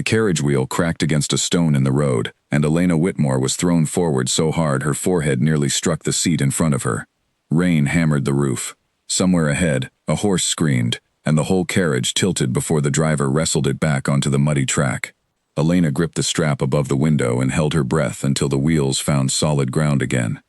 The carriage wheel cracked against a stone in the road, and Elena Whitmore was thrown forward so hard her forehead nearly struck the seat in front of her. Rain hammered the roof. Somewhere ahead, a horse screamed, and the whole carriage tilted before the driver wrestled it back onto the muddy track. Elena gripped the strap above the window and held her breath until the wheels found solid ground again.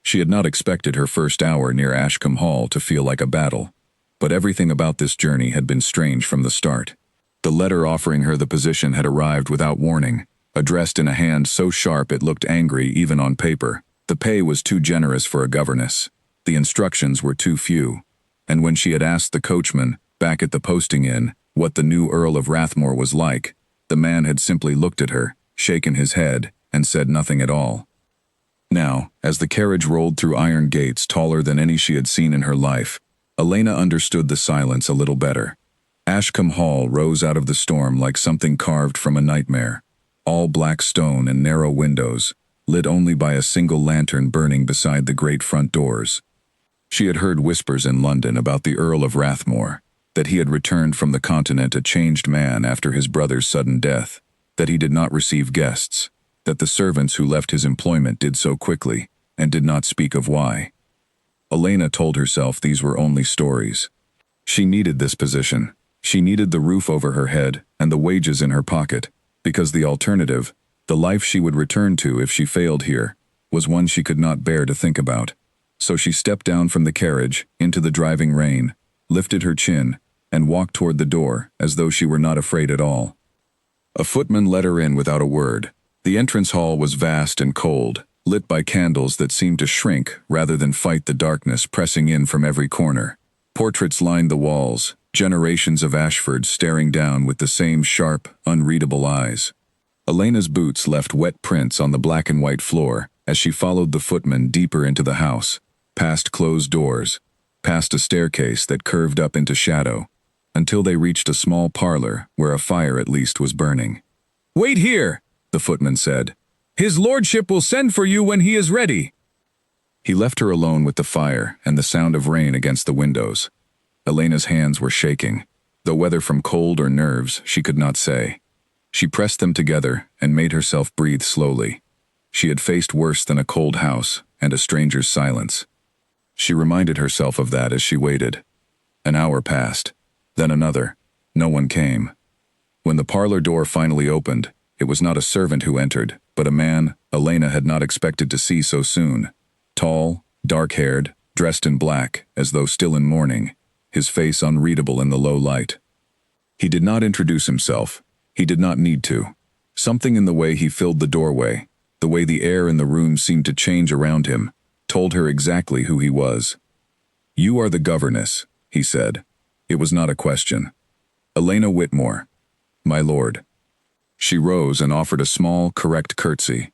She had not expected her first hour near Ashcombe Hall to feel like a battle, but everything about this journey had been strange from the start. The letter offering her the position had arrived without warning, addressed in a hand so sharp it looked angry even on paper. The pay was too generous for a governess. The instructions were too few. And when she had asked the coachman, back at the posting inn, what the new Earl of Rathmore was like, the man had simply looked at her, shaken his head, and said nothing at all. Now, as the carriage rolled through iron gates taller than any she had seen in her life, Elena understood the silence a little better. Ashcombe Hall rose out of the storm like something carved from a nightmare. All black stone and narrow windows, lit only by a single lantern burning beside the great front doors. She had heard whispers in London about the Earl of Rathmore, that he had returned from the continent a changed man after his brother's sudden death, that he did not receive guests, that the servants who left his employment did so quickly, and did not speak of why. Elena told herself these were only stories. She needed this position. She needed the roof over her head and the wages in her pocket, because the alternative, the life she would return to if she failed here, was one she could not bear to think about. So she stepped down from the carriage, into the driving rain, lifted her chin, and walked toward the door as though she were not afraid at all. A footman let her in without a word. The entrance hall was vast and cold, lit by candles that seemed to shrink rather than fight the darkness pressing in from every corner. Portraits lined the walls, generations of Ashfords staring down with the same sharp, unreadable eyes. Elena's boots left wet prints on the black and white floor as she followed the footman deeper into the house, past closed doors, past a staircase that curved up into shadow, until they reached a small parlor where a fire at least was burning. "Wait here," the footman said. "His lordship will send for you when he is ready." He left her alone with the fire and the sound of rain against the windows. Elena's hands were shaking, though whether from cold or nerves she could not say. She pressed them together and made herself breathe slowly. She had faced worse than a cold house and a stranger's silence. She reminded herself of that as she waited. An hour passed, then another. No one came. When the parlor door finally opened, it was not a servant who entered, but a man Elena had not expected to see so soon. Tall, dark-haired, dressed in black, as though still in mourning, his face unreadable in the low light. He did not introduce himself. He did not need to. Something in the way he filled the doorway, the way the air in the room seemed to change around him, told her exactly who he was. "You are the governess," he said. It was not a question. "Elena Whitmore, my lord." She rose and offered a small, correct curtsy,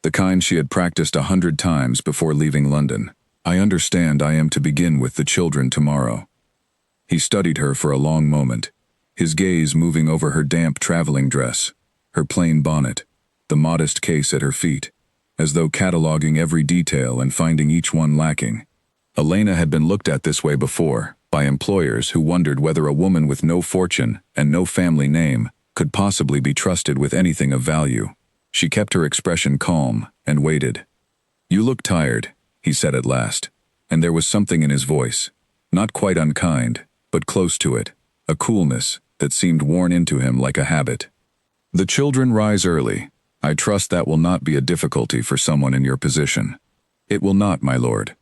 the kind she had practiced 100 times before leaving London. "I understand I am to begin with the children tomorrow." He studied her for a long moment, his gaze moving over her damp traveling dress, her plain bonnet, the modest case at her feet, as though cataloging every detail and finding each one lacking. Elena had been looked at this way before, by employers who wondered whether a woman with no fortune and no family name could possibly be trusted with anything of value. She kept her expression calm and waited. "You look tired," he said at last, and there was something in his voice, not quite unkind, but close to it, a coolness that seemed worn into him like a habit. "The children rise early. I trust that will not be a difficulty for someone in your position." "It will not, my lord."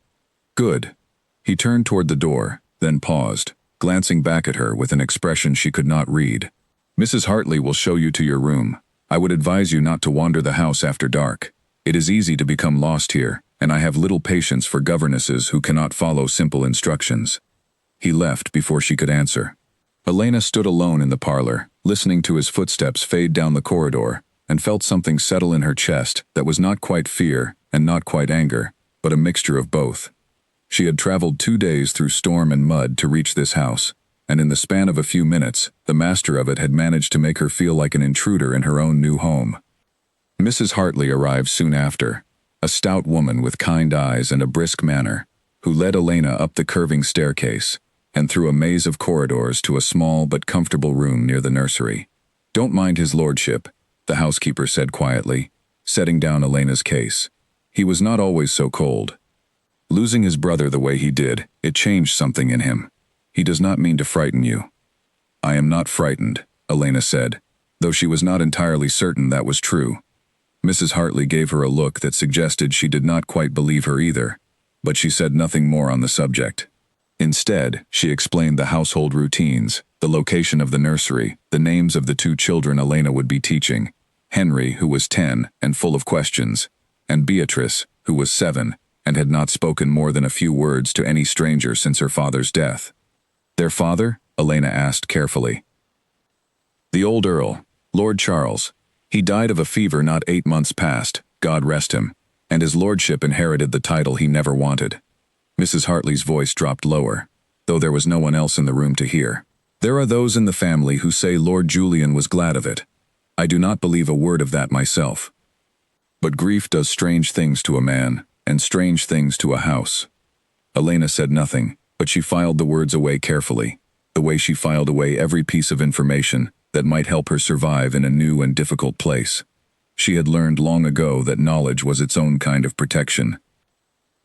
"Good." He turned toward the door, then paused, glancing back at her with an expression she could not read. "Mrs. Hartley will show you to your room. I would advise you not to wander the house after dark. It is easy to become lost here, and I have little patience for governesses who cannot follow simple instructions." He left before she could answer. Elena stood alone in the parlor, listening to his footsteps fade down the corridor, and felt something settle in her chest that was not quite fear and not quite anger, but a mixture of both. She had traveled 2 days through storm and mud to reach this house, and in the span of a few minutes, the master of it had managed to make her feel like an intruder in her own new home. Mrs. Hartley arrived soon after, a stout woman with kind eyes and a brisk manner, who led Elena up the curving staircase and through a maze of corridors to a small but comfortable room near the nursery. "Don't mind his lordship," the housekeeper said quietly, setting down Elena's case. "He was not always so cold. Losing his brother the way he did, it changed something in him. He does not mean to frighten you." "I am not frightened," Elena said, though she was not entirely certain that was true. Mrs. Hartley gave her a look that suggested she did not quite believe her either, but she said nothing more on the subject. Instead, she explained the household routines, the location of the nursery, the names of the 2 children Elena would be teaching: Henry, who was 10 and full of questions, and Beatrice, who was 7 and had not spoken more than a few words to any stranger since her father's death. "Their father?" Elena asked carefully. "The old Earl, Lord Charles. He died of a fever not 8 months past, God rest him, and his lordship inherited the title he never wanted." Mrs. Hartley's voice dropped lower, though there was no one else in the room to hear. "There are those in the family who say Lord Julian was glad of it. I do not believe a word of that myself. But grief does strange things to a man, and strange things to a house." Elena said nothing, but she filed the words away carefully, the way she filed away every piece of information that might help her survive in a new and difficult place. She had learned long ago that knowledge was its own kind of protection.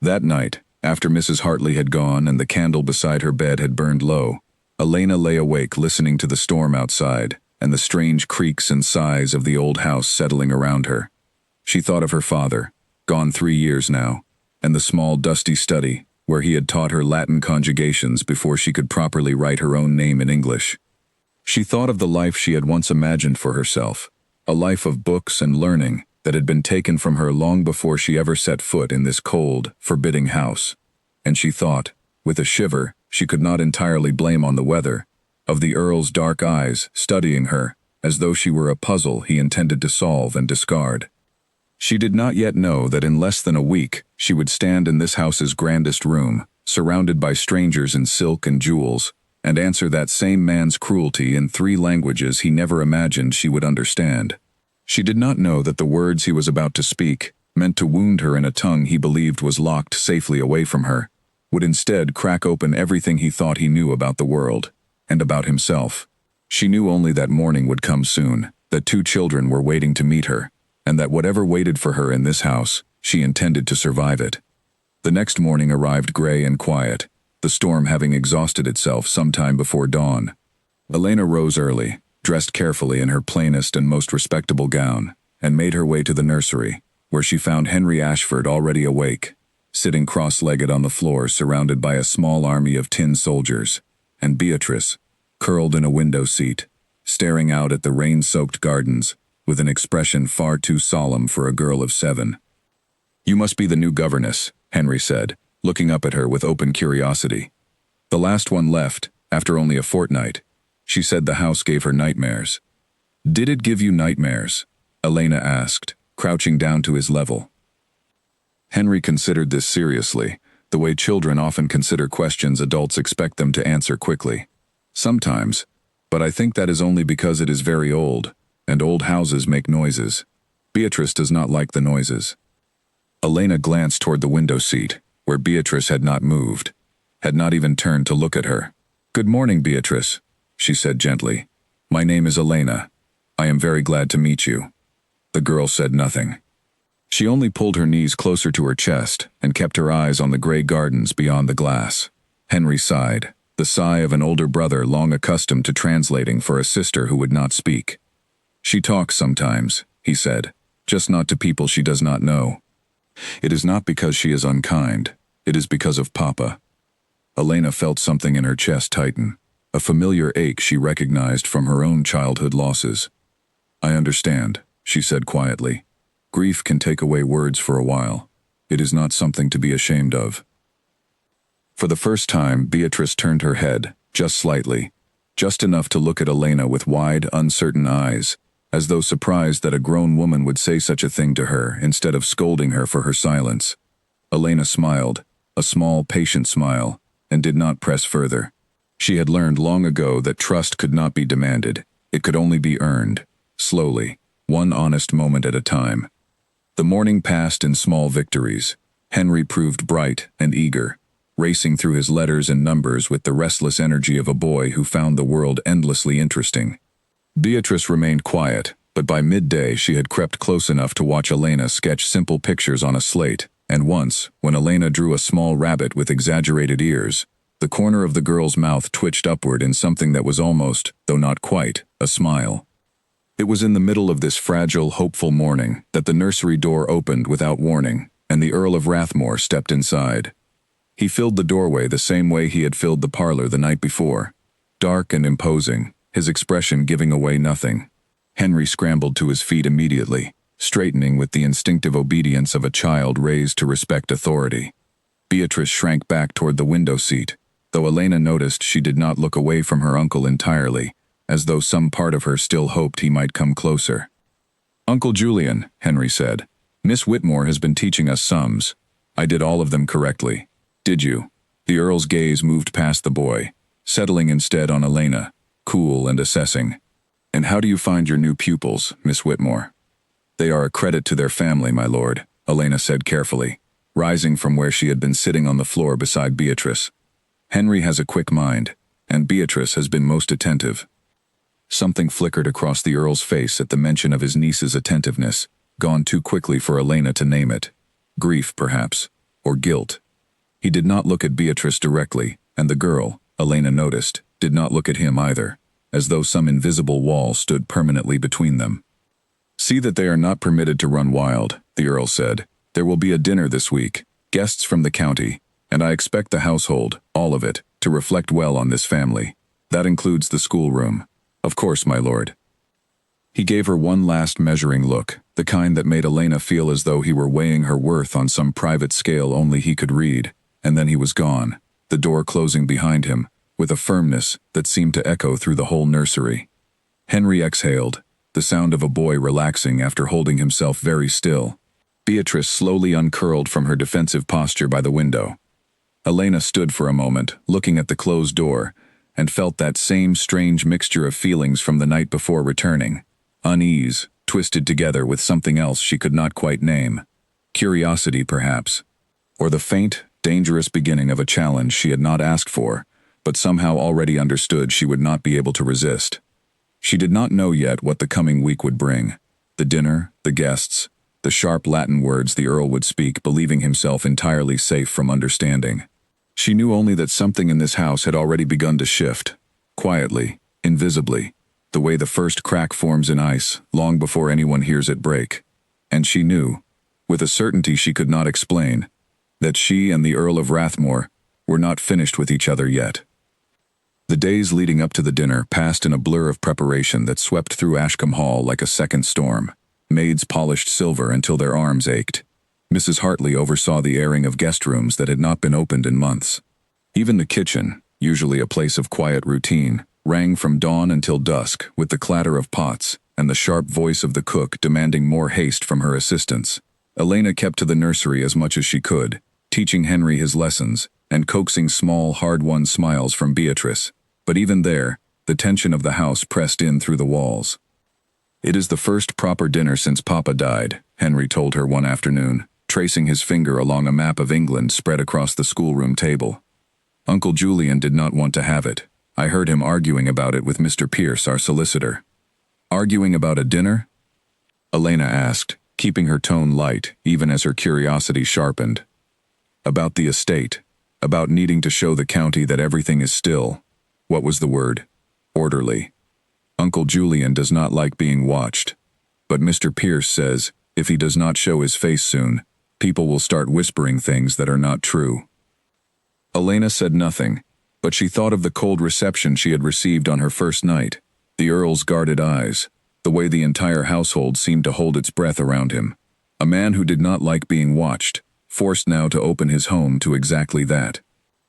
That night, after Mrs. Hartley had gone and the candle beside her bed had burned low, Elena lay awake listening to the storm outside and the strange creaks and sighs of the old house settling around her. She thought of her father, gone 3 years now, and the small dusty study where he had taught her Latin conjugations before she could properly write her own name in English. She thought of the life she had once imagined for herself, a life of books and learning that had been taken from her long before she ever set foot in this cold, forbidding house. And she thought, with a shiver she could not entirely blame on the weather, of the Earl's dark eyes studying her as though she were a puzzle he intended to solve and discard. She did not yet know that in less than a week she would stand in this house's grandest room, surrounded by strangers in silk and jewels, and answer that same man's cruelty in 3 languages he never imagined she would understand. She did not know that the words he was about to speak, meant to wound her in a tongue he believed was locked safely away from her, would instead crack open everything he thought he knew about the world, and about himself. She knew only that morning would come soon, that 2 children were waiting to meet her, and that whatever waited for her in this house, she intended to survive it. The next morning arrived gray and quiet, the storm having exhausted itself sometime before dawn. Elena rose early, dressed carefully in her plainest and most respectable gown, and made her way to the nursery, where she found Henry Ashford already awake, sitting cross-legged on the floor surrounded by a small army of tin soldiers, and Beatrice, curled in a window seat, staring out at the rain-soaked gardens, with an expression far too solemn for a girl of 7. "You must be the new governess," Henry said, looking up at her with open curiosity. "The last one left, after only a fortnight. She said the house gave her nightmares." "Did it give you nightmares?" Elena asked, crouching down to his level. Henry considered this seriously, the way children often consider questions adults expect them to answer quickly. "Sometimes, but I think that is only because it is very old, and old houses make noises. Beatrice does not like the noises." Elena glanced toward the window seat, where Beatrice had not moved, had not even turned to look at her. "Good morning, Beatrice," she said gently. "My name is Elena. I am very glad to meet you." The girl said nothing. She only pulled her knees closer to her chest and kept her eyes on the gray gardens beyond the glass. Henry sighed, the sigh of an older brother long accustomed to translating for a sister who would not speak. "She talks sometimes," he said, "just not to people she does not know. It is not because she is unkind, it is because of Papa." Elena felt something in her chest tighten, a familiar ache she recognized from her own childhood losses. "I understand," she said quietly. "Grief can take away words for a while. It is not something to be ashamed of." For the first time, Beatrice turned her head, just slightly, just enough to look at Elena with wide, uncertain eyes, as though surprised that a grown woman would say such a thing to her instead of scolding her for her silence. Elena smiled, a small, patient smile, and did not press further. She had learned long ago that trust could not be demanded, it could only be earned, slowly, one honest moment at a time. The morning passed in small victories. Henry proved bright and eager, racing through his letters and numbers with the restless energy of a boy who found the world endlessly interesting. Beatrice remained quiet, but by midday she had crept close enough to watch Elena sketch simple pictures on a slate, and once, when Elena drew a small rabbit with exaggerated ears, the corner of the girl's mouth twitched upward in something that was almost, though not quite, a smile. It was in the middle of this fragile, hopeful morning that the nursery door opened without warning, and the Earl of Rathmore stepped inside. He filled the doorway the same way he had filled the parlor the night before, dark and imposing, his expression giving away nothing. Henry scrambled to his feet immediately, straightening with the instinctive obedience of a child raised to respect authority. Beatrice shrank back toward the window seat, though Elena noticed she did not look away from her uncle entirely, as though some part of her still hoped he might come closer. "Uncle Julian," Henry said, "Miss Whitmore has been teaching us sums. I did all of them correctly. Did you?" The Earl's gaze moved past the boy, settling instead on Elena, cool and assessing. "And how do you find your new pupils, Miss Whitmore?" "They are a credit to their family, my lord," Elena said carefully, rising from where she had been sitting on the floor beside Beatrice. "Henry has a quick mind, and Beatrice has been most attentive." Something flickered across the Earl's face at the mention of his niece's attentiveness, gone too quickly for Elena to name it. Grief, perhaps, or guilt. He did not look at Beatrice directly, and the girl, Elena noticed, did not look at him either, as though some invisible wall stood permanently between them. "See that they are not permitted to run wild," the Earl said. "There will be a dinner this week, guests from the county, and I expect the household, all of it, to reflect well on this family. That includes the schoolroom." "Of course, my lord." He gave her one last measuring look, the kind that made Elena feel as though he were weighing her worth on some private scale only he could read, and then he was gone, the door closing behind him, with a firmness that seemed to echo through the whole nursery. Henry exhaled, the sound of a boy relaxing after holding himself very still. Beatrice slowly uncurled from her defensive posture by the window. Elena stood for a moment, looking at the closed door, and felt that same strange mixture of feelings from the night before returning. Unease, twisted together with something else she could not quite name. Curiosity, perhaps. Or the faint, dangerous beginning of a challenge she had not asked for, but somehow already understood she would not be able to resist. She did not know yet what the coming week would bring. The dinner, the guests, the sharp Latin words the Earl would speak, believing himself entirely safe from understanding. She knew only that something in this house had already begun to shift, quietly, invisibly, the way the first crack forms in ice, long before anyone hears it break. And she knew, with a certainty she could not explain, that she and the Earl of Rathmore were not finished with each other yet. The days leading up to the dinner passed in a blur of preparation that swept through Ashcombe Hall like a second storm. Maids polished silver until their arms ached. Mrs. Hartley oversaw the airing of guest rooms that had not been opened in months. Even the kitchen, usually a place of quiet routine, rang from dawn until dusk with the clatter of pots and the sharp voice of the cook demanding more haste from her assistants. Elena kept to the nursery as much as she could, teaching Henry his lessons and coaxing small, hard-won smiles from Beatrice. But even there, the tension of the house pressed in through the walls. "It is the first proper dinner since Papa died," Henry told her one afternoon, tracing his finger along a map of England spread across the schoolroom table. "Uncle Julian did not want to have it. I heard him arguing about it with Mr. Pierce, our solicitor." "Arguing about a dinner?" Elena asked, keeping her tone light, even as her curiosity sharpened. "About the estate, about needing to show the county that everything is still, what was the word? Orderly. Uncle Julian does not like being watched. But Mr. Pierce says, if he does not show his face soon, people will start whispering things that are not true." Elena said nothing, but she thought of the cold reception she had received on her first night, the Earl's guarded eyes, the way the entire household seemed to hold its breath around him. A man who did not like being watched, forced now to open his home to exactly that.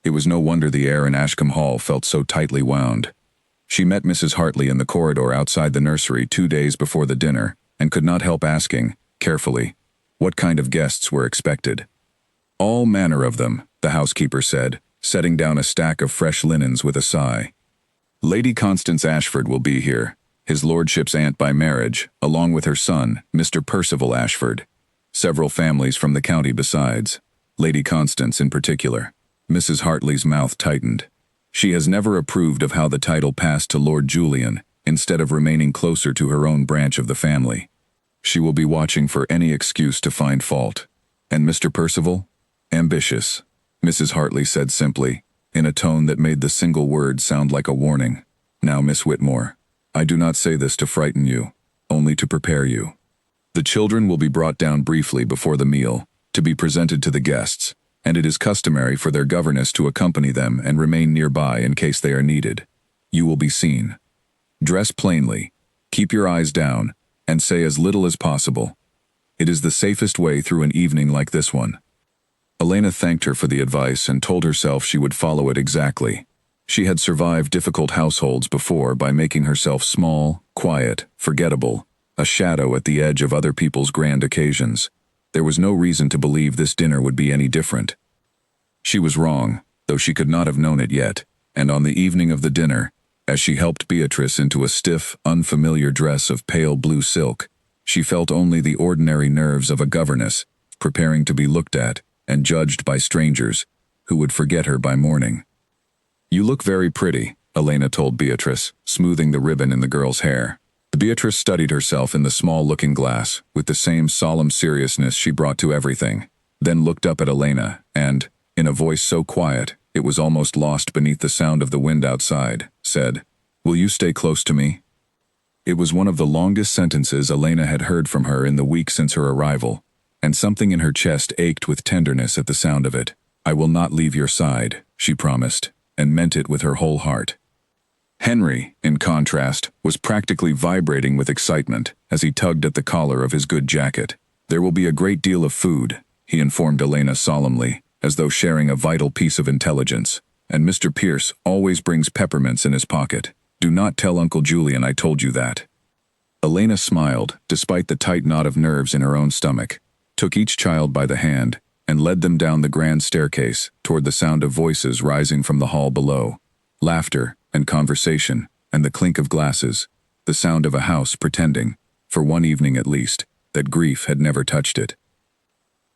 It was no wonder the air in Ashcombe Hall felt so tightly wound. She met Mrs. Hartley in the corridor outside the nursery 2 days before the dinner, and could not help asking, carefully, what kind of guests were expected. "All manner of them," the housekeeper said, setting down a stack of fresh linens with a sigh. "Lady Constance Ashford will be here, his lordship's aunt by marriage, along with her son, Mr. Percival Ashford. Several families from the county besides. Lady Constance in particular." Mrs. Hartley's mouth tightened. She has never approved of how the title passed to Lord Julian, instead of remaining closer to her own branch of the family. She will be watching for any excuse to find fault. And Mr. Percival? Ambitious, Mrs. Hartley said simply, in a tone that made the single word sound like a warning. Now, Miss Whitmore, I do not say this to frighten you, only to prepare you. The children will be brought down briefly before the meal, to be presented to the guests, and it is customary for their governess to accompany them and remain nearby in case they are needed. You will be seen. Dress plainly, keep your eyes down, and say as little as possible. It is the safest way through an evening like this one. Elena thanked her for the advice and told herself she would follow it exactly. She had survived difficult households before by making herself small, quiet, forgettable, a shadow at the edge of other people's grand occasions. There was no reason to believe this dinner would be any different. She was wrong, though she could not have known it yet, and on the evening of the dinner, as she helped Beatrice into a stiff, unfamiliar dress of pale blue silk, she felt only the ordinary nerves of a governess, preparing to be looked at and judged by strangers, who would forget her by morning. You look very pretty, Elena told Beatrice, smoothing the ribbon in the girl's hair. Beatrice studied herself in the small looking-glass, with the same solemn seriousness she brought to everything, then looked up at Elena, and, in a voice so quiet it was almost lost beneath the sound of the wind outside, said, "Will you stay close to me?" It was one of the longest sentences Elena had heard from her in the week since her arrival, and something in her chest ached with tenderness at the sound of it. "I will not leave your side," she promised, and meant it with her whole heart. Henry, in contrast, was practically vibrating with excitement as he tugged at the collar of his good jacket. "There will be a great deal of food," he informed Elena solemnly, as though sharing a vital piece of intelligence, "and Mr. Pierce always brings peppermints in his pocket. Do not tell Uncle Julian I told you that." Elena smiled, despite the tight knot of nerves in her own stomach, took each child by the hand, and led them down the grand staircase toward the sound of voices rising from the hall below. Laughter and conversation, and the clink of glasses, the sound of a house pretending, for one evening at least, that grief had never touched it.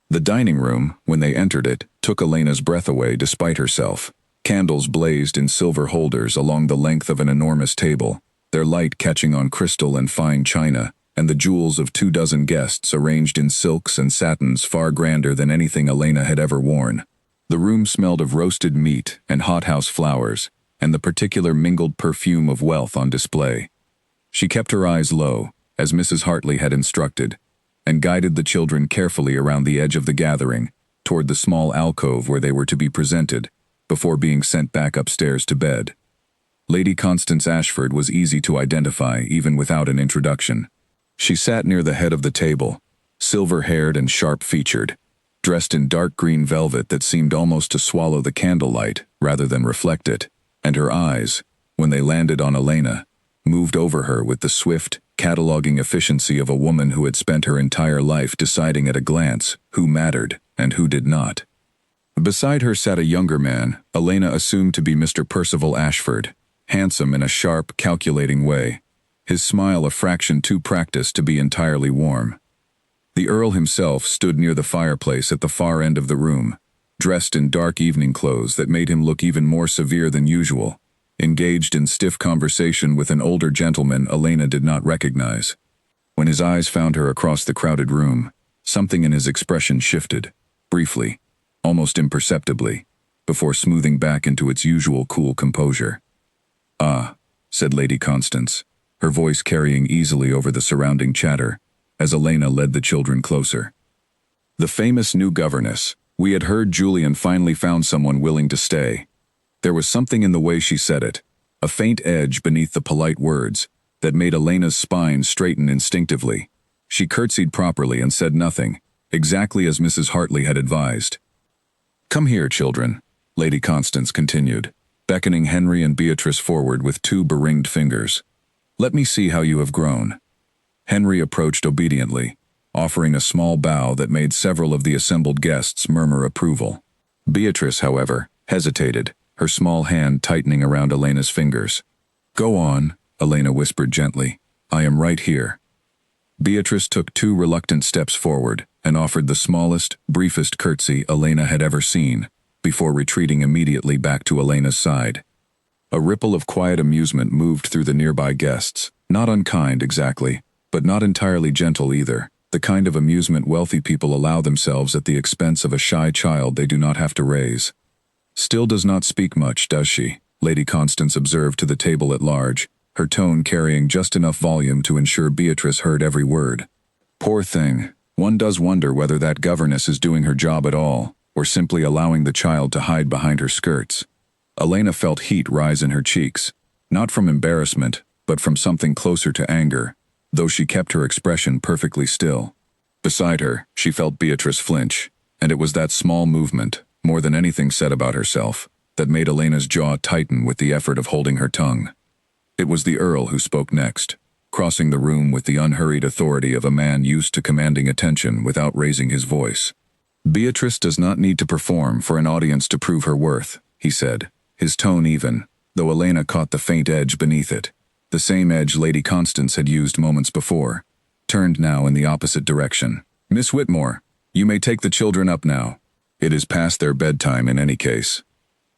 The dining room, when they entered it, took Elena's breath away despite herself. Candles blazed in silver holders along the length of an enormous table, their light catching on crystal and fine china, and the jewels of 24 guests arranged in silks and satins far grander than anything Elena had ever worn. The room smelled of roasted meat and hothouse flowers, and the particular mingled perfume of wealth on display. She kept her eyes low, as Mrs. Hartley had instructed, and guided the children carefully around the edge of the gathering, toward the small alcove where they were to be presented, before being sent back upstairs to bed. Lady Constance Ashford was easy to identify even without an introduction. She sat near the head of the table, silver-haired and sharp-featured, dressed in dark green velvet that seemed almost to swallow the candlelight rather than reflect it, and her eyes, when they landed on Elena, moved over her with the swift, cataloging efficiency of a woman who had spent her entire life deciding at a glance who mattered and who did not. Beside her sat a younger man, Elena assumed to be Mr. Percival Ashford, handsome in a sharp, calculating way, his smile a fraction too practiced to be entirely warm. The Earl himself stood near the fireplace at the far end of the room, dressed in dark evening clothes that made him look even more severe than usual, engaged in stiff conversation with an older gentleman Elena did not recognize. When his eyes found her across the crowded room, something in his expression shifted, briefly, almost imperceptibly, before smoothing back into its usual cool composure. "Ah," said Lady Constance, her voice carrying easily over the surrounding chatter, as Elena led the children closer. "The famous new governess. We had heard Julian finally found someone willing to stay." There was something in the way she said it, a faint edge beneath the polite words, that made Elena's spine straighten instinctively. She curtsied properly and said nothing, exactly as Mrs. Hartley had advised. "Come here, children," Lady Constance continued, beckoning Henry and Beatrice forward with 2 beringed fingers. "Let me see how you have grown." Henry approached obediently, offering a small bow that made several of the assembled guests murmur approval. Beatrice, however, hesitated, her small hand tightening around Elena's fingers. "Go on," Elena whispered gently. "I am right here." Beatrice took 2 reluctant steps forward and offered the smallest, briefest curtsy Elena had ever seen, before retreating immediately back to Elena's side. A ripple of quiet amusement moved through the nearby guests. Not unkind, exactly, but not entirely gentle either. The kind of amusement wealthy people allow themselves at the expense of a shy child they do not have to raise. "Still does not speak much, does she?" Lady Constance observed to the table at large, her tone carrying just enough volume to ensure Beatrice heard every word. Poor thing. One does wonder whether that governess is doing her job at all, or simply allowing the child to hide behind her skirts. Elena felt heat rise in her cheeks, not from embarrassment, but from something closer to anger, though she kept her expression perfectly still. Beside her, she felt Beatrice flinch, and it was that small movement, more than anything said about herself, that made Elena's jaw tighten with the effort of holding her tongue. It was the Earl who spoke next, crossing the room with the unhurried authority of a man used to commanding attention without raising his voice. "Beatrice does not need to perform for an audience to prove her worth," he said, his tone even, though Elena caught the faint edge beneath it, the same edge Lady Constance had used moments before, turned now in the opposite direction. "Miss Whitmore, you may take the children up now. It is past their bedtime in any case."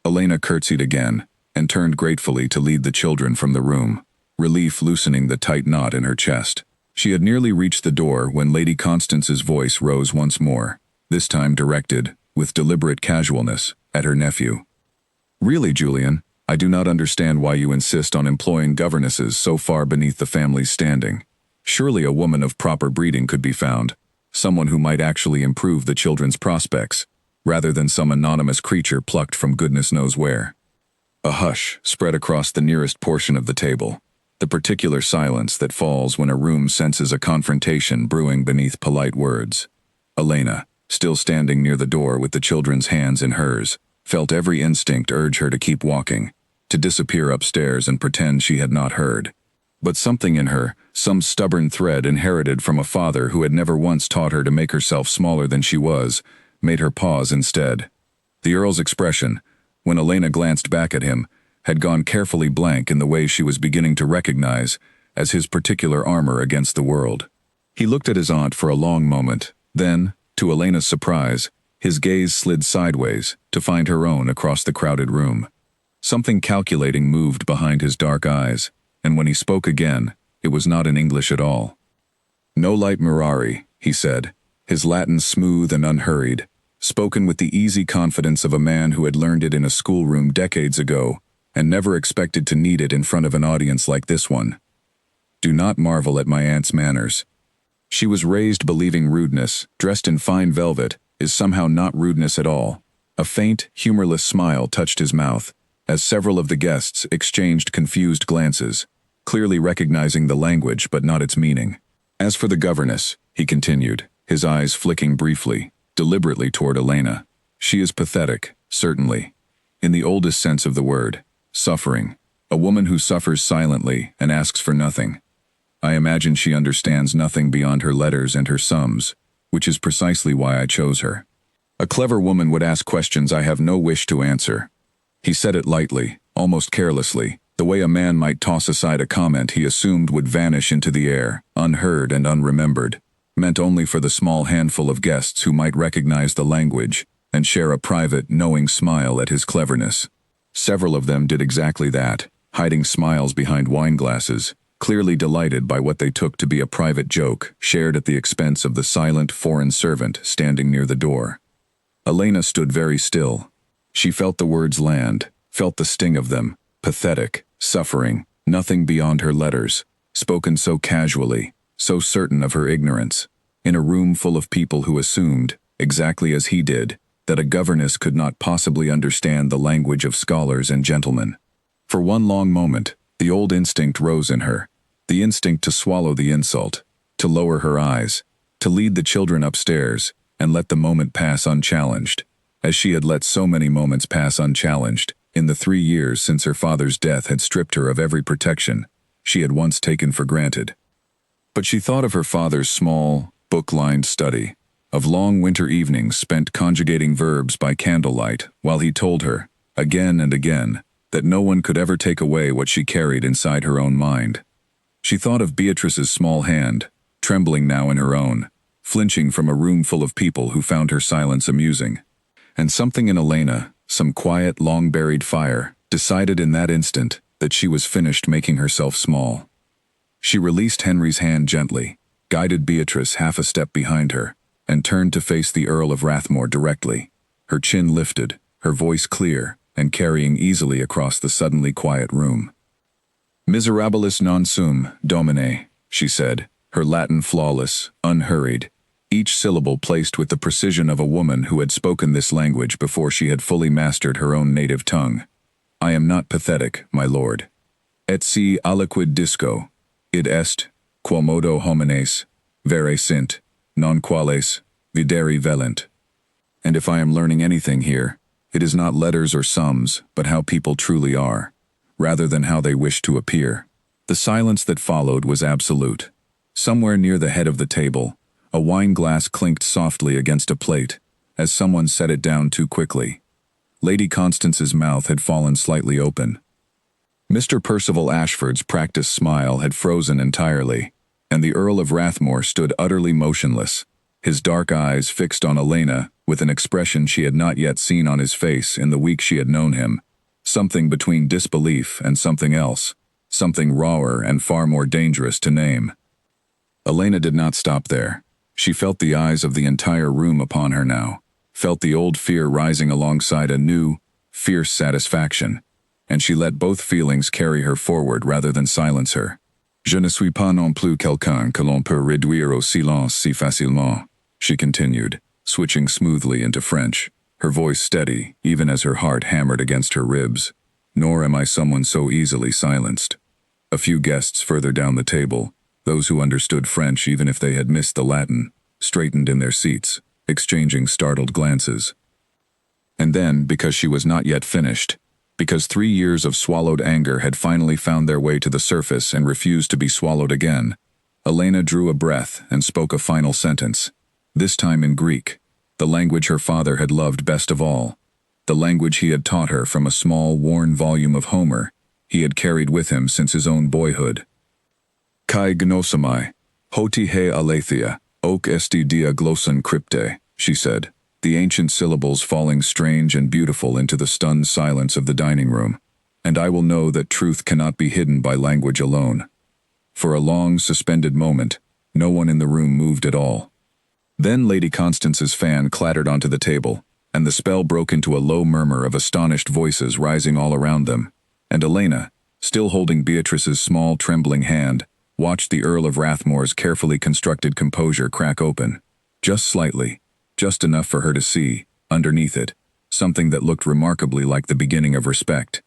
Elena curtsied again, and turned gratefully to lead the children from the room, relief loosening the tight knot in her chest. She had nearly reached the door when Lady Constance's voice rose once more, this time directed, with deliberate casualness, at her nephew. "Really, Julian, I do not understand why you insist on employing governesses so far beneath the family's standing. Surely a woman of proper breeding could be found, someone who might actually improve the children's prospects, rather than some anonymous creature plucked from goodness knows where." A hush spread across the nearest portion of the table, the particular silence that falls when a room senses a confrontation brewing beneath polite words. Elena, still standing near the door with the children's hands in hers, felt every instinct urge her to keep walking, to disappear upstairs and pretend she had not heard. But something in her, some stubborn thread inherited from a father who had never once taught her to make herself smaller than she was, made her pause instead. The Earl's expression, when Elena glanced back at him, had gone carefully blank in the way she was beginning to recognize as his particular armor against the world. He looked at his aunt for a long moment, then, to Elena's surprise, his gaze slid sideways to find her own across the crowded room. Something calculating moved behind his dark eyes, and when he spoke again, it was not in English at all. "No light mirari," he said, his Latin smooth and unhurried, spoken with the easy confidence of a man who had learned it in a schoolroom decades ago and never expected to need it in front of an audience like this one. "Do not marvel at my aunt's manners. She was raised believing rudeness, dressed in fine velvet, is somehow not rudeness at all." A faint, humorless smile touched his mouth, as several of the guests exchanged confused glances, clearly recognizing the language but not its meaning. "As for the governess," he continued, his eyes flicking briefly, deliberately toward Elena, "she is pathetic, certainly. In the oldest sense of the word, suffering. A woman who suffers silently and asks for nothing. I imagine she understands nothing beyond her letters and her sums, which is precisely why I chose her. A clever woman would ask questions I have no wish to answer." He said it lightly, almost carelessly, the way a man might toss aside a comment he assumed would vanish into the air, unheard and unremembered, meant only for the small handful of guests who might recognize the language and share a private, knowing smile at his cleverness. Several of them did exactly that, hiding smiles behind wine glasses, clearly delighted by what they took to be a private joke shared at the expense of the silent foreign servant standing near the door. Elena stood very still. She felt the words land, felt the sting of them, pathetic, suffering, nothing beyond her letters, spoken so casually, so certain of her ignorance, in a room full of people who assumed, exactly as he did, that a governess could not possibly understand the language of scholars and gentlemen. For one long moment, the old instinct rose in her, the instinct to swallow the insult, to lower her eyes, to lead the children upstairs, and let the moment pass unchallenged, as she had let so many moments pass unchallenged, in the 3 years since her father's death had stripped her of every protection she had once taken for granted. But she thought of her father's small, book-lined study, of long winter evenings spent conjugating verbs by candlelight while he told her, again and again, that no one could ever take away what she carried inside her own mind. She thought of Beatrice's small hand, trembling now in her own, flinching from a room full of people who found her silence amusing. And something in Elena, some quiet, long-buried fire, decided in that instant that she was finished making herself small. She released Henry's hand gently, guided Beatrice half a step behind her, and turned to face the Earl of Rathmore directly, her chin lifted, her voice clear, and carrying easily across the suddenly quiet room. "Miserabilis non sum, Domine," she said, her Latin flawless, unhurried, each syllable placed with the precision of a woman who had spoken this language before she had fully mastered her own native tongue. "I am not pathetic, my lord. Et si aliquid disco, id est, quomodo homines, vere sint, non quales, videri velent." And if I am learning anything here, it is not letters or sums, but how people truly are, rather than how they wish to appear. The silence that followed was absolute. Somewhere near the head of the table, a wine glass clinked softly against a plate, as someone set it down too quickly. Lady Constance's mouth had fallen slightly open. Mr. Percival Ashford's practiced smile had frozen entirely, and the Earl of Rathmore stood utterly motionless, his dark eyes fixed on Elena with an expression she had not yet seen on his face in the week she had known him, something between disbelief and something else, something rawer and far more dangerous to name. Elena did not stop there. She felt the eyes of the entire room upon her now, felt the old fear rising alongside a new, fierce satisfaction, and she let both feelings carry her forward rather than silence her. "Je ne suis pas non plus quelqu'un que l'on peut réduire au silence si facilement," she continued, switching smoothly into French, her voice steady even as her heart hammered against her ribs. "Nor am I someone so easily silenced." A few guests further down the table, those who understood French even if they had missed the Latin, straightened in their seats, exchanging startled glances. And then, because she was not yet finished, because 3 years of swallowed anger had finally found their way to the surface and refused to be swallowed again, Elena drew a breath and spoke a final sentence, this time in Greek, the language her father had loved best of all, the language he had taught her from a small, worn volume of Homer he had carried with him since his own boyhood. "Kai gnosomai, hoti he aletheia, ok esti dia glosson crypte," she said, the ancient syllables falling strange and beautiful into the stunned silence of the dining room. "And I will know that truth cannot be hidden by language alone." For a long, suspended moment, no one in the room moved at all. Then Lady Constance's fan clattered onto the table, and the spell broke into a low murmur of astonished voices rising all around them, and Elena, still holding Beatrice's small, trembling hand, watched the Earl of Rathmore's carefully constructed composure crack open, just slightly, just enough for her to see, underneath it, something that looked remarkably like the beginning of respect.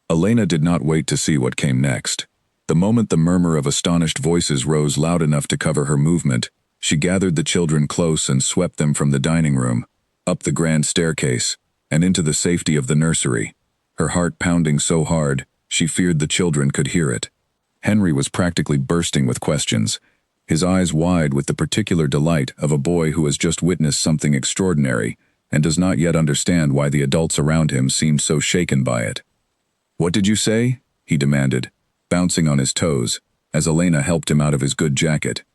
Elena did not wait to see what came next. The moment the murmur of astonished voices rose loud enough to cover her movement, she gathered the children close and swept them from the dining room, up the grand staircase, and into the safety of the nursery, her heart pounding so hard she feared the children could hear it. Henry was practically bursting with questions, his eyes wide with the particular delight of a boy who has just witnessed something extraordinary and does not yet understand why the adults around him seemed so shaken by it. "What did you say?" he demanded, bouncing on his toes, as Elena helped him out of his good jacket.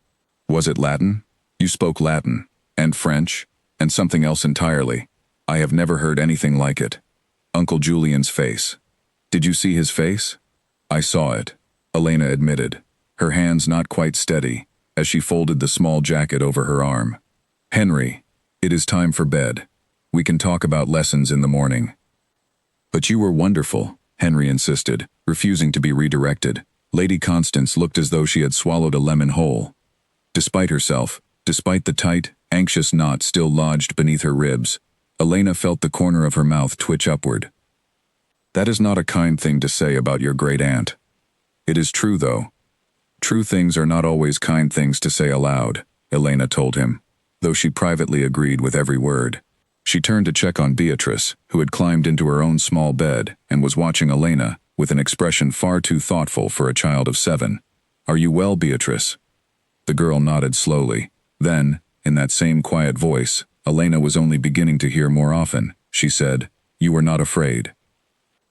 "Was it Latin? You spoke Latin, and French, and something else entirely. I have never heard anything like it." Uncle Julian's face. "Did you see his face?" "I saw it," Elena admitted, her hands not quite steady, as she folded the small jacket over her arm. "Henry, it is time for bed. We can talk about lessons in the morning." "But you were wonderful," Henry insisted, refusing to be redirected. Lady Constance looked as though she had swallowed a lemon whole. Despite herself, despite the tight, anxious knot still lodged beneath her ribs, Elena felt the corner of her mouth twitch upward. "That is not a kind thing to say about your great-aunt." "It is true, though." "True things are not always kind things to say aloud," Elena told him, though she privately agreed with every word. She turned to check on Beatrice, who had climbed into her own small bed and was watching Elena with an expression far too thoughtful for a child of 7. "Are you well, Beatrice?" The girl nodded slowly. Then, in that same quiet voice Elena was only beginning to hear more often, she said, "You were not afraid."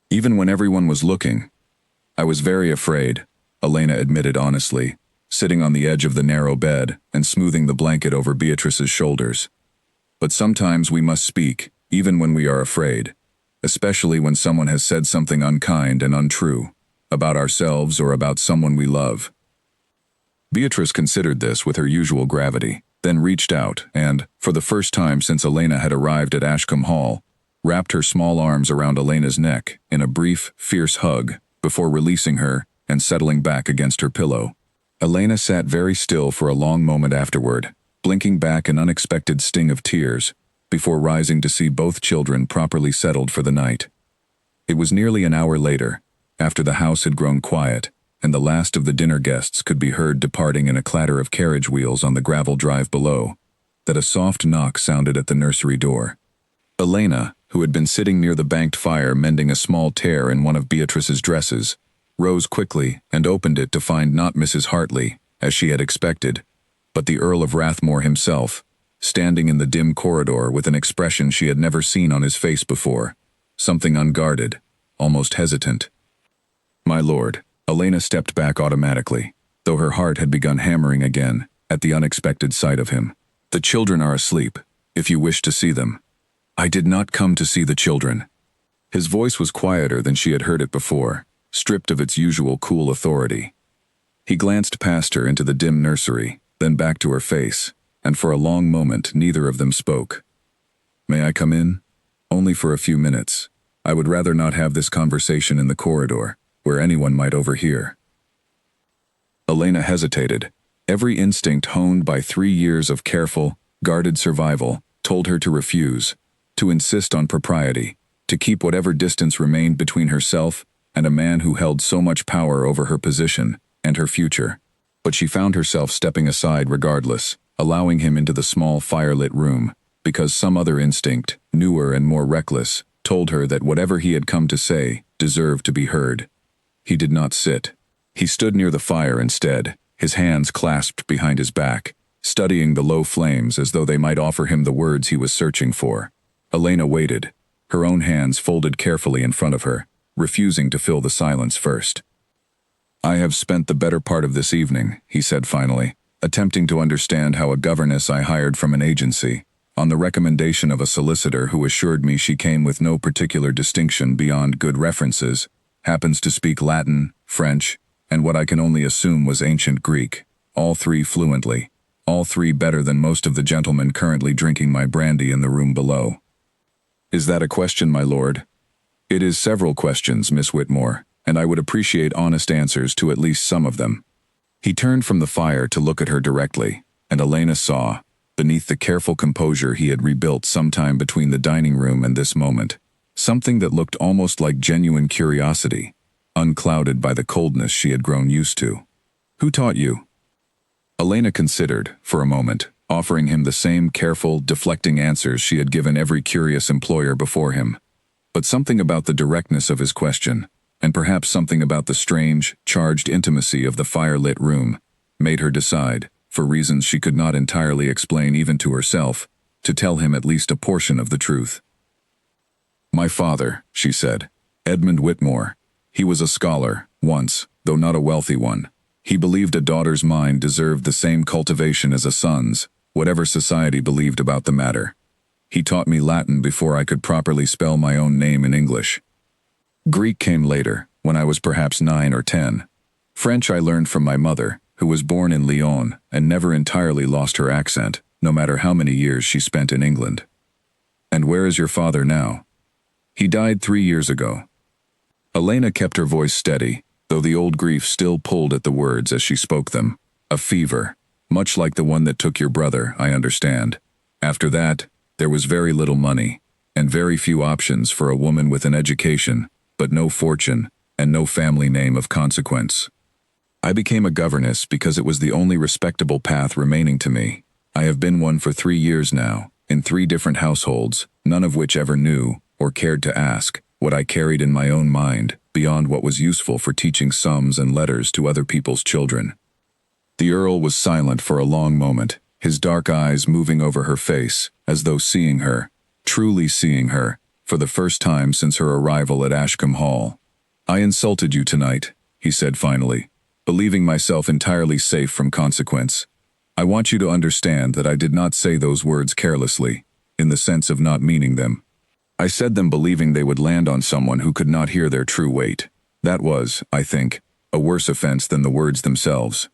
"Even when everyone was looking." "I was very afraid," Elena admitted honestly, sitting on the edge of the narrow bed and smoothing the blanket over Beatrice's shoulders. "But sometimes we must speak, even when we are afraid. especially when someone has said something unkind and untrue, about ourselves or about someone we love. Beatrice considered this with her usual gravity, then reached out and, for the first time since Elena had arrived at Ashcombe Hall, wrapped her small arms around Elena's neck in a brief, fierce hug before releasing her and settling back against her pillow. Elena sat very still for a long moment afterward, blinking back an unexpected sting of tears, before rising to see both children properly settled for the night. It was nearly an hour later, after the house had grown quiet, and the last of the dinner guests could be heard departing in a clatter of carriage wheels on the gravel drive below, that a soft knock sounded at the nursery door. Elena, who had been sitting near the banked fire mending a small tear in one of Beatrice's dresses, rose quickly and opened it to find not Mrs. Hartley, as she had expected, but the Earl of Rathmore himself, standing in the dim corridor with an expression she had never seen on his face before, something unguarded, almost hesitant. "My lord," Elena stepped back automatically, though her heart had begun hammering again at the unexpected sight of him. "The children are asleep, if you wish to see them." "I did not come to see the children." His voice was quieter than she had heard it before, stripped of its usual cool authority. He glanced past her into the dim nursery, then back to her face, and for a long moment neither of them spoke. "May I come in?" "Only for a few minutes. I would rather not have this conversation in the corridor, where anyone might overhear." Elena hesitated. Every instinct honed by 3 years of careful, guarded survival told her to refuse, to insist on propriety, to keep whatever distance remained between herself and a man who held so much power over her position and her future. But she found herself stepping aside regardless, allowing him into the small firelit room, because some other instinct, newer and more reckless, told her that whatever he had come to say deserved to be heard. He did not sit. He stood near the fire instead, his hands clasped behind his back, studying the low flames as though they might offer him the words he was searching for. Elena waited, her own hands folded carefully in front of her, refusing to fill the silence first. "I have spent the better part of this evening," he said finally, "attempting to understand how a governess I hired from an agency, on the recommendation of a solicitor who assured me she came with no particular distinction beyond good references, happens to speak Latin, French, and what I can only assume was ancient Greek, all three fluently, all three better than most of the gentlemen currently drinking my brandy in the room below." "Is that a question, my lord?" "It is several questions, Miss Whitmore, and I would appreciate honest answers to at least some of them." He turned from the fire to look at her directly, and Elena saw, beneath the careful composure he had rebuilt sometime between the dining room and this moment, something that looked almost like genuine curiosity, unclouded by the coldness she had grown used to. "Who taught you?" Elena considered, for a moment, offering him the same careful, deflecting answers she had given every curious employer before him. But something about the directness of his question, and perhaps something about the strange, charged intimacy of the fire-lit room, made her decide, for reasons she could not entirely explain even to herself, to tell him at least a portion of the truth. "My father," she said, "Edmund Whitmore. He was a scholar, once, though not a wealthy one. He believed a daughter's mind deserved the same cultivation as a son's, whatever society believed about the matter. He taught me Latin before I could properly spell my own name in English. Greek came later, when I was perhaps 9 or 10. French I learned from my mother, who was born in Lyon and never entirely lost her accent, no matter how many years she spent in England." "And where is your father now?" "He died 3 years ago." Elena kept her voice steady, though the old grief still pulled at the words as she spoke them. "A fever, much like the one that took your brother, I understand. After that, there was very little money, and very few options for a woman with an education, but no fortune, and no family name of consequence. I became a governess because it was the only respectable path remaining to me. I have been one for 3 years now, in 3 different households, none of which ever knew, or cared to ask, what I carried in my own mind, beyond what was useful for teaching sums and letters to other people's children." The Earl was silent for a long moment, his dark eyes moving over her face, as though seeing her, truly seeing her, for the first time since her arrival at Ashcombe Hall. "I insulted you tonight," he said finally, believing myself entirely safe from consequence. "I want you to understand that I did not say those words carelessly, in the sense of not meaning them. I said them believing they would land on someone who could not hear their true weight. That was, I think, a worse offense than the words themselves.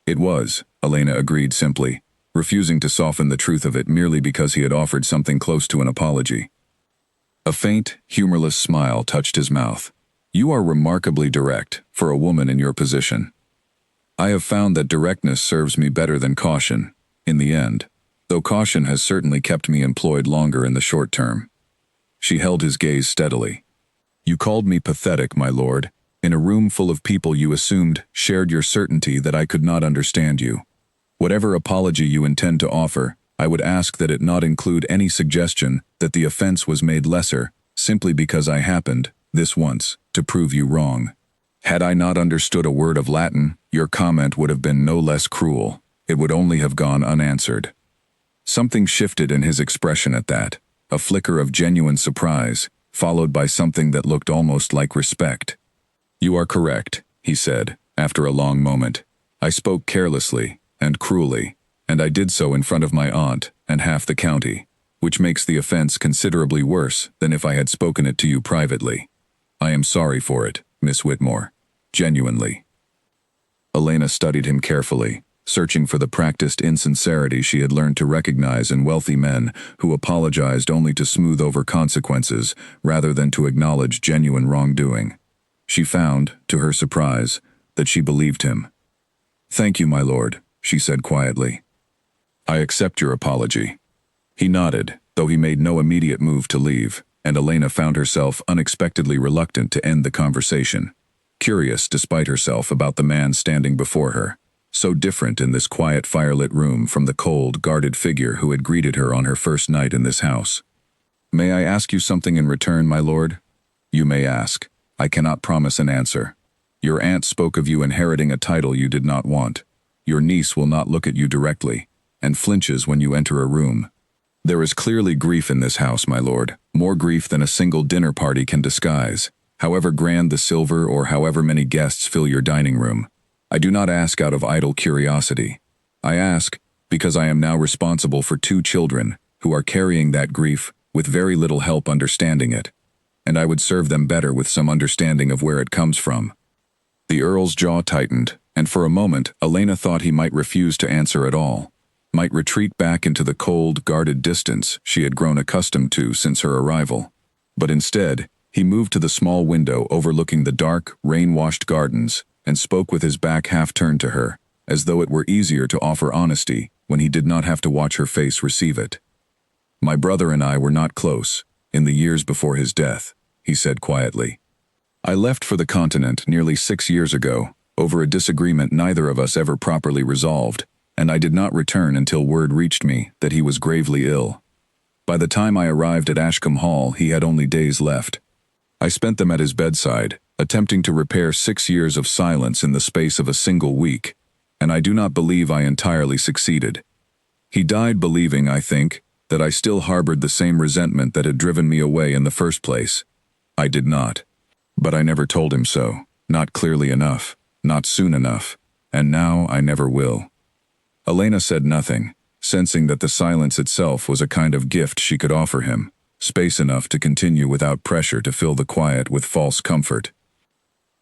It was, Elena agreed simply, refusing to soften the truth of it merely because he had offered something close to an apology. A faint, humorless smile touched his mouth. You are remarkably direct, for a woman in your position. I have found that directness serves me better than caution, in the end, though caution has certainly kept me employed longer in the short term. She held his gaze steadily. You called me pathetic, my lord. In a room full of people you assumed shared your certainty that I could not understand you. Whatever apology you intend to offer, I would ask that it not include any suggestion that the offense was made lesser, simply because I happened, this once, to prove you wrong. Had I not understood a word of Latin, your comment would have been no less cruel. It would only have gone unanswered. Something shifted in his expression at that, a flicker of genuine surprise, followed by something that looked almost like respect. You are correct, he said, after a long moment. I spoke carelessly and cruelly, and I did so in front of my aunt and half the county, which makes the offense considerably worse than if I had spoken it to you privately. I am sorry for it, Miss Whitmore. Genuinely. Elena studied him carefully, searching for the practiced insincerity she had learned to recognize in wealthy men who apologized only to smooth over consequences rather than to acknowledge genuine wrongdoing. She found, to her surprise, that she believed him. Thank you, my lord, she said quietly. I accept your apology. He nodded, though he made no immediate move to leave, and Elena found herself unexpectedly reluctant to end the conversation, curious despite herself about the man standing before her, so different in this quiet firelit room from the cold, guarded figure who had greeted her on her first night in this house. May I ask you something in return, my lord? You may ask. I cannot promise an answer. Your aunt spoke of you inheriting a title you did not want. Your niece will not look at you directly, and flinches when you enter a room. There is clearly grief in this house, my lord, more grief than a single dinner party can disguise, however grand the silver or however many guests fill your dining room. I do not ask out of idle curiosity. I ask because I am now responsible for 2 children who are carrying that grief with very little help understanding it, and I would serve them better with some understanding of where it comes from. The Earl's jaw tightened, and for a moment Elena thought he might refuse to answer at all, might retreat back into the cold, guarded distance she had grown accustomed to since her arrival. But instead, he moved to the small window overlooking the dark, rain-washed gardens and spoke with his back half turned to her, as though it were easier to offer honesty when he did not have to watch her face receive it. My brother and I were not close, in the years before his death, he said quietly. I left for the continent nearly 6 years ago, over a disagreement neither of us ever properly resolved, and I did not return until word reached me that he was gravely ill. By the time I arrived at Ashcombe Hall, he had only days left. I spent them at his bedside, attempting to repair 6 years of silence in the space of a single week, and I do not believe I entirely succeeded. He died believing, I think, that I still harbored the same resentment that had driven me away in the first place. I did not. But I never told him so, not clearly enough, not soon enough, and now I never will. Elena said nothing, sensing that the silence itself was a kind of gift she could offer him, space enough to continue without pressure to fill the quiet with false comfort.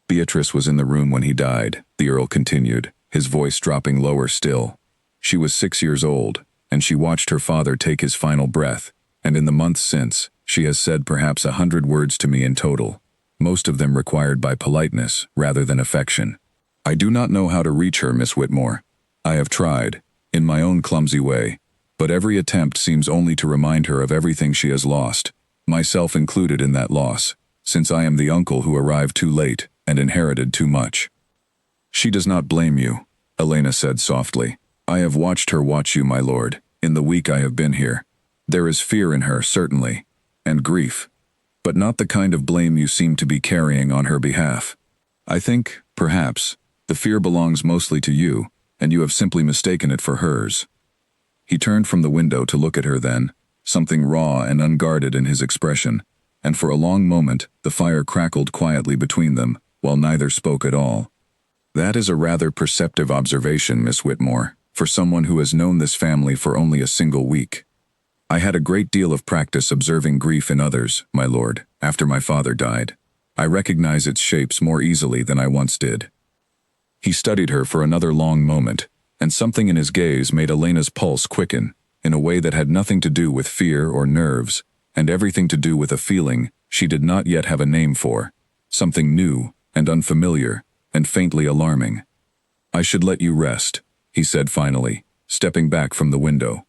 Beatrice was in the room when he died, the Earl continued, his voice dropping lower still. She was 6 years old, and she watched her father take his final breath, and in the months since, she has said perhaps 100 words to me in total, most of them required by politeness rather than affection. I do not know how to reach her, Miss Whitmore. I have tried, in my own clumsy way, but every attempt seems only to remind her of everything she has lost, myself included in that loss, since I am the uncle who arrived too late and inherited too much. She does not blame you, Elena said softly. I have watched her watch you, my lord, in the week I have been here. There is fear in her, certainly, and grief, but not the kind of blame you seem to be carrying on her behalf. I think, perhaps, the fear belongs mostly to you, and you have simply mistaken it for hers. He turned from the window to look at her then, something raw and unguarded in his expression, and for a long moment the fire crackled quietly between them, while neither spoke at all. That is a rather perceptive observation, Miss Whitmore, for someone who has known this family for only a single week. I had a great deal of practice observing grief in others, my lord, after my father died. I recognize its shapes more easily than I once did." He studied her for another long moment, and something in his gaze made Elena's pulse quicken, in a way that had nothing to do with fear or nerves, and everything to do with a feeling she did not yet have a name for, something new and unfamiliar and faintly alarming. "I should let you rest," he said finally, stepping back from the window.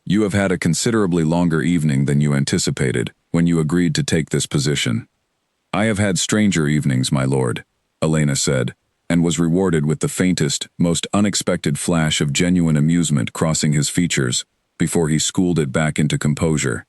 "You have had a considerably longer evening than you anticipated when you agreed to take this position." "I have had stranger evenings, my lord," Elena said, and was rewarded with the faintest, most unexpected flash of genuine amusement crossing his features before he schooled it back into composure.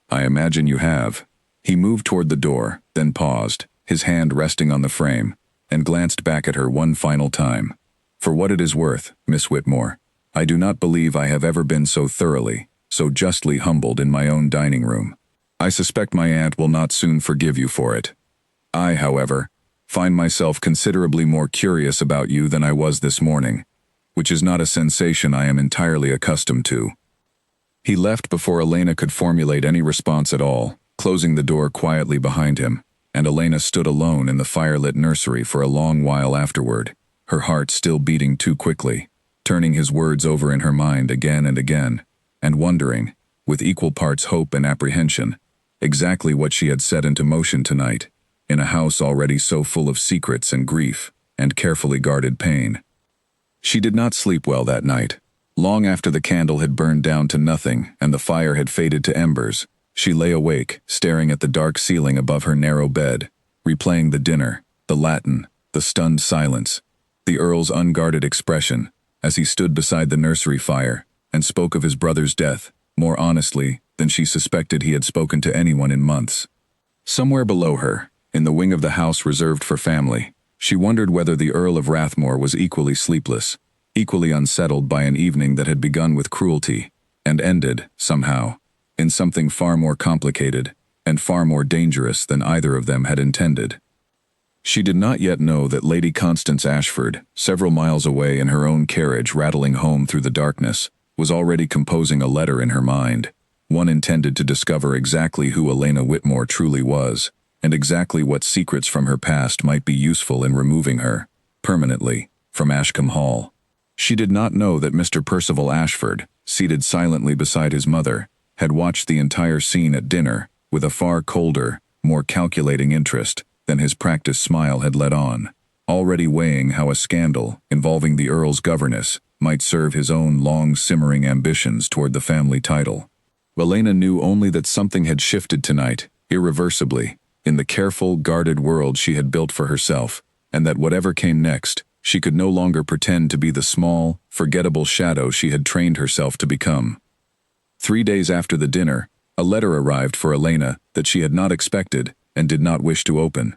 "I imagine you have." He moved toward the door, then paused, his hand resting on the frame, and glanced back at her one final time. "For what it is worth, Miss Whitmore, I do not believe I have ever been so thoroughly, so justly humbled in my own dining room. I suspect my aunt will not soon forgive you for it. I, however, find myself considerably more curious about you than I was this morning, which is not a sensation I am entirely accustomed to." He left before Elena could formulate any response at all, closing the door quietly behind him, and Elena stood alone in the firelit nursery for a long while afterward, her heart still beating too quickly, turning his words over in her mind again and again, and wondering, with equal parts hope and apprehension, exactly what she had set into motion tonight, in a house already so full of secrets and grief and carefully guarded pain. She did not sleep well that night. Long after the candle had burned down to nothing and the fire had faded to embers, she lay awake, staring at the dark ceiling above her narrow bed, replaying the dinner, the Latin, the stunned silence, the Earl's unguarded expression, as he stood beside the nursery fire and spoke of his brother's death, more honestly than she suspected he had spoken to anyone in months. Somewhere below her, in the wing of the house reserved for family, she wondered whether the Earl of Rathmore was equally sleepless, equally unsettled by an evening that had begun with cruelty, and ended, somehow, in something far more complicated and far more dangerous than either of them had intended. She did not yet know that Lady Constance Ashford, several miles away in her own carriage rattling home through the darkness, was already composing a letter in her mind, one intended to discover exactly who Elena Whitmore truly was, and exactly what secrets from her past might be useful in removing her, permanently, from Ashcombe Hall. She did not know that Mr. Percival Ashford, seated silently beside his mother, had watched the entire scene at dinner with a far colder, more calculating interest than his practiced smile had let on, already weighing how a scandal involving the Earl's governess might serve his own long-simmering ambitions toward the family title. Elena knew only that something had shifted tonight, irreversibly, in the careful, guarded world she had built for herself, and that whatever came next, she could no longer pretend to be the small, forgettable shadow she had trained herself to become. 3 days after the dinner, a letter arrived for Elena that she had not expected and did not wish to open.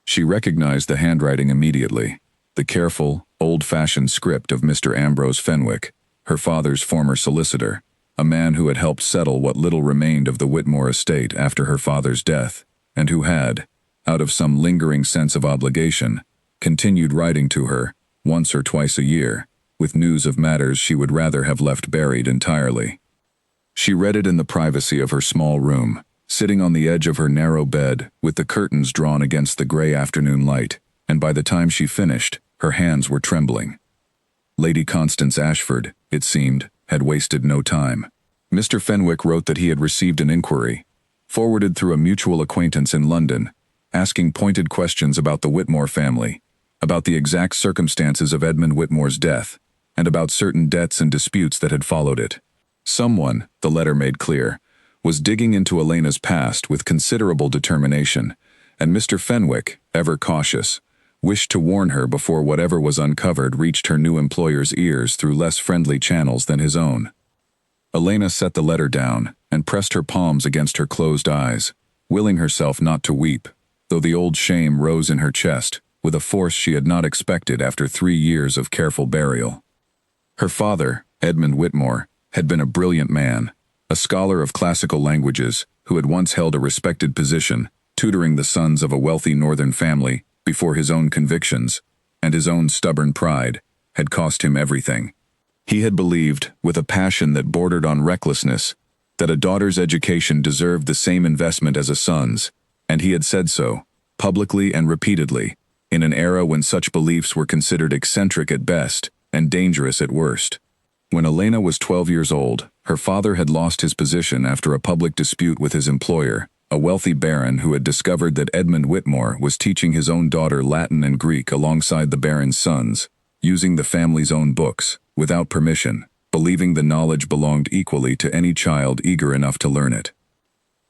She recognized the handwriting immediately, the careful, old-fashioned script of Mr. Ambrose Fenwick, her father's former solicitor, a man who had helped settle what little remained of the Whitmore estate after her father's death, and who had, out of some lingering sense of obligation, continued writing to her, once or twice a year, with news of matters she would rather have left buried entirely. She read it in the privacy of her small room, sitting on the edge of her narrow bed, with the curtains drawn against the gray afternoon light, and by the time she finished, her hands were trembling. Lady Constance Ashford, it seemed, had wasted no time. Mr. Fenwick wrote that he had received an inquiry, forwarded through a mutual acquaintance in London, asking pointed questions about the Whitmore family, about the exact circumstances of Edmund Whitmore's death, and about certain debts and disputes that had followed it. Someone, the letter made clear, was digging into Elena's past with considerable determination, and Mr. Fenwick, ever cautious, wished to warn her before whatever was uncovered reached her new employer's ears through less friendly channels than his own. Elena set the letter down and pressed her palms against her closed eyes, willing herself not to weep, though the old shame rose in her chest with a force she had not expected after 3 years of careful burial. Her father, Edmund Whitmore, had been a brilliant man, a scholar of classical languages who had once held a respected position, tutoring the sons of a wealthy northern family before his own convictions, and his own stubborn pride, had cost him everything. He had believed, with a passion that bordered on recklessness, that a daughter's education deserved the same investment as a son's, and he had said so, publicly and repeatedly, in an era when such beliefs were considered eccentric at best and dangerous at worst. When Elena was 12 years old, her father had lost his position after a public dispute with his employer, a wealthy baron who had discovered that Edmund Whitmore was teaching his own daughter Latin and Greek alongside the baron's sons, using the family's own books, without permission, believing the knowledge belonged equally to any child eager enough to learn it.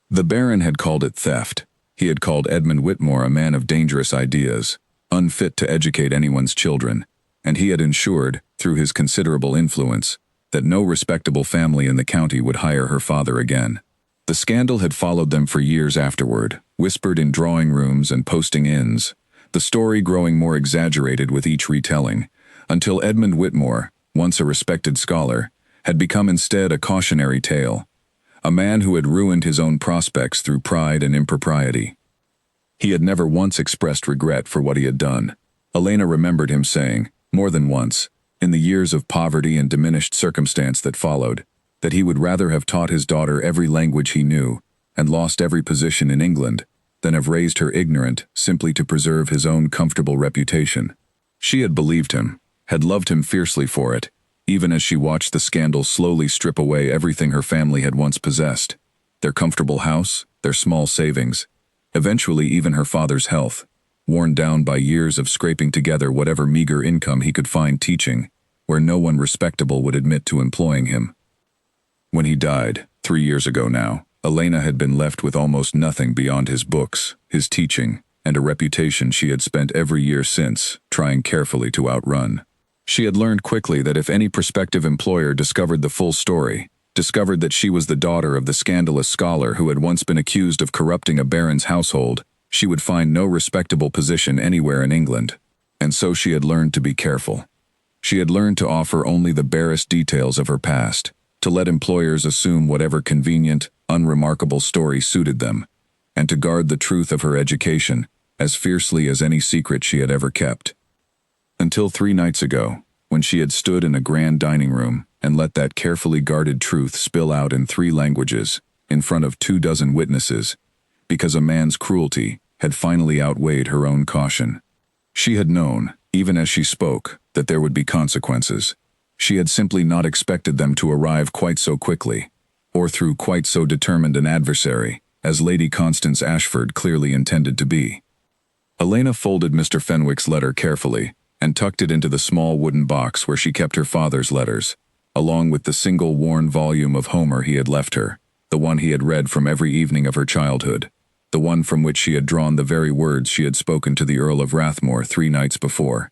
The baron had called it theft. He had called Edmund Whitmore a man of dangerous ideas, unfit to educate anyone's children, and he had ensured, through his considerable influence, that no respectable family in the county would hire her father again. The scandal had followed them for years afterward, whispered in drawing rooms and posting inns, the story growing more exaggerated with each retelling, until Edmund Whitmore, once a respected scholar, had become instead a cautionary tale, a man who had ruined his own prospects through pride and impropriety. He had never once expressed regret for what he had done. Elena remembered him saying, more than once, in the years of poverty and diminished circumstance that followed, that he would rather have taught his daughter every language he knew and lost every position in England than have raised her ignorant simply to preserve his own comfortable reputation. She had believed him, had loved him fiercely for it, even as she watched the scandal slowly strip away everything her family had once possessed, their comfortable house, their small savings, eventually even her father's health, worn down by years of scraping together whatever meager income he could find teaching, where no one respectable would admit to employing him. When he died, 3 years ago now, Elena had been left with almost nothing beyond his books, his teaching, and a reputation she had spent every year since, trying carefully to outrun. She had learned quickly that if any prospective employer discovered the full story, discovered that she was the daughter of the scandalous scholar who had once been accused of corrupting a baron's household, she would find no respectable position anywhere in England. And so she had learned to be careful. She had learned to offer only the barest details of her past, to let employers assume whatever convenient, unremarkable story suited them, and to guard the truth of her education as fiercely as any secret she had ever kept. Until 3 nights ago, when she had stood in a grand dining room and let that carefully guarded truth spill out in 3 languages, in front of 24 witnesses, because a man's cruelty had finally outweighed her own caution. She had known, even as she spoke, that there would be consequences. She had simply not expected them to arrive quite so quickly, or through quite so determined an adversary, as Lady Constance Ashford clearly intended to be. Elena folded Mr. Fenwick's letter carefully and tucked it into the small wooden box where she kept her father's letters, along with the single worn volume of Homer he had left her, the one he had read from every evening of her childhood, the one from which she had drawn the very words she had spoken to the Earl of Rathmore 3 nights before.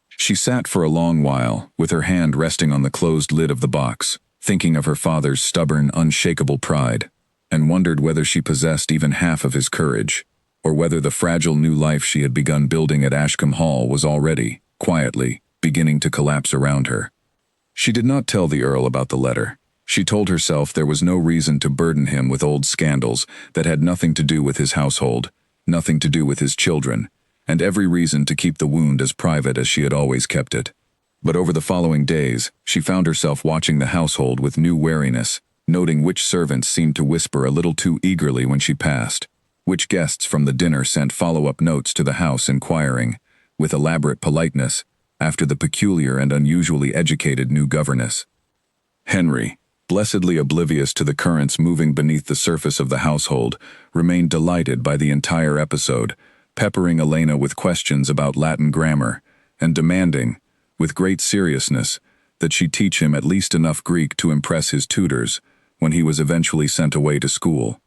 She sat for a long while, with her hand resting on the closed lid of the box, thinking of her father's stubborn, unshakable pride, and wondered whether she possessed even half of his courage, or whether the fragile new life she had begun building at Ashcombe Hall was already, quietly, beginning to collapse around her. She did not tell the Earl about the letter. She told herself there was no reason to burden him with old scandals that had nothing to do with his household, nothing to do with his children, and every reason to keep the wound as private as she had always kept it. But over the following days, she found herself watching the household with new wariness, noting which servants seemed to whisper a little too eagerly when she passed, which guests from the dinner sent follow-up notes to the house inquiring, with elaborate politeness, after the peculiar and unusually educated new governess. Henry, blessedly oblivious to the currents moving beneath the surface of the household, remained delighted by the entire episode, peppering Elena with questions about Latin grammar, and demanding, with great seriousness, that she teach him at least enough Greek to impress his tutors when he was eventually sent away to school.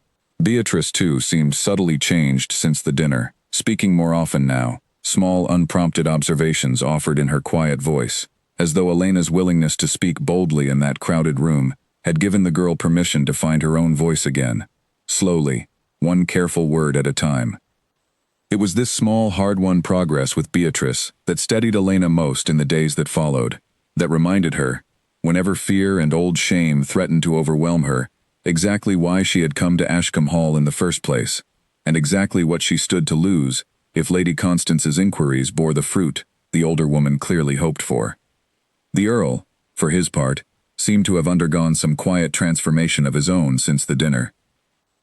Beatrice, too, seemed subtly changed since the dinner, speaking more often now, small unprompted observations offered in her quiet voice, as though Elena's willingness to speak boldly in that crowded room had given the girl permission to find her own voice again, slowly, one careful word at a time. It was this small, hard-won progress with Beatrice that steadied Elena most in the days that followed, that reminded her, whenever fear and old shame threatened to overwhelm her, exactly why she had come to Ashcombe Hall in the first place, and exactly what she stood to lose if Lady Constance's inquiries bore the fruit the older woman clearly hoped for. The Earl, for his part, seemed to have undergone some quiet transformation of his own since the dinner.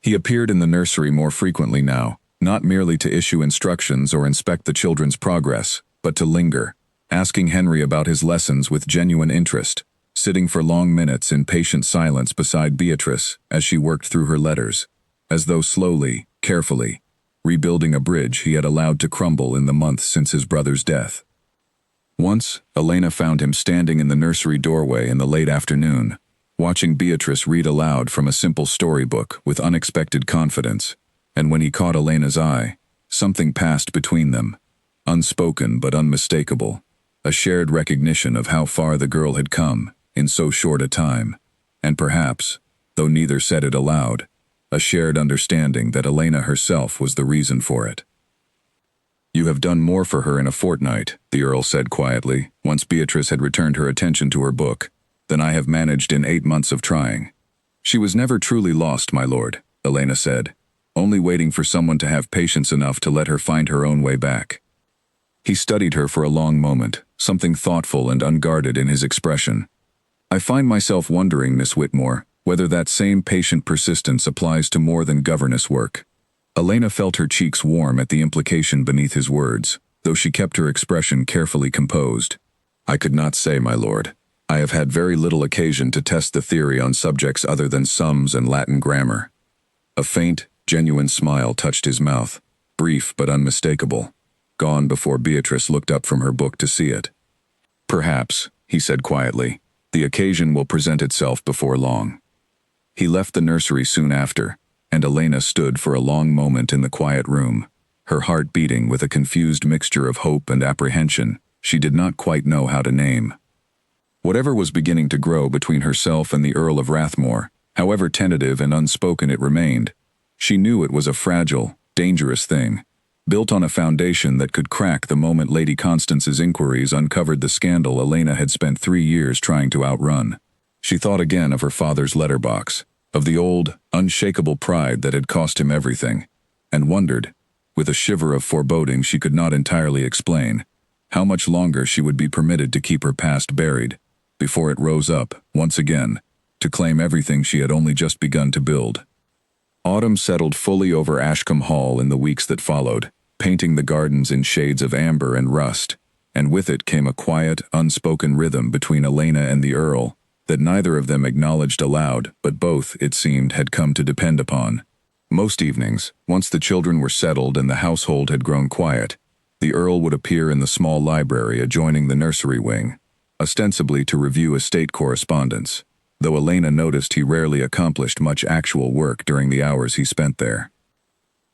He appeared in the nursery more frequently now, not merely to issue instructions or inspect the children's progress, but to linger, asking Henry about his lessons with genuine interest, sitting for long minutes in patient silence beside Beatrice as she worked through her letters, as though slowly, carefully, rebuilding a bridge he had allowed to crumble in the months since his brother's death. Once, Elena found him standing in the nursery doorway in the late afternoon, watching Beatrice read aloud from a simple storybook with unexpected confidence, and when he caught Elena's eye, something passed between them, unspoken but unmistakable, a shared recognition of how far the girl had come in so short a time, and perhaps, though neither said it aloud, a shared understanding that Elena herself was the reason for it. "You have done more for her in a fortnight," the Earl said quietly, once Beatrice had returned her attention to her book, "than I have managed in 8 months of trying." "She was never truly lost, my lord," Elena said, only waiting for someone to have patience enough to let her find her own way back. He studied her for a long moment, something thoughtful and unguarded in his expression. "I find myself wondering, Miss Whitmore, whether that same patient persistence applies to more than governess work." Elena felt her cheeks warm at the implication beneath his words, though she kept her expression carefully composed. "I could not say, my lord. I have had very little occasion to test the theory on subjects other than sums and Latin grammar." A faint, genuine smile touched his mouth, brief but unmistakable, gone before Beatrice looked up from her book to see it. "Perhaps," he said quietly, "the occasion will present itself before long." He left the nursery soon after, and Elena stood for a long moment in the quiet room, her heart beating with a confused mixture of hope and apprehension she did not quite know how to name. Whatever was beginning to grow between herself and the Earl of Rathmore, however tentative and unspoken it remained, she knew it was a fragile, dangerous thing, built on a foundation that could crack the moment Lady Constance's inquiries uncovered the scandal Elena had spent 3 years trying to outrun. She thought again of her father's letterbox, of the old, unshakable pride that had cost him everything, and wondered, with a shiver of foreboding she could not entirely explain, how much longer she would be permitted to keep her past buried, before it rose up, once again, to claim everything she had only just begun to build. Autumn settled fully over Ashcombe Hall in the weeks that followed, painting the gardens in shades of amber and rust, and with it came a quiet, unspoken rhythm between Elena and the Earl, that neither of them acknowledged aloud, but both, it seemed, had come to depend upon. Most evenings, once the children were settled and the household had grown quiet, the Earl would appear in the small library adjoining the nursery wing, ostensibly to review estate correspondence, though Elena noticed he rarely accomplished much actual work during the hours he spent there.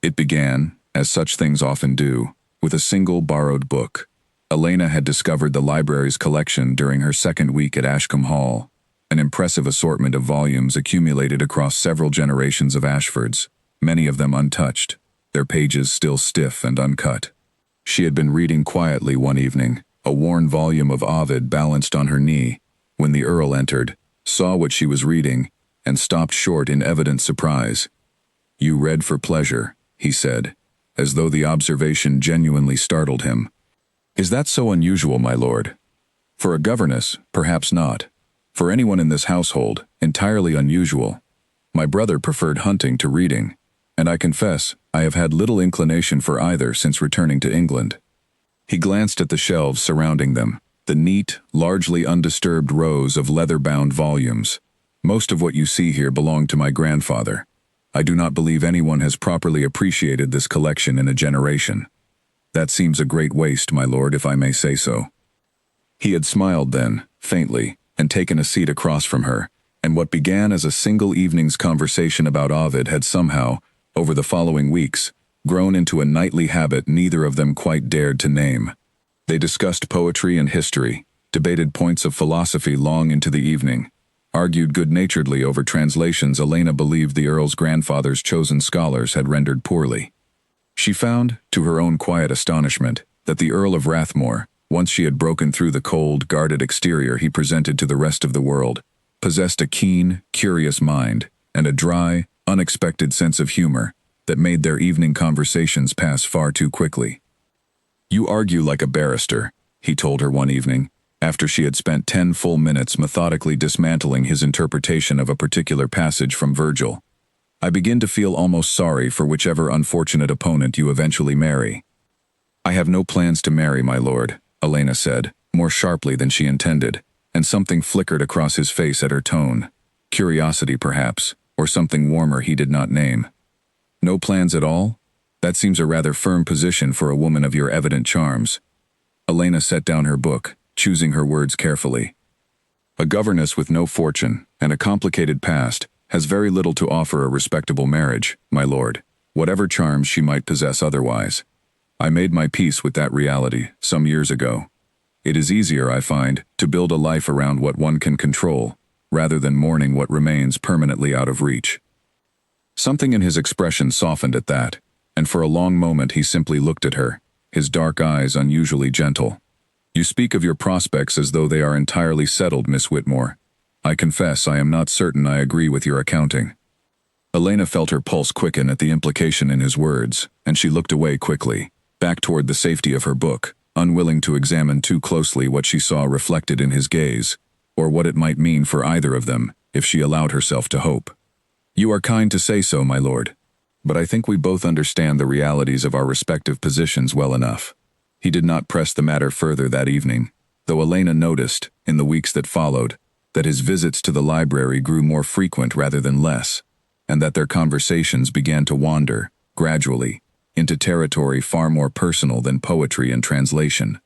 It began, as such things often do, with a single borrowed book. Elena had discovered the library's collection during her second week at Ashcombe Hall, an impressive assortment of volumes accumulated across several generations of Ashfords, many of them untouched, their pages still stiff and uncut. She had been reading quietly one evening, a worn volume of Ovid balanced on her knee, when the Earl entered, saw what she was reading, and stopped short in evident surprise. "You read for pleasure," he said, as though the observation genuinely startled him. "Is that so unusual, my lord?" "For a governess, perhaps not. For anyone in this household, entirely unusual. My brother preferred hunting to reading, and I confess I have had little inclination for either since returning to England." He glanced at the shelves surrounding them, the neat, largely undisturbed rows of leather-bound volumes. "Most of what you see here belonged to my grandfather. I do not believe anyone has properly appreciated this collection in a generation. That seems a great waste, my lord, if I may say so." He had smiled then, faintly, and taken a seat across from her, and what began as a single evening's conversation about Ovid had somehow, over the following weeks, grown into a nightly habit neither of them quite dared to name. They discussed poetry and history, debated points of philosophy long into the evening, argued good-naturedly over translations Elena believed the Earl's grandfather's chosen scholars had rendered poorly. She found, to her own quiet astonishment, that the Earl of Rathmore, once she had broken through the cold, guarded exterior he presented to the rest of the world, possessed a keen, curious mind, and a dry, unexpected sense of humor that made their evening conversations pass far too quickly. "You argue like a barrister," he told her one evening, after she had spent 10 full minutes methodically dismantling his interpretation of a particular passage from Virgil. "I begin to feel almost sorry for whichever unfortunate opponent you eventually marry." "I have no plans to marry, my lord," Elena said, more sharply than she intended, and something flickered across his face at her tone. Curiosity, perhaps, or something warmer he did not name. "No plans at all? That seems a rather firm position for a woman of your evident charms." Elena set down her book, choosing her words carefully. "A governess with no fortune and a complicated past has very little to offer a respectable marriage, my lord, whatever charms she might possess otherwise. I made my peace with that reality some years ago. It is easier, I find, to build a life around what one can control, rather than mourning what remains permanently out of reach." Something in his expression softened at that, and for a long moment he simply looked at her, his dark eyes unusually gentle. "You speak of your prospects as though they are entirely settled, Miss Whitmore. I confess I am not certain I agree with your accounting." Elena felt her pulse quicken at the implication in his words, and she looked away quickly, back toward the safety of her book, unwilling to examine too closely what she saw reflected in his gaze, or what it might mean for either of them if she allowed herself to hope. "You are kind to say so, my lord. But I think we both understand the realities of our respective positions well enough." He did not press the matter further that evening, though Elena noticed, in the weeks that followed, that his visits to the library grew more frequent rather than less, and that their conversations began to wander, gradually, into territory far more personal than poetry and translation.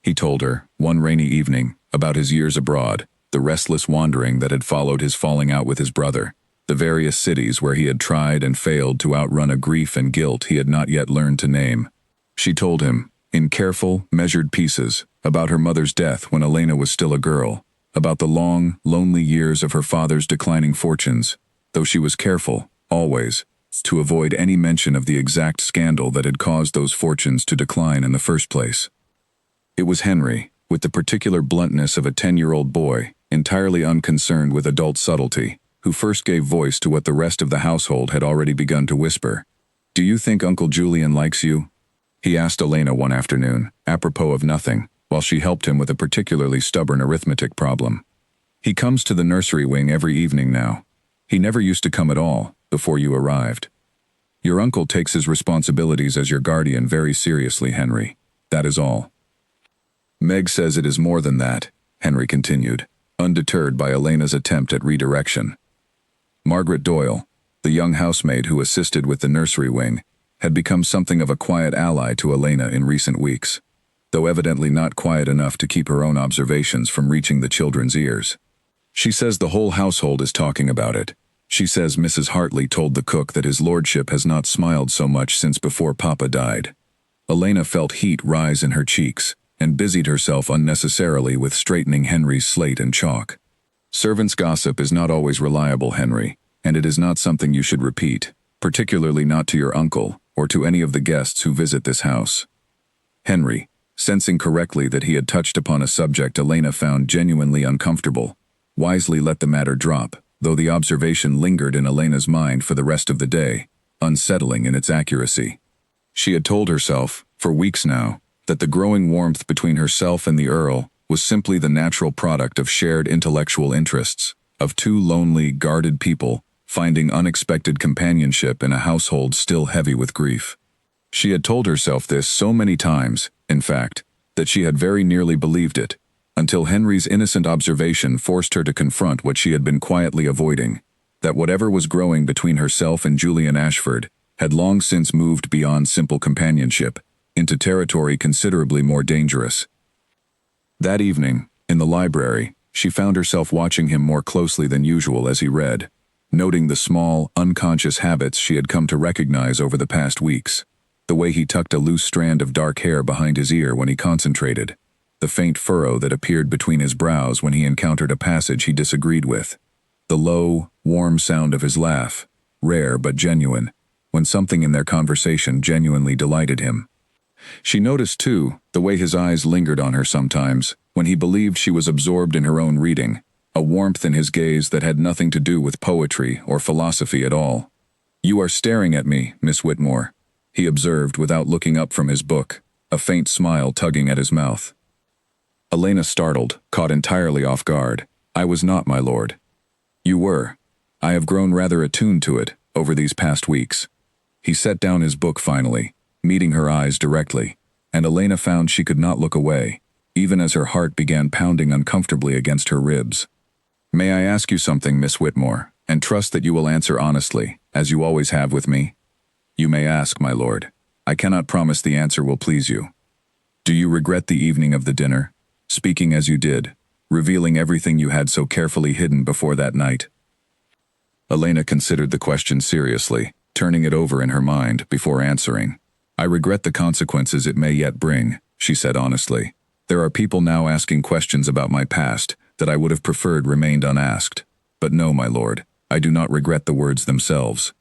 He told her, one rainy evening, about his years abroad, the restless wandering that had followed his falling out with his brother, the various cities where he had tried and failed to outrun a grief and guilt he had not yet learned to name. She told him, in careful, measured pieces, about her mother's death when Elena was still a girl, about the long, lonely years of her father's declining fortunes, though she was careful, always, to avoid any mention of the exact scandal that had caused those fortunes to decline in the first place. It was Henry, with the particular bluntness of a 10-year-old boy, entirely unconcerned with adult subtlety, who first gave voice to what the rest of the household had already begun to whisper. "Do you think Uncle Julian likes you?" he asked Elena one afternoon, apropos of nothing, while she helped him with a particularly stubborn arithmetic problem. "He comes to the nursery wing every evening now. He never used to come at all, before you arrived. Your uncle takes his responsibilities as your guardian very seriously, Henry. That is all." "Meg says it is more than that," Henry continued, undeterred by Elena's attempt at redirection. Margaret Doyle, the young housemaid who assisted with the nursery wing, had become something of a quiet ally to Elena in recent weeks, though evidently not quiet enough to keep her own observations from reaching the children's ears. "She says the whole household is talking about it. She says Mrs. Hartley told the cook that his lordship has not smiled so much since before Papa died." Elena felt heat rise in her cheeks, and busied herself unnecessarily with straightening Henry's slate and chalk. "Servants' gossip is not always reliable, Henry, and it is not something you should repeat, particularly not to your uncle, or to any of the guests who visit this house." Henry, sensing correctly that he had touched upon a subject Elena found genuinely uncomfortable, wisely let the matter drop, though the observation lingered in Elena's mind for the rest of the day, unsettling in its accuracy. She had told herself, for weeks now, that the growing warmth between herself and the Earl was simply the natural product of shared intellectual interests, of two lonely, guarded people finding unexpected companionship in a household still heavy with grief. She had told herself this so many times, in fact, that she had very nearly believed it, until Henry's innocent observation forced her to confront what she had been quietly avoiding, that whatever was growing between herself and Julian Ashford had long since moved beyond simple companionship, into territory considerably more dangerous. That evening, in the library, she found herself watching him more closely than usual as he read, noting the small, unconscious habits she had come to recognize over the past weeks, the way he tucked a loose strand of dark hair behind his ear when he concentrated, the faint furrow that appeared between his brows when he encountered a passage he disagreed with, the low, warm sound of his laugh, rare but genuine, when something in their conversation genuinely delighted him. She noticed, too, the way his eyes lingered on her sometimes, when he believed she was absorbed in her own reading, a warmth in his gaze that had nothing to do with poetry or philosophy at all. "You are staring at me, Miss Whitmore," he observed without looking up from his book, a faint smile tugging at his mouth. Elena startled, caught entirely off guard. "I was not, my lord." "You were. I have grown rather attuned to it over these past weeks." He set down his book finally, meeting her eyes directly, and Elena found she could not look away, even as her heart began pounding uncomfortably against her ribs. "May I ask you something, Miss Whitmore, and trust that you will answer honestly, as you always have with me?" "You may ask, my lord. I cannot promise the answer will please you." "Do you regret the evening of the dinner, speaking as you did, revealing everything you had so carefully hidden before that night?" Elena considered the question seriously, turning it over in her mind before answering. "I regret the consequences it may yet bring," she said honestly. "There are people now asking questions about my past that I would have preferred remained unasked. But no, my lord, I do not regret the words themselves.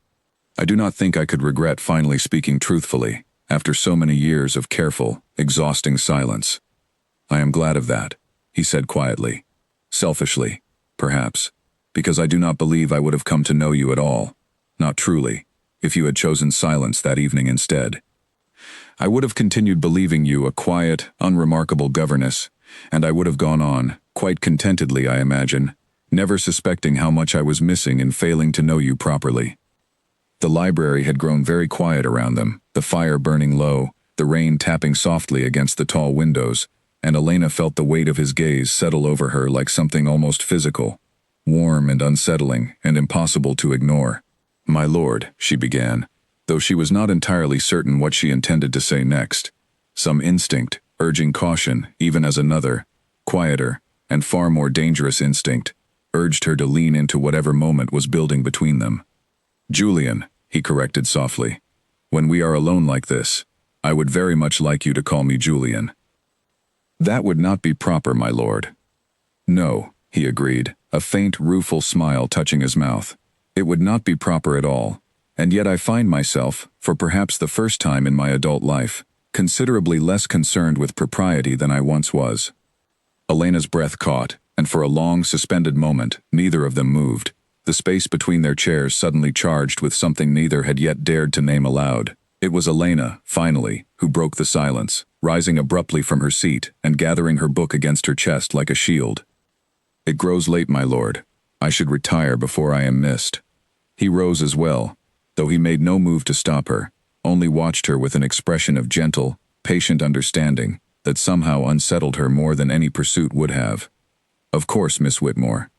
I do not think I could regret finally speaking truthfully, after so many years of careful, exhausting silence. I am glad of that," he said quietly. "Selfishly, perhaps, because I do not believe I would have come to know you at all, not truly, if you had chosen silence that evening instead. I would have continued believing you a quiet, unremarkable governess, and I would have gone on, quite contentedly I imagine, never suspecting how much I was missing in failing to know you properly." The library had grown very quiet around them, the fire burning low, the rain tapping softly against the tall windows, and Elena felt the weight of his gaze settle over her like something almost physical, warm and unsettling and impossible to ignore. "My lord," she began, though she was not entirely certain what she intended to say next. Some instinct, urging caution, even as another, quieter, and far more dangerous instinct, urged her to lean into whatever moment was building between them. "Julian," he corrected softly, "when we are alone like this, I would very much like you to call me Julian." "That would not be proper, my lord." "No," he agreed, a faint, rueful smile touching his mouth. "It would not be proper at all, and yet I find myself, for perhaps the first time in my adult life, considerably less concerned with propriety than I once was." Elena's breath caught, and for a long, suspended moment, neither of them moved, the space between their chairs suddenly charged with something neither had yet dared to name aloud. It was Elena, finally, who broke the silence, rising abruptly from her seat and gathering her book against her chest like a shield. "It grows late, my lord. I should retire before I am missed." He rose as well, though he made no move to stop her, only watched her with an expression of gentle, patient understanding that somehow unsettled her more than any pursuit would have. "Of course, Miss Whitmore.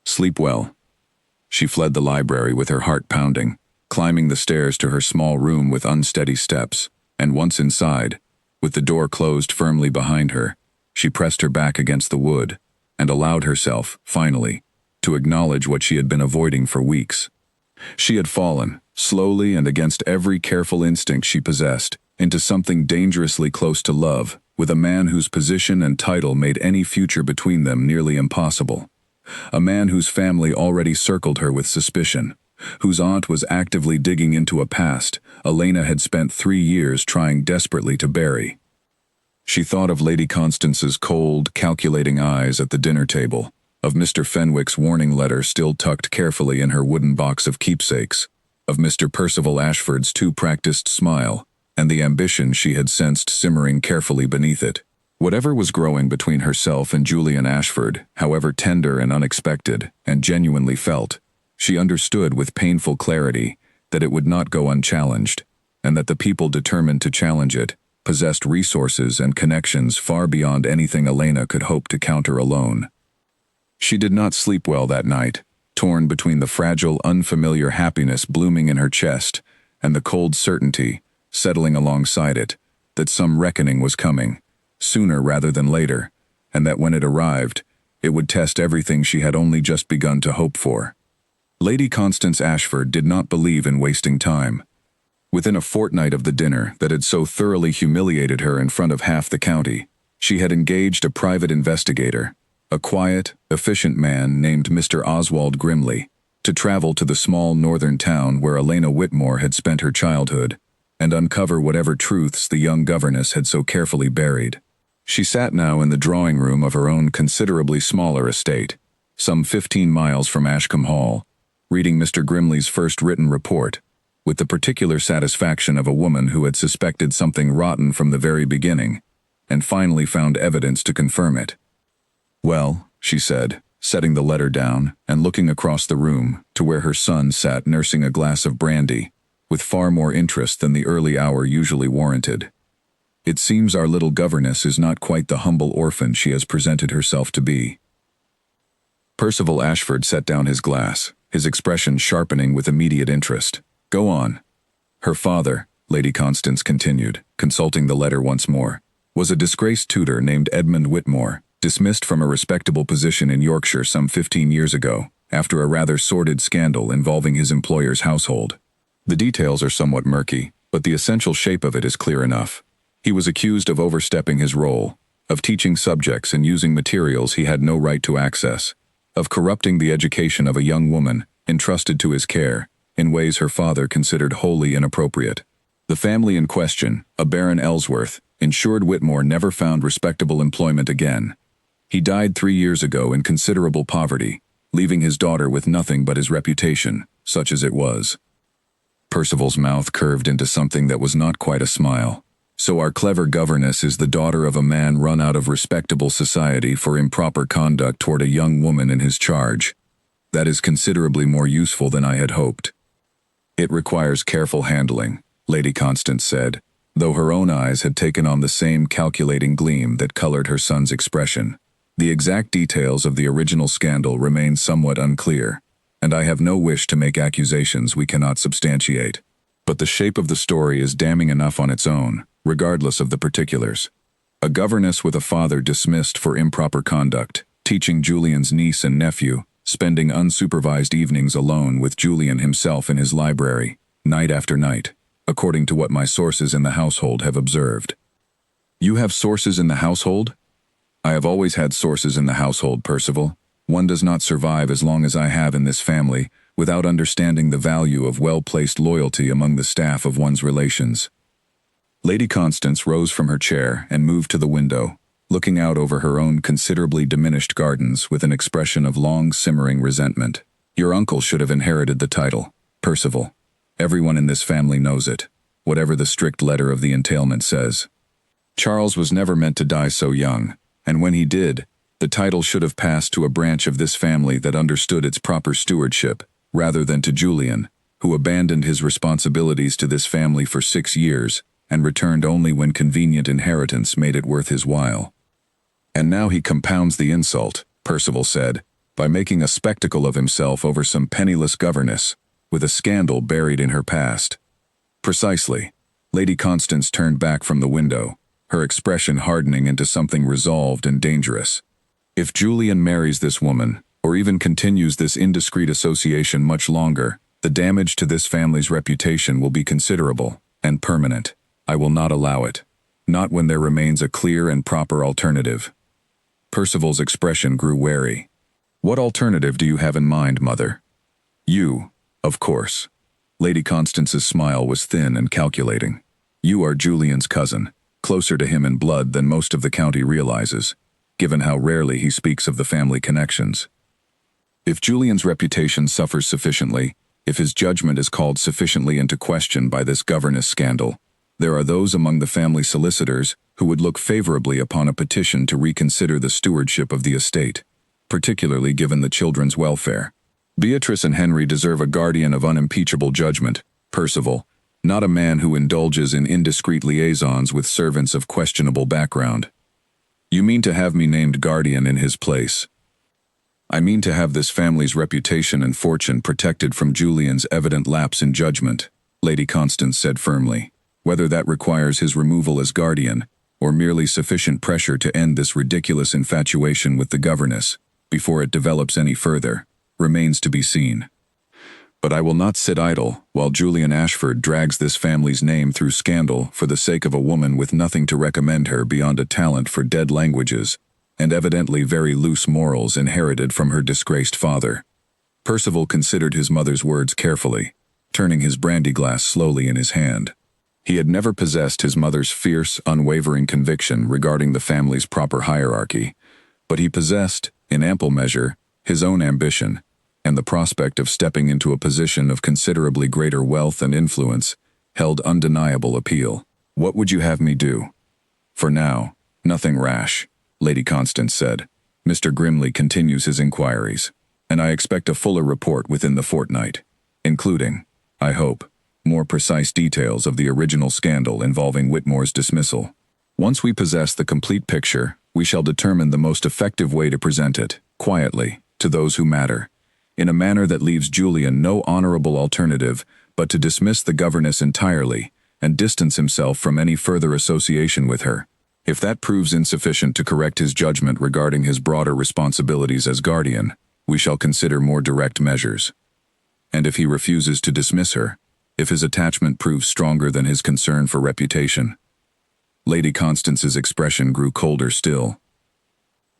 Sleep well." She fled the library with her heart pounding, climbing the stairs to her small room with unsteady steps, and once inside, with the door closed firmly behind her, she pressed her back against the wood and allowed herself, finally, to acknowledge what she had been avoiding for weeks. She had fallen, slowly and against every careful instinct she possessed, into something dangerously close to love, with a man whose position and title made any future between them nearly impossible. A man whose family already circled her with suspicion, whose aunt was actively digging into a past Elena had spent 3 years trying desperately to bury. She thought of Lady Constance's cold, calculating eyes at the dinner table, of Mr. Fenwick's warning letter still tucked carefully in her wooden box of keepsakes, of Mr. Percival Ashford's too-practiced smile, and the ambition she had sensed simmering carefully beneath it. Whatever was growing between herself and Julian Ashford, however tender and unexpected, and genuinely felt, she understood with painful clarity that it would not go unchallenged, and that the people determined to challenge it possessed resources and connections far beyond anything Elena could hope to counter alone. She did not sleep well that night, torn between the fragile, unfamiliar happiness blooming in her chest and the cold certainty, settling alongside it, that some reckoning was coming, sooner rather than later, and that when it arrived, it would test everything she had only just begun to hope for. Lady Constance Ashford did not believe in wasting time. Within a fortnight of the dinner that had so thoroughly humiliated her in front of half the county, she had engaged a private investigator, a quiet, efficient man named Mr. Oswald Grimley, to travel to the small northern town where Elena Whitmore had spent her childhood, and uncover whatever truths the young governess had so carefully buried. She sat now in the drawing room of her own considerably smaller estate, some 15 miles from Ashcombe Hall, reading Mr. Grimley's first written report, with the particular satisfaction of a woman who had suspected something rotten from the very beginning, and finally found evidence to confirm it. "Well," she said, setting the letter down and looking across the room to where her son sat nursing a glass of brandy, with far more interest than the early hour usually warranted. "It seems our little governess is not quite the humble orphan she has presented herself to be." Percival Ashford set down his glass, his expression sharpening with immediate interest. "Go on." "Her father," Lady Constance continued, consulting the letter once more, "was a disgraced tutor named Edmund Whitmore, dismissed from a respectable position in Yorkshire some 15 years ago, after a rather sordid scandal involving his employer's household. The details are somewhat murky, but the essential shape of it is clear enough. He was accused of overstepping his role, of teaching subjects and using materials he had no right to access, of corrupting the education of a young woman entrusted to his care in ways her father considered wholly inappropriate. The family in question, a Baron Ellsworth, ensured Whitmore never found respectable employment again. He died 3 years ago in considerable poverty, leaving his daughter with nothing but his reputation, such as it was." Percival's mouth curved into something that was not quite a smile. "So our clever governess is the daughter of a man run out of respectable society for improper conduct toward a young woman in his charge. That is considerably more useful than I had hoped." "It requires careful handling," Lady Constance said, though her own eyes had taken on the same calculating gleam that colored her son's expression. "The exact details of the original scandal remain somewhat unclear, and I have no wish to make accusations we cannot substantiate. But the shape of the story is damning enough on its own, regardless of the particulars. A governess with a father dismissed for improper conduct, teaching Julian's niece and nephew, spending unsupervised evenings alone with Julian himself in his library, night after night, according to what my sources in the household have observed." "You have sources in the household?" "I have always had sources in the household, Percival. One does not survive as long as I have in this family without understanding the value of well-placed loyalty among the staff of one's relations." Lady Constance rose from her chair and moved to the window, looking out over her own considerably diminished gardens with an expression of long simmering resentment. "Your uncle should have inherited the title, Percival. Everyone in this family knows it, whatever the strict letter of the entailment says. Charles was never meant to die so young, and when he did, the title should have passed to a branch of this family that understood its proper stewardship, rather than to Julian, who abandoned his responsibilities to this family for 6 years and returned only when convenient inheritance made it worth his while." "And now he compounds the insult," Percival said, "by making a spectacle of himself over some penniless governess, with a scandal buried in her past." "Precisely." Lady Constance turned back from the window, her expression hardening into something resolved and dangerous. "If Julian marries this woman, or even continues this indiscreet association much longer, the damage to this family's reputation will be considerable and permanent. I will not allow it. Not when there remains a clear and proper alternative." Percival's expression grew wary. "What alternative do you have in mind, Mother?" "You, of course." Lady Constance's smile was thin and calculating. "You are Julian's cousin, closer to him in blood than most of the county realizes, given how rarely he speaks of the family connections. If Julian's reputation suffers sufficiently, if his judgment is called sufficiently into question by this governess scandal, there are those among the family solicitors who would look favorably upon a petition to reconsider the stewardship of the estate, particularly given the children's welfare. Beatrice and Henry deserve a guardian of unimpeachable judgment, Percival, not a man who indulges in indiscreet liaisons with servants of questionable background." "You mean to have me named guardian in his place?" "I mean to have this family's reputation and fortune protected from Julian's evident lapse in judgment," Lady Constance said firmly. "Whether that requires his removal as guardian, or merely sufficient pressure to end this ridiculous infatuation with the governess, before it develops any further, remains to be seen. But I will not sit idle while Julian Ashford drags this family's name through scandal for the sake of a woman with nothing to recommend her beyond a talent for dead languages, and evidently very loose morals inherited from her disgraced father." Percival considered his mother's words carefully, turning his brandy glass slowly in his hand. He had never possessed his mother's fierce, unwavering conviction regarding the family's proper hierarchy, but he possessed, in ample measure, his own ambition, and the prospect of stepping into a position of considerably greater wealth and influence held undeniable appeal. "What would you have me do?" "For now, Nothing rash, Lady Constance said. Mr. Grimley continues his inquiries, and I expect a fuller report within the fortnight, including, I hope, more precise details of the original scandal involving Whitmore's dismissal. Once we possess the complete picture, we shall determine the most effective way to present it, quietly, to those who matter, in a manner that leaves Julian no honorable alternative but to dismiss the governess entirely and distance himself from any further association with her. If that proves insufficient to correct his judgment regarding his broader responsibilities as guardian, we shall consider more direct measures. And if he refuses to dismiss her, if his attachment proves stronger than his concern for reputation. Lady Constance's expression grew colder still.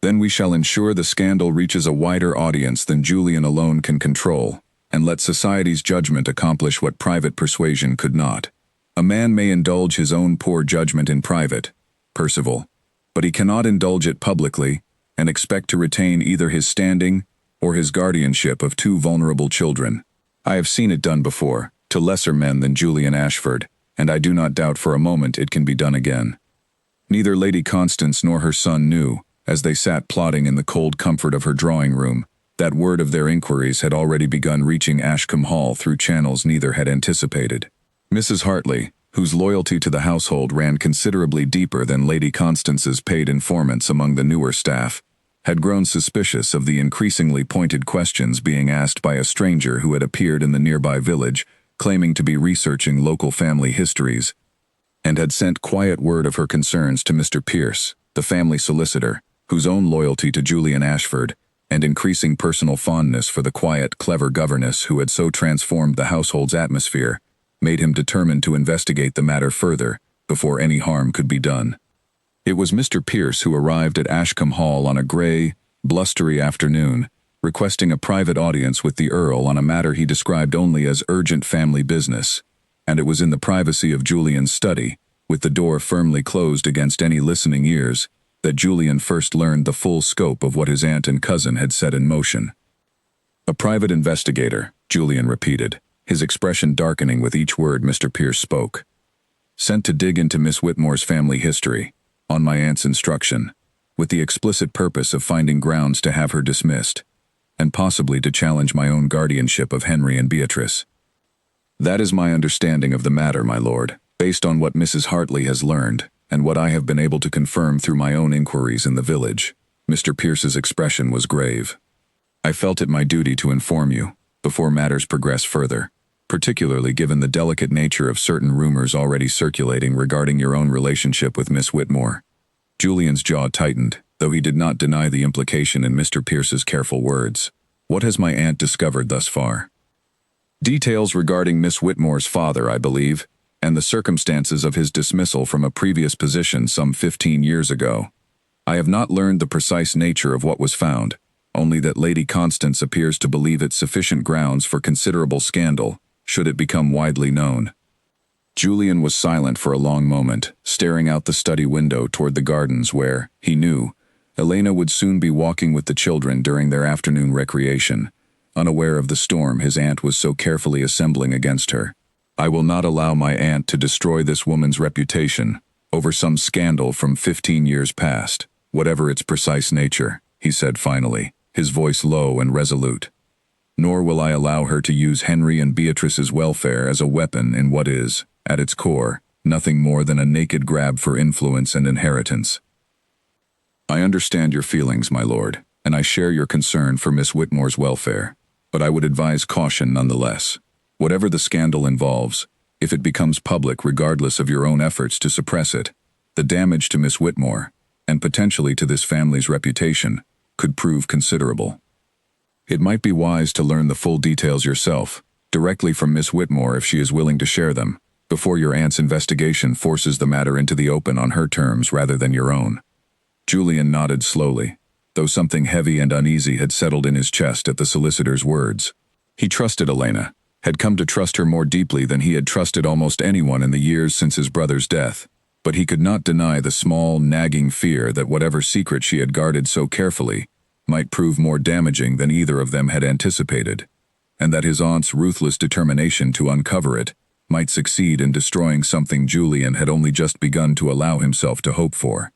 Then we shall ensure the scandal reaches a wider audience than Julian alone can control, and let society's judgment accomplish what private persuasion could not. A man may indulge his own poor judgment in private, Percival, but he cannot indulge it publicly and expect to retain either his standing or his guardianship of two vulnerable children. I have seen it done before, to lesser men than Julian Ashford, and I do not doubt for a moment it can be done again. Neither Lady Constance nor her son knew, as they sat plotting in the cold comfort of her drawing room, that word of their inquiries had already begun reaching Ashcombe Hall through channels neither had anticipated. Mrs. Hartley, whose loyalty to the household ran considerably deeper than Lady Constance's paid informants among the newer staff, had grown suspicious of the increasingly pointed questions being asked by a stranger who had appeared in the nearby village, claiming to be researching local family histories, and had sent quiet word of her concerns to Mr. Pierce, the family solicitor, whose own loyalty to Julian Ashford and increasing personal fondness for the quiet, clever governess who had so transformed the household's atmosphere made him determined to investigate the matter further before any harm could be done. It was Mr. Pierce who arrived at Ashcombe Hall on a gray, blustery afternoon, requesting a private audience with the Earl on a matter he described only as urgent family business, and it was in the privacy of Julian's study, with the door firmly closed against any listening ears, that Julian first learned the full scope of what his aunt and cousin had set in motion. A private investigator, Julian repeated, his expression darkening with each word Mr. Pierce spoke. Sent to dig into Miss Whitmore's family history, on my aunt's instruction, with the explicit purpose of finding grounds to have her dismissed, and possibly to challenge my own guardianship of Henry and Beatrice. That is my understanding of the matter, my lord, based on what Mrs. Hartley has learned, and what I have been able to confirm through my own inquiries in the village. Mr. Pierce's expression was grave. I felt it my duty to inform you, before matters progress further, particularly given the delicate nature of certain rumors already circulating regarding your own relationship with Miss Whitmore. Julian's jaw tightened, though he did not deny the implication in Mr. Pierce's careful words. What has my aunt discovered thus far? Details regarding Miss Whitmore's father, I believe, and the circumstances of his dismissal from a previous position some 15 years ago. I have not learned the precise nature of what was found, only that Lady Constance appears to believe it sufficient grounds for considerable scandal, should it become widely known. Julian was silent for a long moment, staring out the study window toward the gardens where, he knew, Elena would soon be walking with the children during their afternoon recreation, unaware of the storm his aunt was so carefully assembling against her. I will not allow my aunt to destroy this woman's reputation over some scandal from 15 years past, whatever its precise nature, he said finally, his voice low and resolute. Nor will I allow her to use Henry and Beatrice's welfare as a weapon in what is, at its core, nothing more than a naked grab for influence and inheritance. I understand your feelings, my lord, and I share your concern for Miss Whitmore's welfare, but I would advise caution nonetheless. Whatever the scandal involves, if it becomes public regardless of your own efforts to suppress it, the damage to Miss Whitmore, and potentially to this family's reputation, could prove considerable. It might be wise to learn the full details yourself, directly from Miss Whitmore if she is willing to share them, before your aunt's investigation forces the matter into the open on her terms rather than your own. Julian nodded slowly, though something heavy and uneasy had settled in his chest at the solicitor's words. He trusted Elena, had come to trust her more deeply than he had trusted almost anyone in the years since his brother's death, but he could not deny the small, nagging fear that whatever secret she had guarded so carefully might prove more damaging than either of them had anticipated, and that his aunt's ruthless determination to uncover it might succeed in destroying something Julian had only just begun to allow himself to hope for.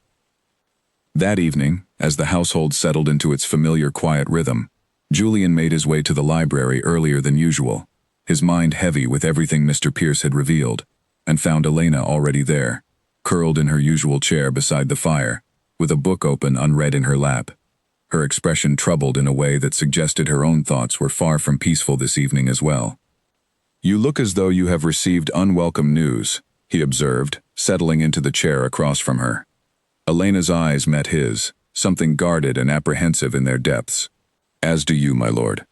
That evening, as the household settled into its familiar quiet rhythm, Julian made his way to the library earlier than usual, his mind heavy with everything Mr. Pierce had revealed, and found Elena already there, curled in her usual chair beside the fire, with a book open unread in her lap. Her expression troubled in a way that suggested her own thoughts were far from peaceful this evening as well. "You look as though you have received unwelcome news," he observed, settling into the chair across from her. Elena's eyes met his, something guarded and apprehensive in their depths. "As do you, my lord."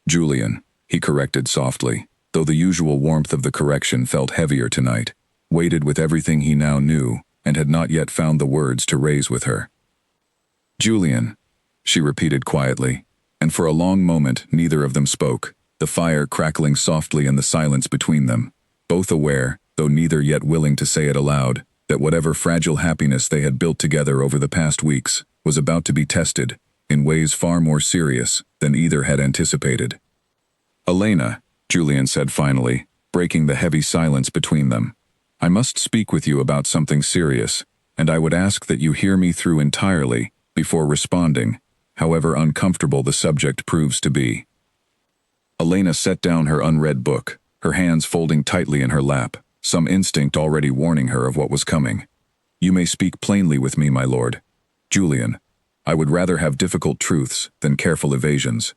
"Julian," he corrected softly, though the usual warmth of the correction felt heavier tonight, weighted with everything he now knew and had not yet found the words to raise with her. "Julian," she repeated quietly, and for a long moment neither of them spoke, the fire crackling softly in the silence between them, both aware, though neither yet willing to say it aloud, that whatever fragile happiness they had built together over the past weeks was about to be tested, in ways far more serious than either had anticipated. "Elena," Julian said finally, breaking the heavy silence between them, "I must speak with you about something serious, and I would ask that you hear me through entirely before responding, however uncomfortable the subject proves to be." Elena set down her unread book, her hands folding tightly in her lap, some instinct already warning her of what was coming. "You may speak plainly with me, my lord. Julian, I would rather have difficult truths than careful evasions."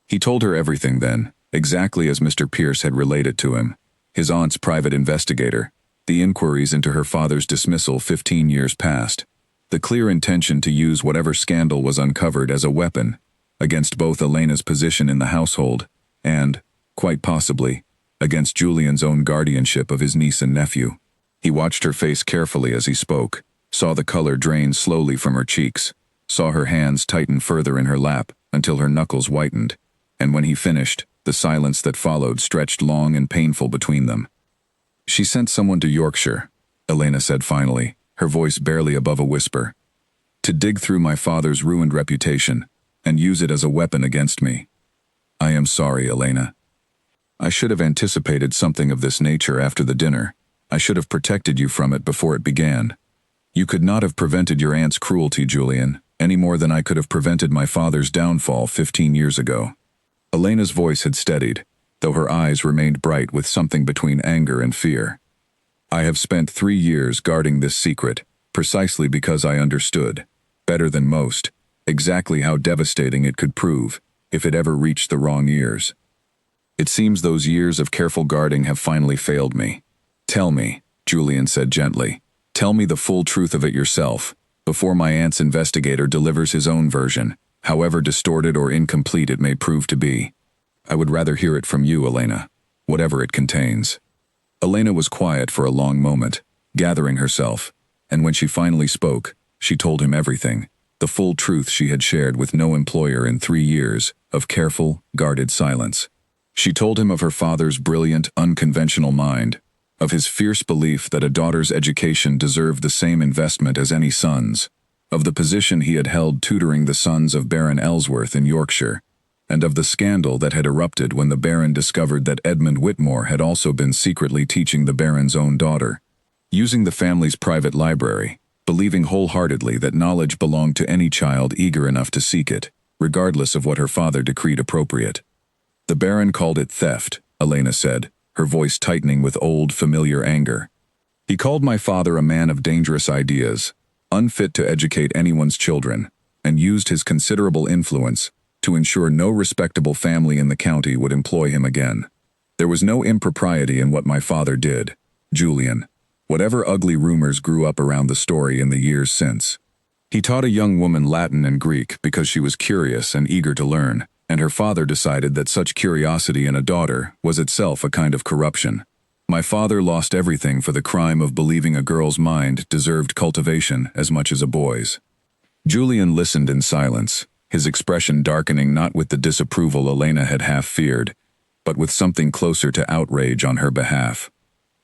He told her everything then, exactly as Mr. Pierce had related to him, his aunt's private investigator, the inquiries into her father's dismissal 15 years past, the clear intention to use whatever scandal was uncovered as a weapon against both Elena's position in the household and, quite possibly, against Julian's own guardianship of his niece and nephew. He watched her face carefully as he spoke, saw the color drain slowly from her cheeks, saw her hands tighten further in her lap until her knuckles whitened, and when he finished, the silence that followed stretched long and painful between them. "She sent someone to Yorkshire," Elena said finally, her voice barely above a whisper, "to dig through my father's ruined reputation and use it as a weapon against me. I am sorry, Elena. I should have anticipated something of this nature after the dinner. I should have protected you from it before it began. You could not have prevented your aunt's cruelty, Julian, any more than I could have prevented my father's downfall 15 years ago." Elena's voice had steadied, though her eyes remained bright with something between anger and fear. "I have spent 3 years guarding this secret, precisely because I understood, better than most, exactly how devastating it could prove if it ever reached the wrong ears. It seems those years of careful guarding have finally failed me. Tell me," Julian said gently, "tell me the full truth of it yourself, before my aunt's investigator delivers his own version, however distorted or incomplete it may prove to be. I would rather hear it from you, Elena, whatever it contains." Elena was quiet for a long moment, gathering herself, and when she finally spoke, she told him everything, the full truth she had shared with no employer in 3 years of careful, guarded silence. She told him of her father's brilliant, unconventional mind, of his fierce belief that a daughter's education deserved the same investment as any son's, of the position he had held tutoring the sons of Baron Ellsworth in Yorkshire, and of the scandal that had erupted when the Baron discovered that Edmund Whitmore had also been secretly teaching the Baron's own daughter. Using the family's private library, believing wholeheartedly that knowledge belonged to any child eager enough to seek it, regardless of what her father decreed appropriate. "The Baron called it theft," Elena said, her voice tightening with old, familiar anger. "He called my father a man of dangerous ideas, unfit to educate anyone's children, and used his considerable influence to ensure no respectable family in the county would employ him again. There was no impropriety in what my father did, Julian, whatever ugly rumors grew up around the story in the years since. He taught a young woman Latin and Greek because she was curious and eager to learn, and her father decided that such curiosity in a daughter was itself a kind of corruption. My father lost everything for the crime of believing a girl's mind deserved cultivation as much as a boy's." Julian listened in silence, his expression darkening not with the disapproval Elena had half feared, but with something closer to outrage on her behalf.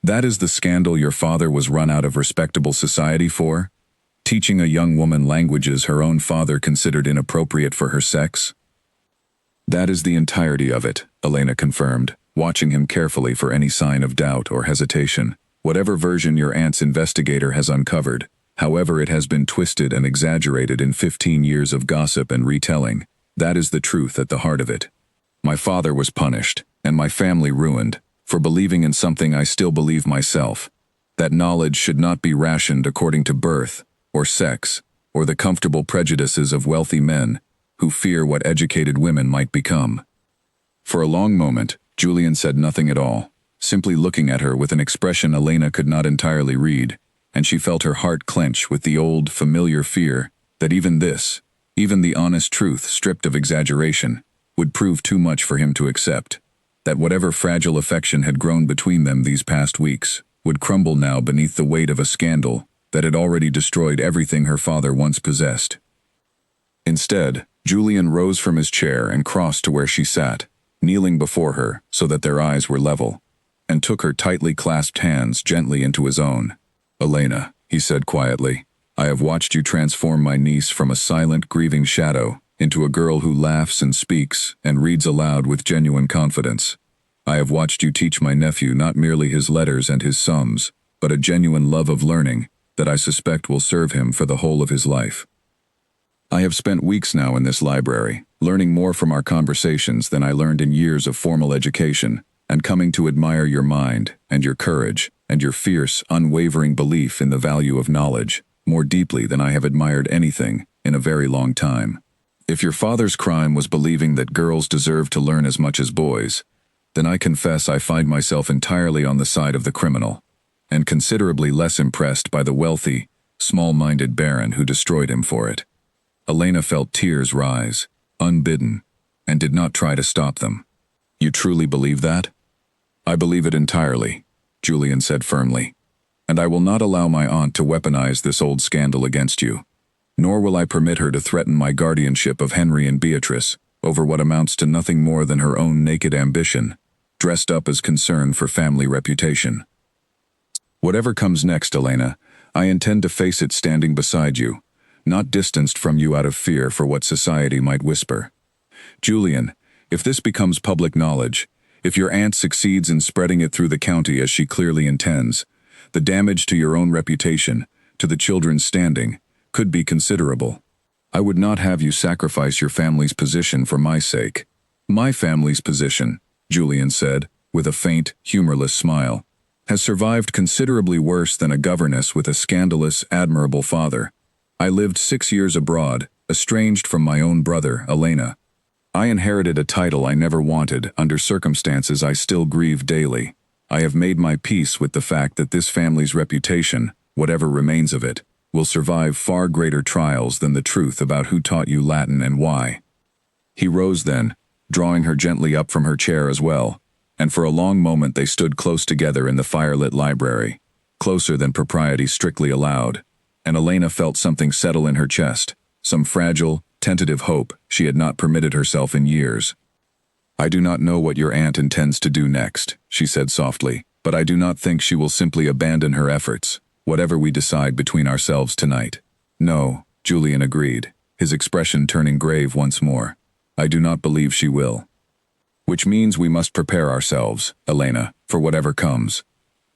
"That is the scandal your father was run out of respectable society for? Teaching a young woman languages her own father considered inappropriate for her sex?" "That is the entirety of it," Elena confirmed, watching him carefully for any sign of doubt or hesitation. "Whatever version your aunt's investigator has uncovered, However it has been twisted and exaggerated in 15 years of gossip and retelling. That is the truth at the heart of it. My father was punished, and my family ruined, for believing in something I still believe myself. That knowledge should not be rationed according to birth, or sex, or the comfortable prejudices of wealthy men, who fear what educated women might become. For a long moment, Julian said nothing at all, simply looking at her with an expression Elena could not entirely read, and she felt her heart clench with the old, familiar fear that even this, even the honest truth stripped of exaggeration, would prove too much for him to accept, that whatever fragile affection had grown between them these past weeks would crumble now beneath the weight of a scandal that had already destroyed everything her father once possessed. Instead, Julian rose from his chair and crossed to where she sat, kneeling before her so that their eyes were level, and took her tightly clasped hands gently into his own. "Elena," he said quietly, "I have watched you transform my niece from a silent, grieving shadow into a girl who laughs and speaks and reads aloud with genuine confidence. I have watched you teach my nephew not merely his letters and his sums, but a genuine love of learning that I suspect will serve him for the whole of his life. I have spent weeks now in this library, learning more from our conversations than I learned in years of formal education, and coming to admire your mind and your courage and your fierce, unwavering belief in the value of knowledge more deeply than I have admired anything in a very long time. If your father's crime was believing that girls deserve to learn as much as boys, then I confess I find myself entirely on the side of the criminal, and considerably less impressed by the wealthy, small-minded baron who destroyed him for it." Elena felt tears rise, unbidden, and did not try to stop them. "You truly believe that?" "I believe it entirely," Julian said firmly, "and I will not allow my aunt to weaponize this old scandal against you. Nor will I permit her to threaten my guardianship of Henry and Beatrice over what amounts to nothing more than her own naked ambition, dressed up as concern for family reputation. Whatever comes next, Elena, I intend to face it standing beside you, not distanced from you out of fear for what society might whisper. Julian, if this becomes public knowledge, if your aunt succeeds in spreading it through the county as she clearly intends, the damage to your own reputation, to the children's standing, could be considerable. I would not have you sacrifice your family's position for my sake." "My family's position," Julian said, with a faint, humorless smile, "has survived considerably worse than a governess with a scandalous, admirable father. I lived 6 years abroad, estranged from my own brother, Elena. I inherited a title I never wanted under circumstances I still grieve daily. I have made my peace with the fact that this family's reputation, whatever remains of it, will survive far greater trials than the truth about who taught you Latin and why." He rose then, drawing her gently up from her chair as well, and for a long moment they stood close together in the firelit library, closer than propriety strictly allowed, and Elena felt something settle in her chest, some fragile, tentative hope she had not permitted herself in years. "I do not know what your aunt intends to do next," she said softly, "but I do not think she will simply abandon her efforts, whatever we decide between ourselves tonight." "No," Julian agreed, his expression turning grave once more. "I do not believe she will. Which means we must prepare ourselves, Elena, for whatever comes.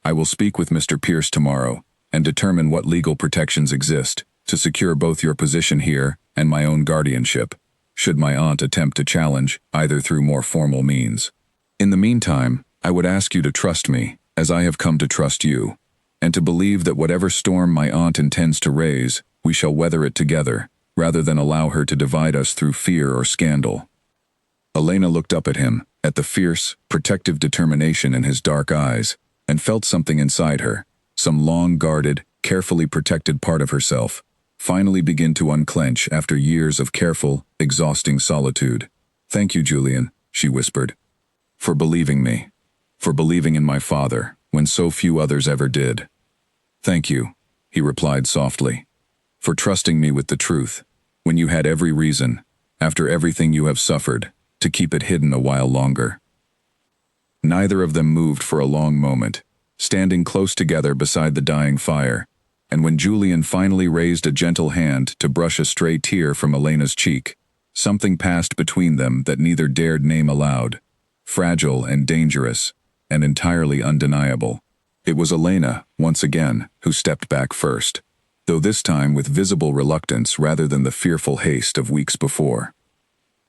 I will speak with Mr. Pierce tomorrow and determine what legal protections exist to secure both your position here and my own guardianship, should my aunt attempt to challenge either through more formal means. In the meantime, I would ask you to trust me, as I have come to trust you, and to believe that whatever storm my aunt intends to raise, we shall weather it together, rather than allow her to divide us through fear or scandal." Elena looked up at him, at the fierce, protective determination in his dark eyes, and felt something inside her, some long-guarded, carefully protected part of herself, finally begin to unclench after years of careful, exhausting solitude. "Thank you, Julian," she whispered, "for believing me, for believing in my father, when so few others ever did." "Thank you," he replied softly, "for trusting me with the truth, when you had every reason, after everything you have suffered, to keep it hidden a while longer." Neither of them moved for a long moment, standing close together beside the dying fire, and when Julian finally raised a gentle hand to brush a stray tear from Elena's cheek, something passed between them that neither dared name aloud, fragile and dangerous, and entirely undeniable. It was Elena, once again, who stepped back first. though this time with visible reluctance rather than the fearful haste of weeks before.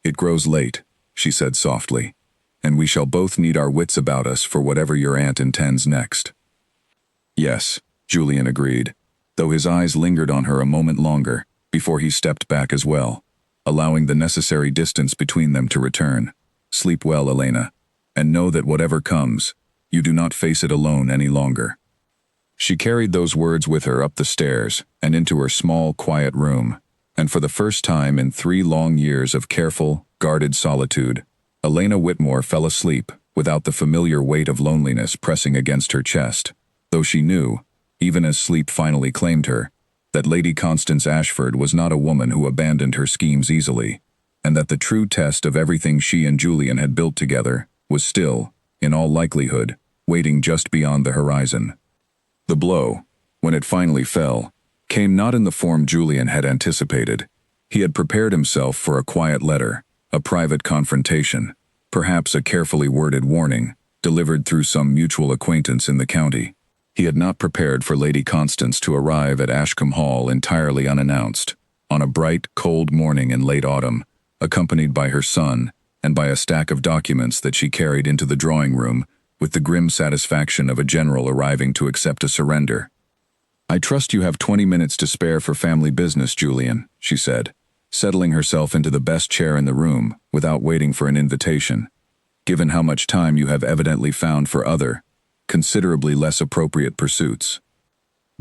"It grows late," she said softly, "and we shall both need our wits about us for whatever your aunt intends next." "Yes," Julian agreed, though his eyes lingered on her a moment longer before he stepped back as well, allowing the necessary distance between them to return. "Sleep well, Elena, and know that whatever comes, you do not face it alone any longer." She carried those words with her up the stairs and into her small, quiet room, and for the first time in 3 long years of careful, guarded solitude, Elena Whitmore fell asleep without the familiar weight of loneliness pressing against her chest, though she knew, even as sleep finally claimed her, that Lady Constance Ashford was not a woman who abandoned her schemes easily, and that the true test of everything she and Julian had built together was still, in all likelihood, waiting just beyond the horizon. The blow, when it finally fell, came not in the form Julian had anticipated. He had prepared himself for a quiet letter, a private confrontation, perhaps a carefully worded warning, delivered through some mutual acquaintance in the county. He had not prepared for Lady Constance to arrive at Ashcombe Hall entirely unannounced, on a bright, cold morning in late autumn, accompanied by her son, and by a stack of documents that she carried into the drawing room with the grim satisfaction of a general arriving to accept a surrender. "I trust you have 20 minutes to spare for family business, Julian," she said, settling herself into the best chair in the room without waiting for an invitation, "given how much time you have evidently found for other, considerably less appropriate pursuits."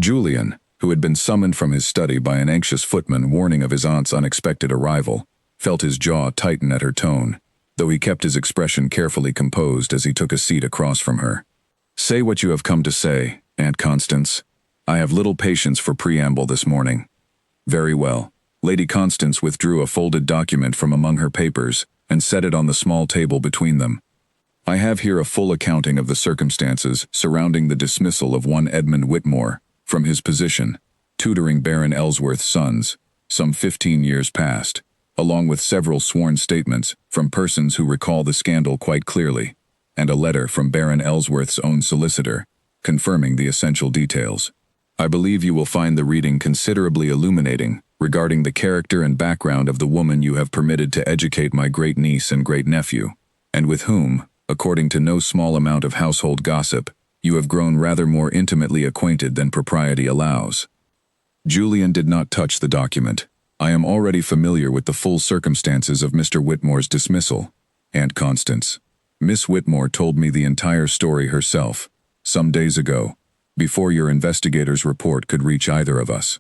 Julian, who had been summoned from his study by an anxious footman warning of his aunt's unexpected arrival, felt his jaw tighten at her tone, though he kept his expression carefully composed as he took a seat across from her. "Say what you have come to say, Aunt Constance. I have little patience for preamble this morning." "Very well." Lady Constance withdrew a folded document from among her papers and set it on the small table between them. "I have here a full accounting of the circumstances surrounding the dismissal of one Edmund Whitmore from his position, tutoring Baron Ellsworth's sons, some 15 years past, along with several sworn statements from persons who recall the scandal quite clearly, and a letter from Baron Ellsworth's own solicitor, confirming the essential details. I believe you will find the reading considerably illuminating regarding the character and background of the woman you have permitted to educate my great-niece and great-nephew, and with whom, according to no small amount of household gossip, you have grown rather more intimately acquainted than propriety allows." Julian did not touch the document. "I am already familiar with the full circumstances of Mr. Whitmore's dismissal, Aunt Constance. Miss Whitmore told me the entire story herself, some days ago, before your investigator's report could reach either of us."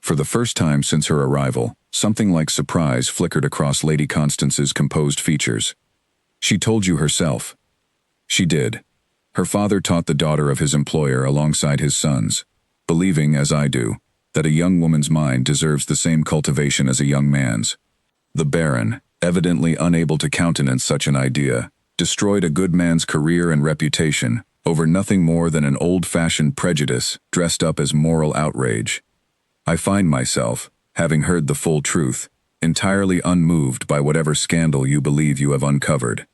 For the first time since her arrival, something like surprise flickered across Lady Constance's composed features. "She told you herself?" "She did. Her father taught the daughter of his employer alongside his sons, believing, as I do, that a young woman's mind deserves the same cultivation as a young man's. The Baron, evidently unable to countenance such an idea, destroyed a good man's career and reputation over nothing more than an old-fashioned prejudice dressed up as moral outrage. I find myself, having heard the full truth, entirely unmoved by whatever scandal you believe you have uncovered."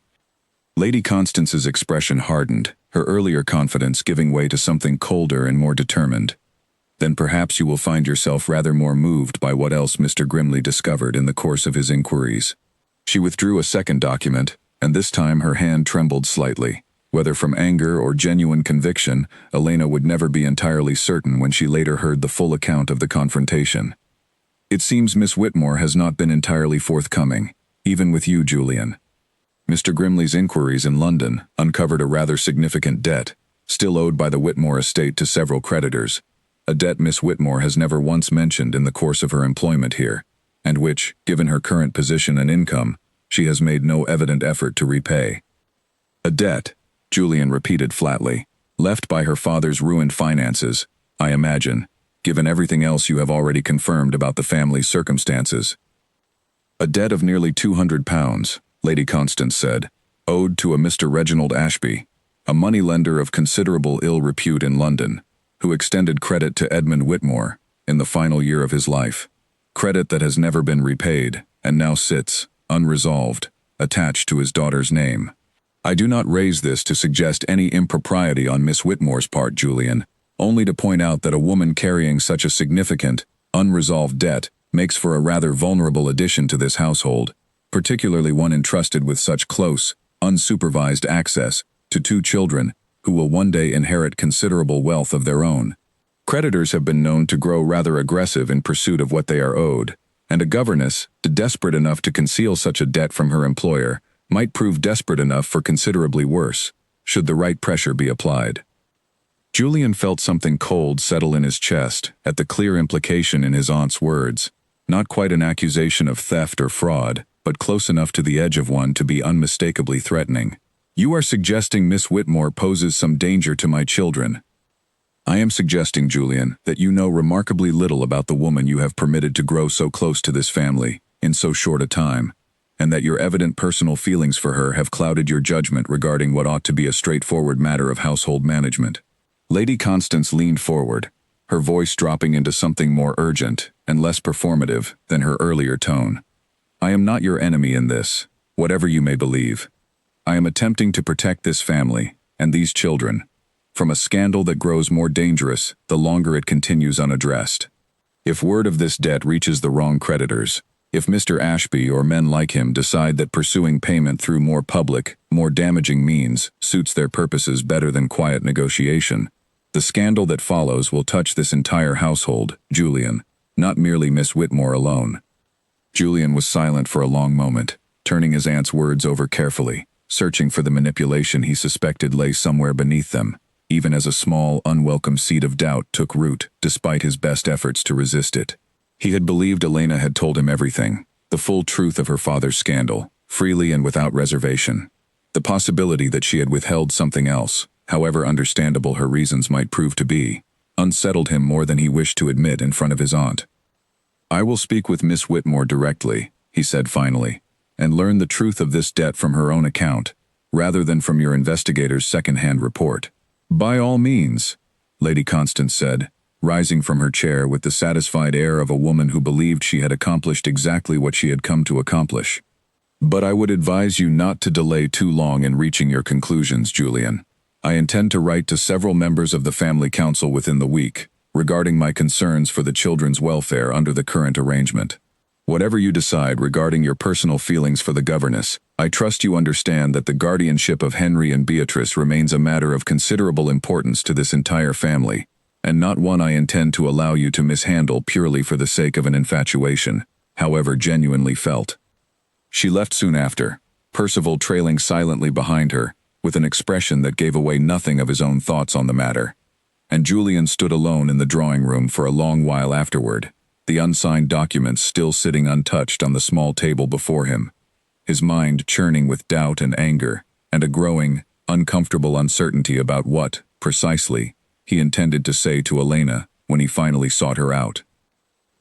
Lady Constance's expression hardened, her earlier confidence giving way to something colder and more determined. "Then perhaps you will find yourself rather more moved by what else Mr. Grimley discovered in the course of his inquiries." She withdrew a second document, and this time her hand trembled slightly. Whether from anger or genuine conviction, Elena would never be entirely certain when she later heard the full account of the confrontation. "It seems Miss Whitmore has not been entirely forthcoming, even with you, Julian. Mr. Grimley's inquiries in London uncovered a rather significant debt, still owed by the Whitmore estate to several creditors, a debt Miss Whitmore has never once mentioned in the course of her employment here, and which, given her current position and income, she has made no evident effort to repay." "A debt," Julian repeated flatly, "left by her father's ruined finances, I imagine, given everything else you have already confirmed about the family's circumstances." "A debt of nearly £200, Lady Constance said, owed to a Mr. Reginald Ashby, a money-lender of considerable ill repute in London, who extended credit to Edmund Whitmore in the final year of his life. Credit that has never been repaid, and now sits, unresolved, attached to his daughter's name. I do not raise this to suggest any impropriety on Miss Whitmore's part, Julian, only to point out that a woman carrying such a significant, unresolved debt makes for a rather vulnerable addition to this household, particularly one entrusted with such close, unsupervised access to two children who will one day inherit considerable wealth of their own. Creditors have been known to grow rather aggressive in pursuit of what they are owed, and a governess, desperate enough to conceal such a debt from her employer, might prove desperate enough for considerably worse, should the right pressure be applied. Julian felt something cold settle in his chest at the clear implication in his aunt's words. Not quite an accusation of theft or fraud, but close enough to the edge of one to be unmistakably threatening. "You are suggesting Miss Whitmore poses some danger to my children." "I am suggesting, Julian, that you know remarkably little about the woman you have permitted to grow so close to this family in so short a time, and that your evident personal feelings for her have clouded your judgment regarding what ought to be a straightforward matter of household management." Lady Constance leaned forward, her voice dropping into something more urgent and less performative than her earlier tone. "I am not your enemy in this, whatever you may believe. I am attempting to protect this family, and these children, from a scandal that grows more dangerous the longer it continues unaddressed. If word of this debt reaches the wrong creditors, if Mr. Ashby or men like him decide that pursuing payment through more public, more damaging means suits their purposes better than quiet negotiation, the scandal that follows will touch this entire household, Julian, not merely Miss Whitmore alone." Julian was silent for a long moment, turning his aunt's words over carefully, searching for the manipulation he suspected lay somewhere beneath them, even as a small, unwelcome seed of doubt took root, despite his best efforts to resist it. He had believed Elena had told him everything, the full truth of her father's scandal, freely and without reservation. The possibility that she had withheld something else, however understandable her reasons might prove to be, unsettled him more than he wished to admit in front of his aunt. "I will speak with Miss Whitmore directly," he said finally, "and learn the truth of this debt from her own account, rather than from your investigator's second-hand report." "By all means," Lady Constance said, rising from her chair with the satisfied air of a woman who believed she had accomplished exactly what she had come to accomplish. "But I would advise you not to delay too long in reaching your conclusions, Julian. I intend to write to several members of the family council within the week, regarding my concerns for the children's welfare under the current arrangement. Whatever you decide regarding your personal feelings for the governess, I trust you understand that the guardianship of Henry and Beatrice remains a matter of considerable importance to this entire family, and not one I intend to allow you to mishandle purely for the sake of an infatuation, however genuinely felt." She left soon after, Percival trailing silently behind her, with an expression that gave away nothing of his own thoughts on the matter. And Julian stood alone in the drawing room for a long while afterward, the unsigned documents still sitting untouched on the small table before him, his mind churning with doubt and anger, and a growing, uncomfortable uncertainty about what, precisely, he intended to say to Elena when he finally sought her out.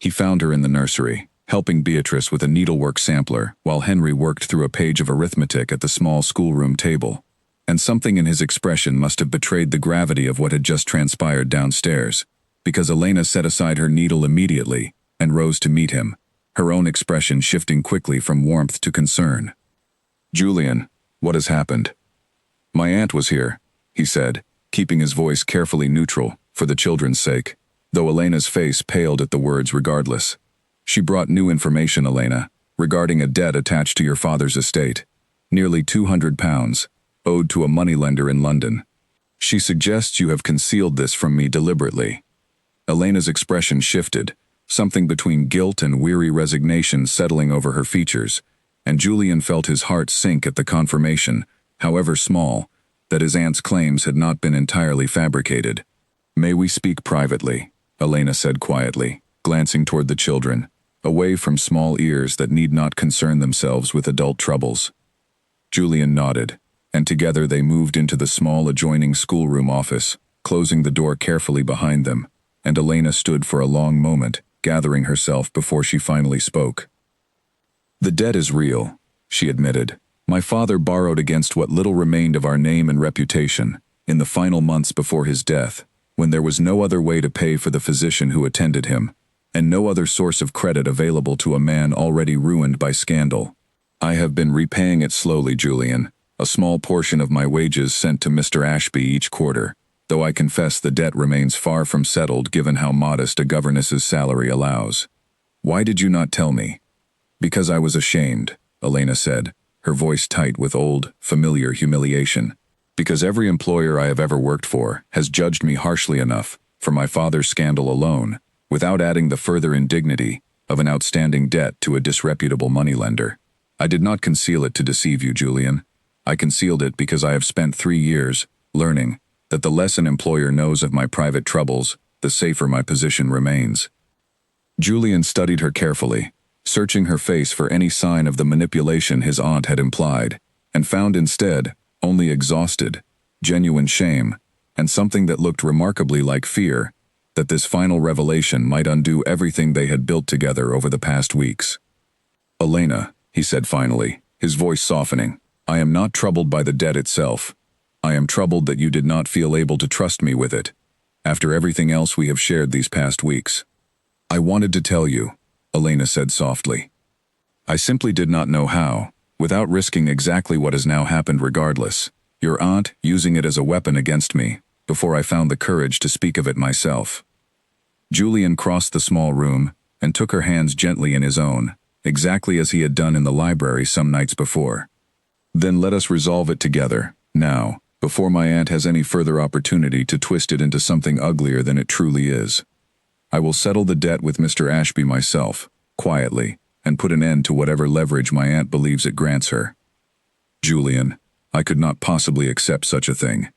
He found her in the nursery, helping Beatrice with a needlework sampler while Henry worked through a page of arithmetic at the small schoolroom table. And something in his expression must have betrayed the gravity of what had just transpired downstairs, because Elena set aside her needle immediately and rose to meet him, her own expression shifting quickly from warmth to concern. "Julian, what has happened?" "My aunt was here," he said, keeping his voice carefully neutral for the children's sake, though Elena's face paled at the words regardless. "She brought new information, Elena, regarding a debt attached to your father's estate, nearly £200, owed to a moneylender in London. She suggests you have concealed this from me deliberately." Elena's expression shifted, something between guilt and weary resignation settling over her features, and Julian felt his heart sink at the confirmation, however small, that his aunt's claims had not been entirely fabricated. "May we speak privately?" Elena said quietly, glancing toward the children, away from small ears that need not concern themselves with adult troubles. Julian nodded, and together they moved into the small adjoining schoolroom office, closing the door carefully behind them, and Elena stood for a long moment, gathering herself before she finally spoke. "The debt is real," she admitted. "My father borrowed against what little remained of our name and reputation, in the final months before his death, when there was no other way to pay for the physician who attended him, and no other source of credit available to a man already ruined by scandal. I have been repaying it slowly, Julian, a small portion of my wages sent to Mr. Ashby each quarter, though I confess the debt remains far from settled given how modest a governess's salary allows. Why did you not tell me? Because I was ashamed, Elena said, her voice tight with old, familiar humiliation. Because every employer I have ever worked for has judged me harshly enough, for my father's scandal alone, without adding the further indignity of an outstanding debt to a disreputable moneylender. I did not conceal it to deceive you, Julian. I concealed it because I have spent 3 years learning that the less an employer knows of my private troubles, the safer my position remains. Julian studied her carefully, searching her face for any sign of the manipulation his aunt had implied, and found instead only exhausted, genuine shame, and something that looked remarkably like fear, that this final revelation might undo everything they had built together over the past weeks. Elena, he said finally, his voice softening, I am not troubled by the debt itself. I am troubled that you did not feel able to trust me with it, after everything else we have shared these past weeks. I wanted to tell you, Elena said softly. I simply did not know how, without risking exactly what has now happened regardless, your aunt using it as a weapon against me, before I found the courage to speak of it myself. Julian crossed the small room and took her hands gently in his own, exactly as he had done in the library some nights before. Then let us resolve it together, now, before my aunt has any further opportunity to twist it into something uglier than it truly is. I will settle the debt with Mr. Ashby myself, quietly, and put an end to whatever leverage my aunt believes it grants her. Julian, I could not possibly accept such a thing.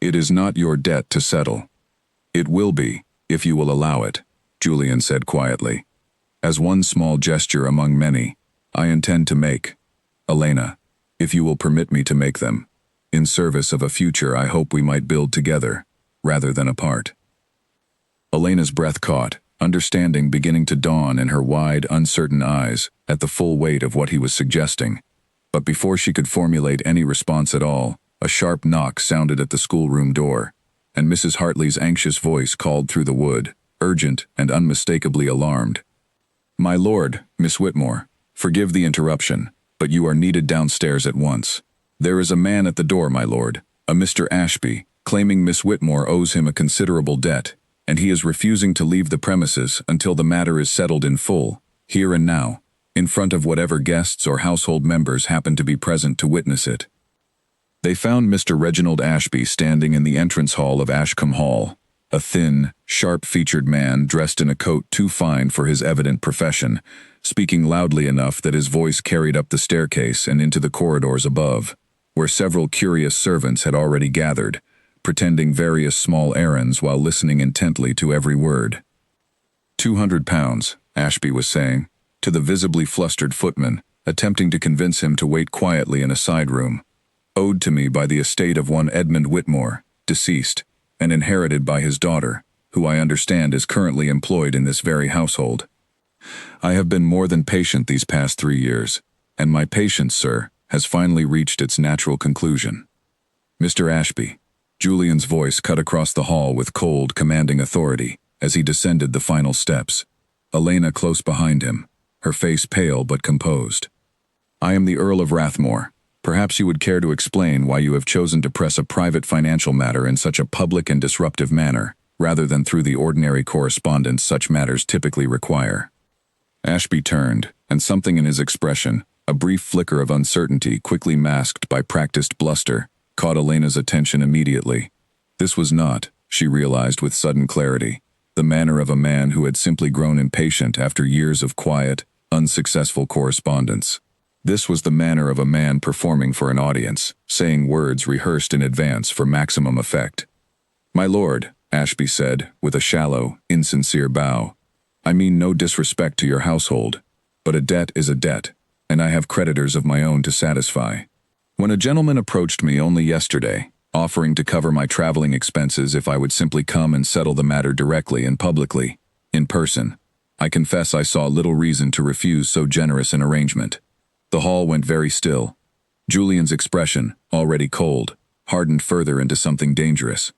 It is not your debt to settle. It will be, if you will allow it, Julian said quietly. As one small gesture among many, I intend to make, Elena, if you will permit me to make them, in service of a future I hope we might build together, rather than apart. Elena's breath caught, understanding beginning to dawn in her wide, uncertain eyes at the full weight of what he was suggesting. But before she could formulate any response at all, a sharp knock sounded at the schoolroom door, and Mrs. Hartley's anxious voice called through the wood, urgent and unmistakably alarmed. My lord, Miss Whitmore, forgive the interruption, but you are needed downstairs at once. There is a man at the door, my lord, a Mr. Ashby, claiming Miss Whitmore owes him a considerable debt, and he is refusing to leave the premises until the matter is settled in full, here and now, in front of whatever guests or household members happen to be present to witness it. They found Mr. Reginald Ashby standing in the entrance hall of Ashcombe Hall, a thin, sharp-featured man dressed in a coat too fine for his evident profession, speaking loudly enough that his voice carried up the staircase and into the corridors above, where several curious servants had already gathered, pretending various small errands while listening intently to every word. £200, Ashby was saying, to the visibly flustered footman, attempting to convince him to wait quietly in a side room. Owed to me by the estate of one Edmund Whitmore, deceased, and inherited by his daughter, who I understand is currently employed in this very household. I have been more than patient these past 3 years, and my patience, sir, has finally reached its natural conclusion. Mr. Ashby, Julian's voice cut across the hall with cold, commanding authority as he descended the final steps, Elena close behind him, her face pale but composed. I am the Earl of Rathmore. Perhaps you would care to explain why you have chosen to press a private financial matter in such a public and disruptive manner, rather than through the ordinary correspondence such matters typically require. Ashby turned, and something in his expression, a brief flicker of uncertainty quickly masked by practiced bluster, caught Elena's attention immediately. This was not, she realized with sudden clarity, the manner of a man who had simply grown impatient after years of quiet, unsuccessful correspondence. This was the manner of a man performing for an audience, saying words rehearsed in advance for maximum effect. My lord, Ashby said, with a shallow, insincere bow, I mean no disrespect to your household, but a debt is a debt, and I have creditors of my own to satisfy. When a gentleman approached me only yesterday, offering to cover my traveling expenses if I would simply come and settle the matter directly and publicly, in person, I confess I saw little reason to refuse so generous an arrangement. The hall went very still. Julian's expression, already cold, hardened further into something dangerous.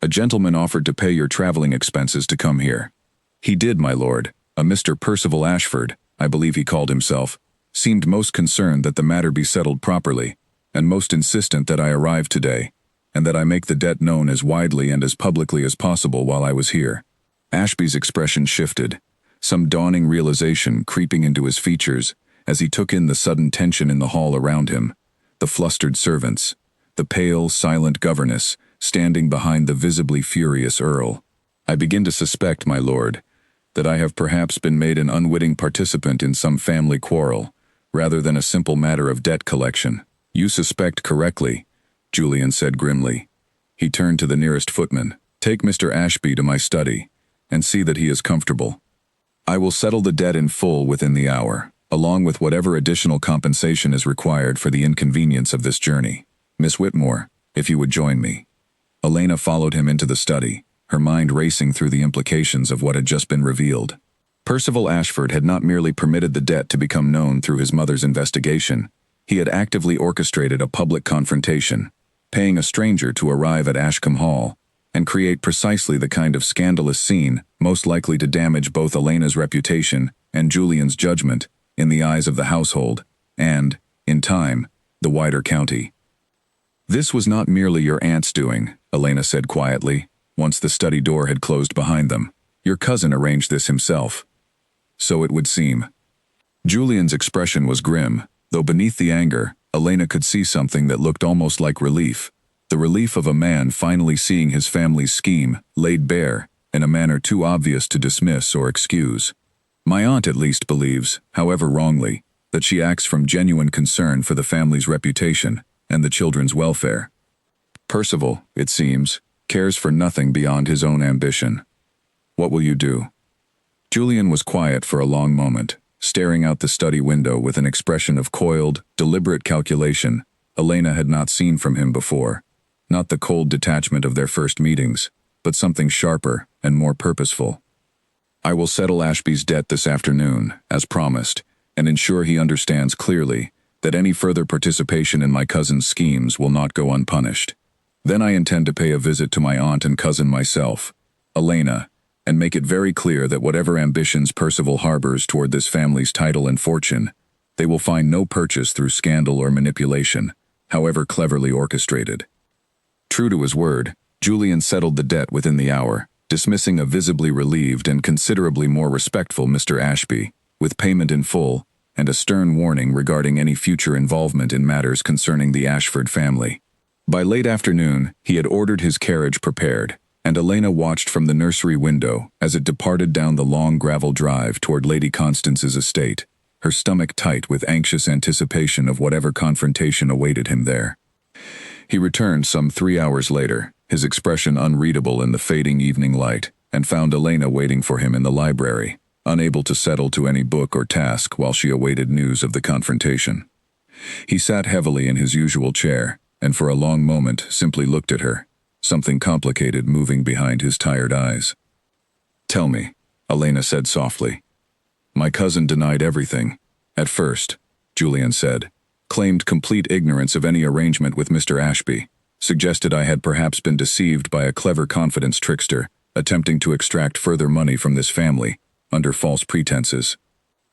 A gentleman offered to pay your traveling expenses to come here. He did, my lord. A Mr. Percival Ashford, I believe he called himself, seemed most concerned that the matter be settled properly, and most insistent that I arrive today. and that I make the debt known as widely and as publicly as possible while I was here." Ashby's expression shifted, some dawning realization creeping into his features as he took in the sudden tension in the hall around him, the flustered servants, the pale, silent governess standing behind the visibly furious Earl. "I begin to suspect, my lord, that I have perhaps been made an unwitting participant in some family quarrel, rather than a simple matter of debt collection." "You suspect correctly," Julian said grimly. He turned to the nearest footman. "Take Mr. Ashby to my study, and see that he is comfortable. I will settle the debt in full within the hour, along with whatever additional compensation is required for the inconvenience of this journey. Miss Whitmore, if you would join me." Elena followed him into the study, her mind racing through the implications of what had just been revealed. Percival Ashford had not merely permitted the debt to become known through his mother's investigation, he had actively orchestrated a public confrontation, paying a stranger to arrive at Ashcombe Hall and create precisely the kind of scandalous scene most likely to damage both Elena's reputation and Julian's judgment in the eyes of the household and, in time, the wider county. "This was not merely your aunt's doing," Elena said quietly, once the study door had closed behind them. "Your cousin arranged this himself." "So it would seem." Julian's expression was grim, though beneath the anger, Elena could see something that looked almost like relief, the relief of a man finally seeing his family's scheme laid bare in a manner too obvious to dismiss or excuse. "My aunt at least believes, however wrongly, that she acts from genuine concern for the family's reputation and the children's welfare. Percival, it seems, cares for nothing beyond his own ambition. What will you do?" Julian was quiet for a long moment, staring out the study window with an expression of coiled, deliberate calculation Elena had not seen from him before. Not the cold detachment of their first meetings, but something sharper and more purposeful. "I will settle Ashby's debt this afternoon, as promised, and ensure he understands clearly that any further participation in my cousin's schemes will not go unpunished. Then I intend to pay a visit to my aunt and cousin myself, Elena, and make it very clear that whatever ambitions Percival harbors toward this family's title and fortune, they will find no purchase through scandal or manipulation, however cleverly orchestrated." True to his word, Julian settled the debt within the hour, dismissing a visibly relieved and considerably more respectful Mr. Ashby, with payment in full, and a stern warning regarding any future involvement in matters concerning the Ashford family. By late afternoon, he had ordered his carriage prepared, and Elena watched from the nursery window as it departed down the long gravel drive toward Lady Constance's estate, her stomach tight with anxious anticipation of whatever confrontation awaited him there. He returned some 3 hours later, his expression unreadable in the fading evening light, and found Elena waiting for him in the library, unable to settle to any book or task while she awaited news of the confrontation. He sat heavily in his usual chair, and for a long moment simply looked at her, something complicated moving behind his tired eyes. "Tell me," Elena said softly. "My cousin denied everything. At first," Julian said, "claimed complete ignorance of any arrangement with Mr. Ashby, suggested I had perhaps been deceived by a clever confidence trickster, attempting to extract further money from this family, under false pretenses.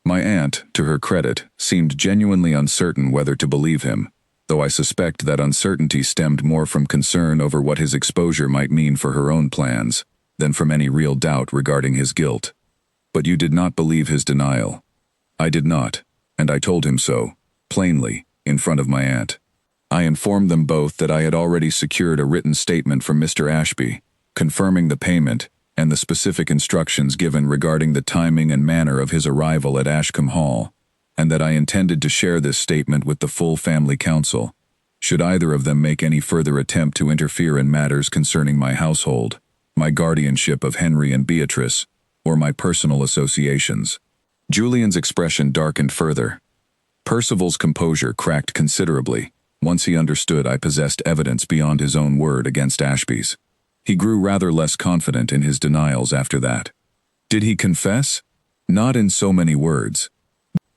My aunt, to her credit, seemed genuinely uncertain whether to believe him, though I suspect that uncertainty stemmed more from concern over what his exposure might mean for her own plans, than from any real doubt regarding his guilt. But you did not believe his denial." "I did not, and I told him so, plainly, in front of my aunt. I informed them both that I had already secured a written statement from Mr. Ashby, confirming the payment and the specific instructions given regarding the timing and manner of his arrival at Ashcombe Hall, and that I intended to share this statement with the full family council, should either of them make any further attempt to interfere in matters concerning my household, my guardianship of Henry and Beatrice, or my personal associations." Julian's expression darkened further. Percival's composure cracked considerably once he understood I possessed evidence beyond his own word against Ashby's. He grew rather less confident in his denials after that. Did he confess? Not in so many words.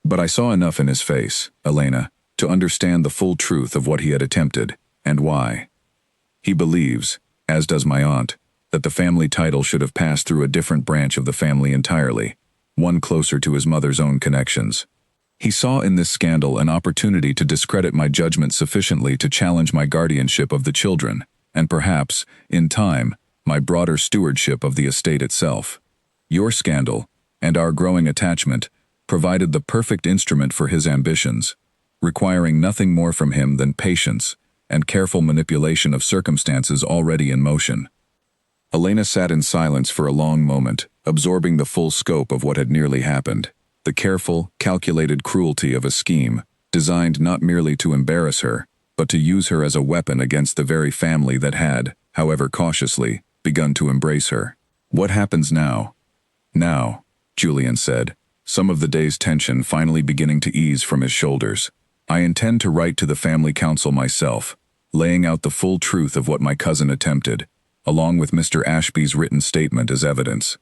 But I saw enough in his face, Elena, to understand the full truth of what he had attempted, and why. He believes, as does my aunt, that the family title should have passed through a different branch of the family entirely, one closer to his mother's own connections. He saw in this scandal an opportunity to discredit my judgment sufficiently to challenge my guardianship of the children, and perhaps, in time, my broader stewardship of the estate itself. Your scandal, and our growing attachment, provided the perfect instrument for his ambitions, requiring nothing more from him than patience and careful manipulation of circumstances already in motion. Elena sat in silence for a long moment, absorbing the full scope of what had nearly happened, the careful, calculated cruelty of a scheme, designed not merely to embarrass her, but to use her as a weapon against the very family that had, however cautiously, begun to embrace her. What happens now? Now, Julian said, some of the day's tension finally beginning to ease from his shoulders. I intend to write to the family council myself, laying out the full truth of what my cousin attempted, along with Mr. Ashby's written statement as evidence.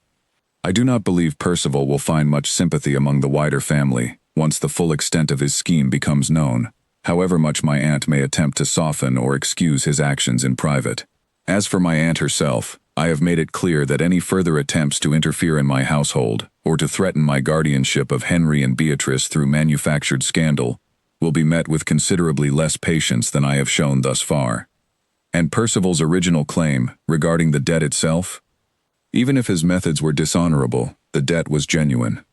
I do not believe Percival will find much sympathy among the wider family once the full extent of his scheme becomes known, however much my aunt may attempt to soften or excuse his actions in private. As for my aunt herself, I have made it clear that any further attempts to interfere in my household or to threaten my guardianship of Henry and Beatrice through manufactured scandal will be met with considerably less patience than I have shown thus far. And Percival's original claim regarding the debt itself? Even if his methods were dishonorable, the debt was genuine.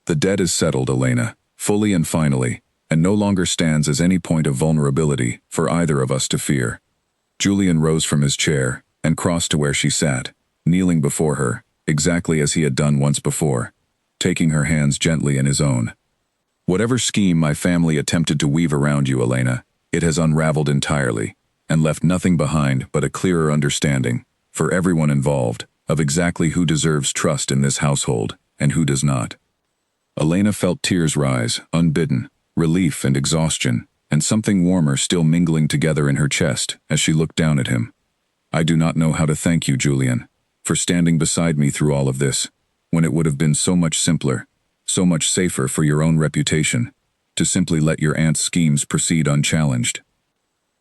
The debt is settled, Elena, fully and finally, and no longer stands as any point of vulnerability for either of us to fear. Julian rose from his chair and crossed to where she sat, kneeling before her, exactly as he had done once before, taking her hands gently in his own. Whatever scheme my family attempted to weave around you, Elena, it has unraveled entirely, and left nothing behind but a clearer understanding, for everyone involved, of exactly who deserves trust in this household and who does not. Elena felt tears rise, unbidden, relief and exhaustion, and something warmer still mingling together in her chest as she looked down at him. I do not know how to thank you, Julian, for standing beside me through all of this, when it would have been so much simpler, so much safer for your own reputation, to simply let your aunt's schemes proceed unchallenged.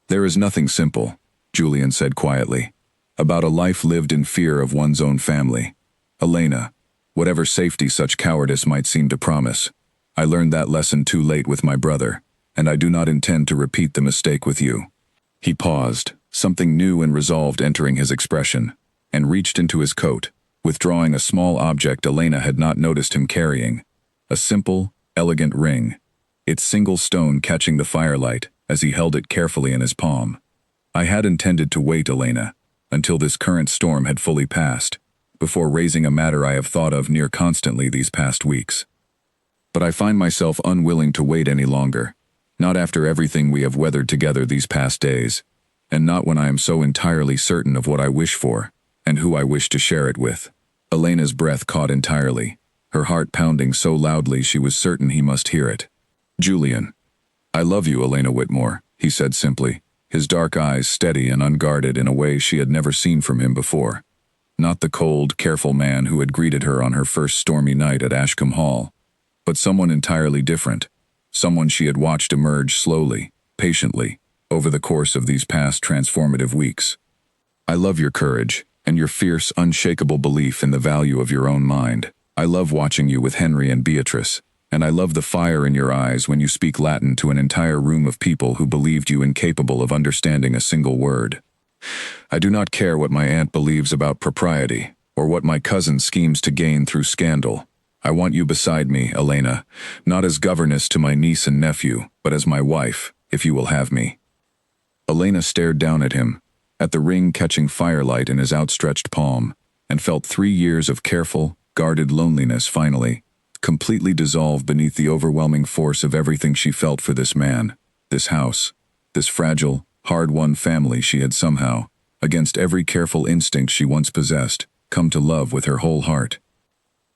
There is nothing simple, Julian said quietly, about a life lived in fear of one's own family. Elena, whatever safety such cowardice might seem to promise, I learned that lesson too late with my brother, and I do not intend to repeat the mistake with you. He paused, something new and resolved entering his expression, and reached into his coat, withdrawing a small object Elena had not noticed him carrying, a simple, elegant ring, its single stone catching the firelight as he held it carefully in his palm. I had intended to wait, Elena, until this current storm had fully passed, before raising a matter I have thought of near constantly these past weeks. But I find myself unwilling to wait any longer, not after everything we have weathered together these past days, and not when I am so entirely certain of what I wish for, and who I wish to share it with. Elena's breath caught entirely, her heart pounding so loudly she was certain he must hear it. Julian. I love you, Elena Whitmore, he said simply, his dark eyes steady and unguarded in a way she had never seen from him before. Not the cold, careful man who had greeted her on her first stormy night at Ashcombe Hall, but someone entirely different, someone she had watched emerge slowly, patiently, over the course of these past transformative weeks. I love your courage, and your fierce, unshakable belief in the value of your own mind. I love watching you with Henry and Beatrice, and I love the fire in your eyes when you speak Latin to an entire room of people who believed you incapable of understanding a single word. I do not care what my aunt believes about propriety, or what my cousin schemes to gain through scandal. I want you beside me, Elena, not as governess to my niece and nephew, but as my wife, if you will have me. Elena stared down at him, at the ring catching firelight in his outstretched palm, and felt 3 years of careful, guarded loneliness finally, completely dissolve beneath the overwhelming force of everything she felt for this man, this house, this fragile, hard-won family she had somehow, against every careful instinct she once possessed, come to love with her whole heart.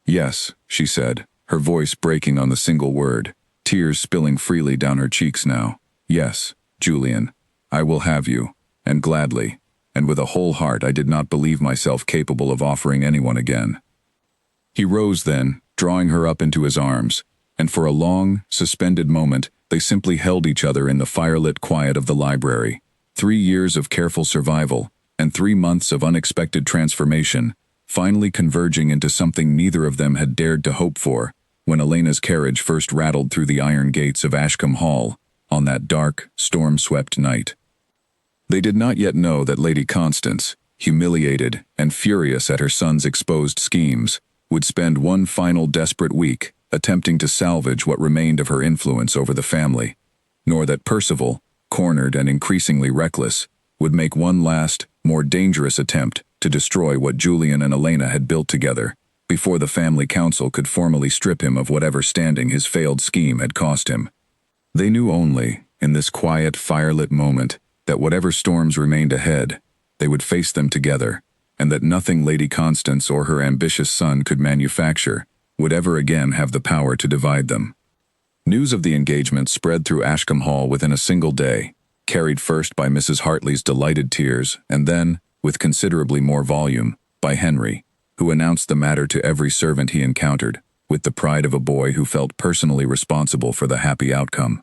Yes, she said, her voice breaking on the single word, tears spilling freely down her cheeks now. Yes, Julian, I will have you, and gladly, and with a whole heart I did not believe myself capable of offering anyone again. He rose then, drawing her up into his arms, and for a long, suspended moment they simply held each other in the firelit quiet of the library. 3 years of careful survival, and 3 months of unexpected transformation, finally converging into something neither of them had dared to hope for, when Elena's carriage first rattled through the iron gates of Ashcombe Hall, on that dark, storm-swept night. They did not yet know that Lady Constance, humiliated and furious at her son's exposed schemes, would spend one final desperate week attempting to salvage what remained of her influence over the family, nor that Percival, cornered and increasingly reckless, would make one last, more dangerous attempt to destroy what Julian and Elena had built together before the family council could formally strip him of whatever standing his failed scheme had cost him. They knew only, in this quiet, firelit moment, that whatever storms remained ahead, they would face them together, and that nothing Lady Constance or her ambitious son could manufacture would ever again have the power to divide them. News of the engagement spread through Ashcombe Hall within a single day, carried first by Mrs. Hartley's delighted tears, and then, with considerably more volume, by Henry, who announced the matter to every servant he encountered, with the pride of a boy who felt personally responsible for the happy outcome.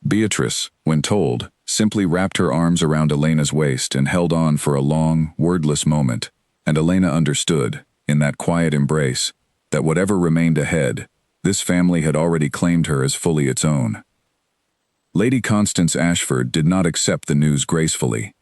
Beatrice, when told, simply wrapped her arms around Elena's waist and held on for a long, wordless moment, and Elena understood, in that quiet embrace, that whatever remained ahead, this family had already claimed her as fully its own. Lady Constance Ashford did not accept the news gracefully.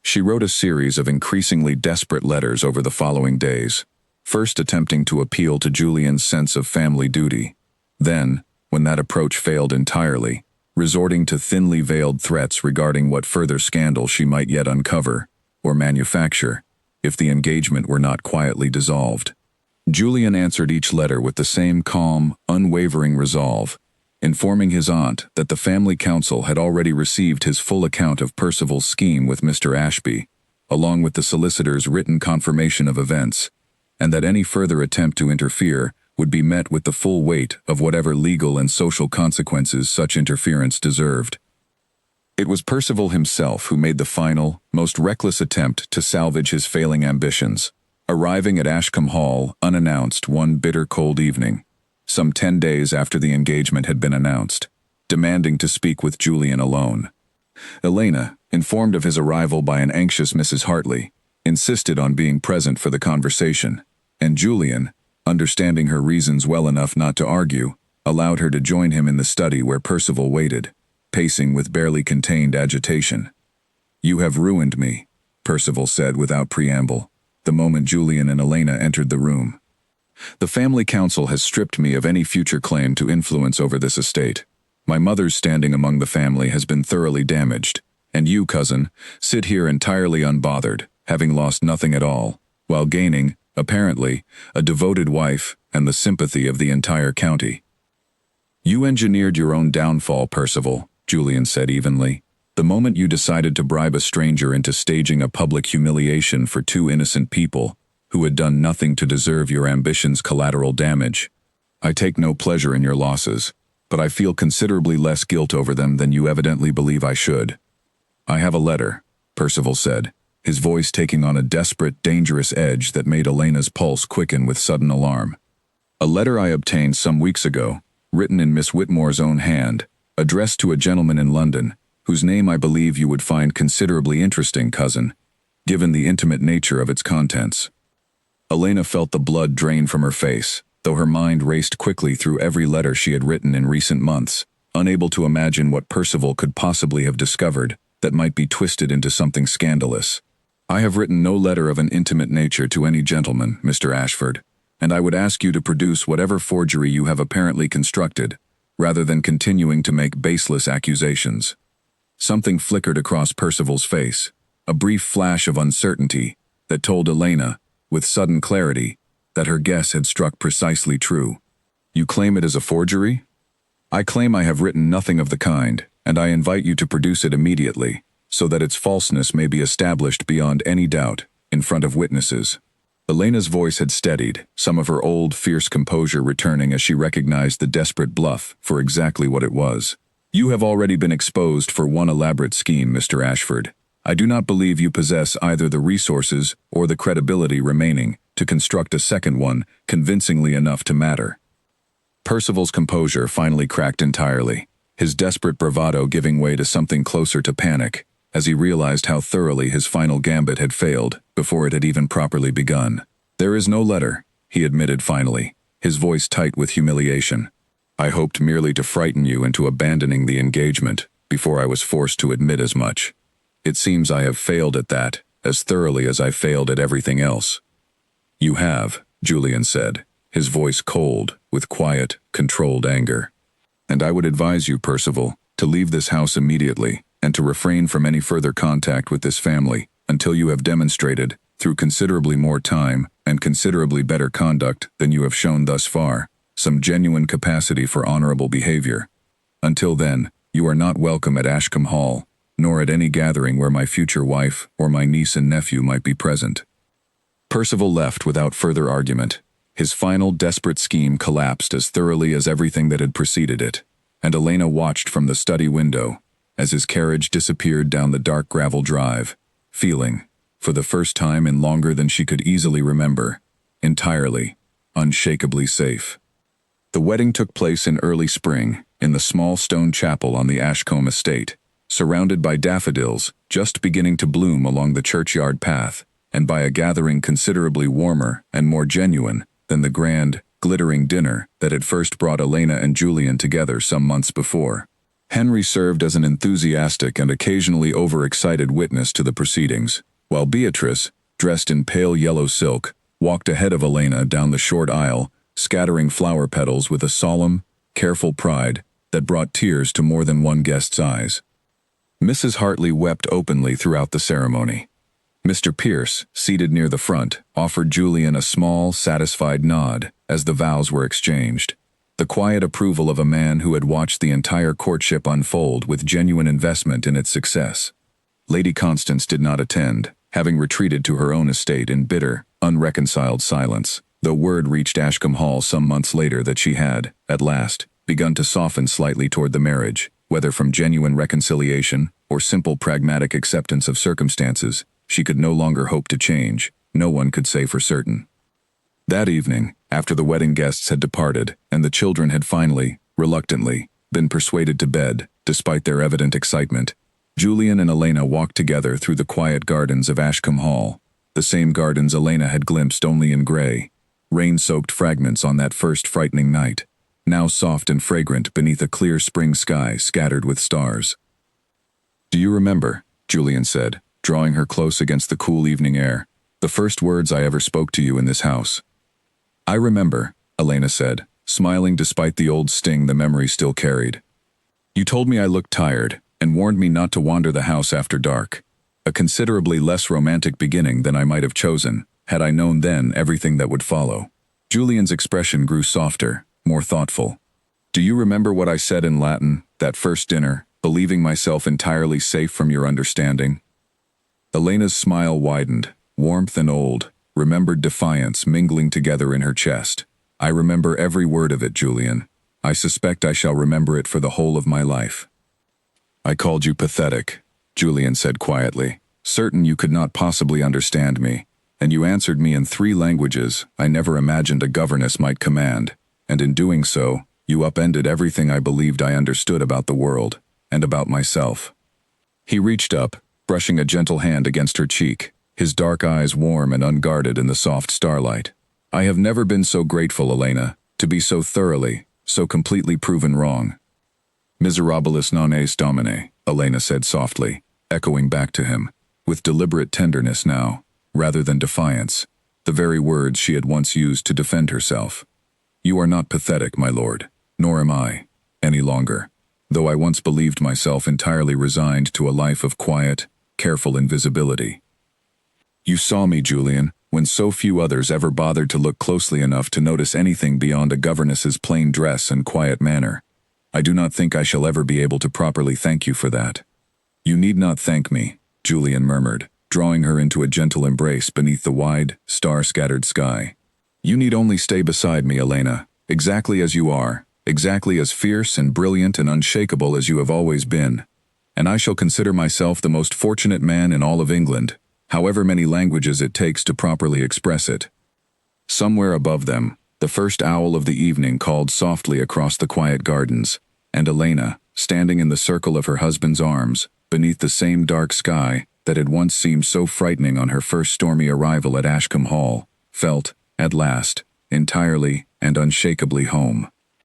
She wrote a series of increasingly desperate letters over the following days, first attempting to appeal to Julian's sense of family duty, then, when that approach failed entirely, resorting to thinly veiled threats regarding what further scandal she might yet uncover, or manufacture, if the engagement were not quietly dissolved. Julian answered each letter with the same calm, unwavering resolve, informing his aunt that the family council had already received his full account of Percival's scheme with Mr. Ashby, along with the solicitor's written confirmation of events, and that any further attempt to interfere would be met with the full weight of whatever legal and social consequences such interference deserved. It was Percival himself who made the final, most reckless attempt to salvage his failing ambitions, arriving at Ashcombe Hall unannounced one bitter cold evening, some 10 days after the engagement had been announced, demanding to speak with Julian alone. Elena, informed of his arrival by an anxious Mrs. Hartley, insisted on being present for the conversation, and Julian, understanding her reasons well enough not to argue, allowed her to join him in the study where Percival waited, pacing with barely contained agitation. "You have ruined me," Percival said without preamble, the moment Julian and Elena entered the room. "The family council has stripped me of any future claim to influence over this estate. My mother's standing among the family has been thoroughly damaged, and you, cousin, sit here entirely unbothered, having lost nothing at all, while gaining, apparently, a devoted wife and the sympathy of the entire county." "You engineered your own downfall, Percival," Julian said evenly, "the moment you decided to bribe a stranger into staging a public humiliation for two innocent people who had done nothing to deserve your ambition's collateral damage. I take no pleasure in your losses, but I feel considerably less guilt over them than you evidently believe I should." "I have a letter," Percival said, his voice taking on a desperate, dangerous edge that made Elena's pulse quicken with sudden alarm. "A letter I obtained some weeks ago, written in Miss Whitmore's own hand, addressed to a gentleman in London, whose name I believe you would find considerably interesting, cousin, given the intimate nature of its contents." Elena felt the blood drain from her face, though her mind raced quickly through every letter she had written in recent months, unable to imagine what Percival could possibly have discovered that might be twisted into something scandalous. "I have written no letter of an intimate nature to any gentleman, Mr. Ashford, and I would ask you to produce whatever forgery you have apparently constructed, rather than continuing to make baseless accusations." Something flickered across Percival's face, a brief flash of uncertainty that told Elena, with sudden clarity, that her guess had struck precisely true. "You claim it as a forgery?" "I claim I have written nothing of the kind, and I invite you to produce it immediately, so that its falseness may be established beyond any doubt, in front of witnesses." Elena's voice had steadied, some of her old, fierce composure returning as she recognized the desperate bluff for exactly what it was. "You have already been exposed for one elaborate scheme, Mr. Ashford. I do not believe you possess either the resources or the credibility remaining to construct a second one convincingly enough to matter." Percival's composure finally cracked entirely, his desperate bravado giving way to something closer to panic, as he realized how thoroughly his final gambit had failed before it had even properly begun. "There is no letter," he admitted finally, his voice tight with humiliation. "I hoped merely to frighten you into abandoning the engagement before I was forced to admit as much." It seems I have failed at that, as thoroughly as I failed at everything else." "You have," Julian said, his voice cold, with quiet, controlled anger. "And I would advise you, Percival, to leave this house immediately, and to refrain from any further contact with this family, until you have demonstrated, through considerably more time, and considerably better conduct than you have shown thus far, some genuine capacity for honorable behavior. Until then, you are not welcome at Ashcombe Hall, nor at any gathering where my future wife or my niece and nephew might be present." Percival left without further argument. His final desperate scheme collapsed as thoroughly as everything that had preceded it, and Elena watched from the study window as his carriage disappeared down the dark gravel drive, feeling, for the first time in longer than she could easily remember, entirely, unshakably safe. The wedding took place in early spring, in the small stone chapel on the Ashcombe estate, surrounded by daffodils just beginning to bloom along the churchyard path, and by a gathering considerably warmer and more genuine than the grand, glittering dinner that had first brought Elena and Julian together some months before. Henry served as an enthusiastic and occasionally overexcited witness to the proceedings, while Beatrice, dressed in pale yellow silk, walked ahead of Elena down the short aisle, scattering flower petals with a solemn, careful pride that brought tears to more than one guest's eyes. Mrs. Hartley wept openly throughout the ceremony. Mr. Pierce, seated near the front, offered Julian a small, satisfied nod as the vows were exchanged, the quiet approval of a man who had watched the entire courtship unfold with genuine investment in its success. Lady Constance did not attend, having retreated to her own estate in bitter, unreconciled silence, though word reached Ashcombe Hall some months later that she had, at last, begun to soften slightly toward the marriage, whether from genuine reconciliation or simple pragmatic acceptance of circumstances. She could no longer hope to change, no one could say for certain. That evening, after the wedding guests had departed, and the children had finally, reluctantly, been persuaded to bed, despite their evident excitement, Julian and Elena walked together through the quiet gardens of Ashcombe Hall, the same gardens Elena had glimpsed only in gray, rain-soaked fragments on that first frightening night, now soft and fragrant beneath a clear spring sky scattered with stars. "Do you remember," Julian said, drawing her close against the cool evening air, "the first words I ever spoke to you in this house?" "I remember," Elena said, smiling despite the old sting the memory still carried. "You told me I looked tired, and warned me not to wander the house after dark, a considerably less romantic beginning than I might have chosen, had I known then everything that would follow." Julian's expression grew softer, more thoughtful. "Do you remember what I said in Latin, that first dinner, believing myself entirely safe from your understanding?" Elena's smile widened, warmth and old, remembered defiance mingling together in her chest. "I remember every word of it, Julian. I suspect I shall remember it for the whole of my life." "I called you pathetic," Julian said quietly, certain you could not possibly understand me, and you answered me in 3 languages I never imagined a governess might command, and in doing so, you upended everything I believed I understood about the world, and about myself." He reached up, brushing a gentle hand against her cheek, his dark eyes warm and unguarded in the soft starlight. "I have never been so grateful, Elena, to be so thoroughly, so completely proven wrong." "Miserabilis non es domine," Elena said softly, echoing back to him, with deliberate tenderness now, rather than defiance, the very words she had once used to defend herself. "You are not pathetic, my lord, nor am I, any longer, though I once believed myself entirely resigned to a life of quiet, careful invisibility. You saw me, Julian, when so few others ever bothered to look closely enough to notice anything beyond a governess's plain dress and quiet manner. I do not think I shall ever be able to properly thank you for that." "You need not thank me," Julian murmured, drawing her into a gentle embrace beneath the wide, star-scattered sky. "You need only stay beside me, Elena, exactly as you are, exactly as fierce and brilliant and unshakable as you have always been, and I shall consider myself the most fortunate man in all of England, however many languages it takes to properly express it." Somewhere above them, the first owl of the evening called softly across the quiet gardens, and Elena, standing in the circle of her husband's arms, beneath the same dark sky that had once seemed so frightening on her first stormy arrival at Ashcombe Hall, felt, at last, entirely and unshakably home.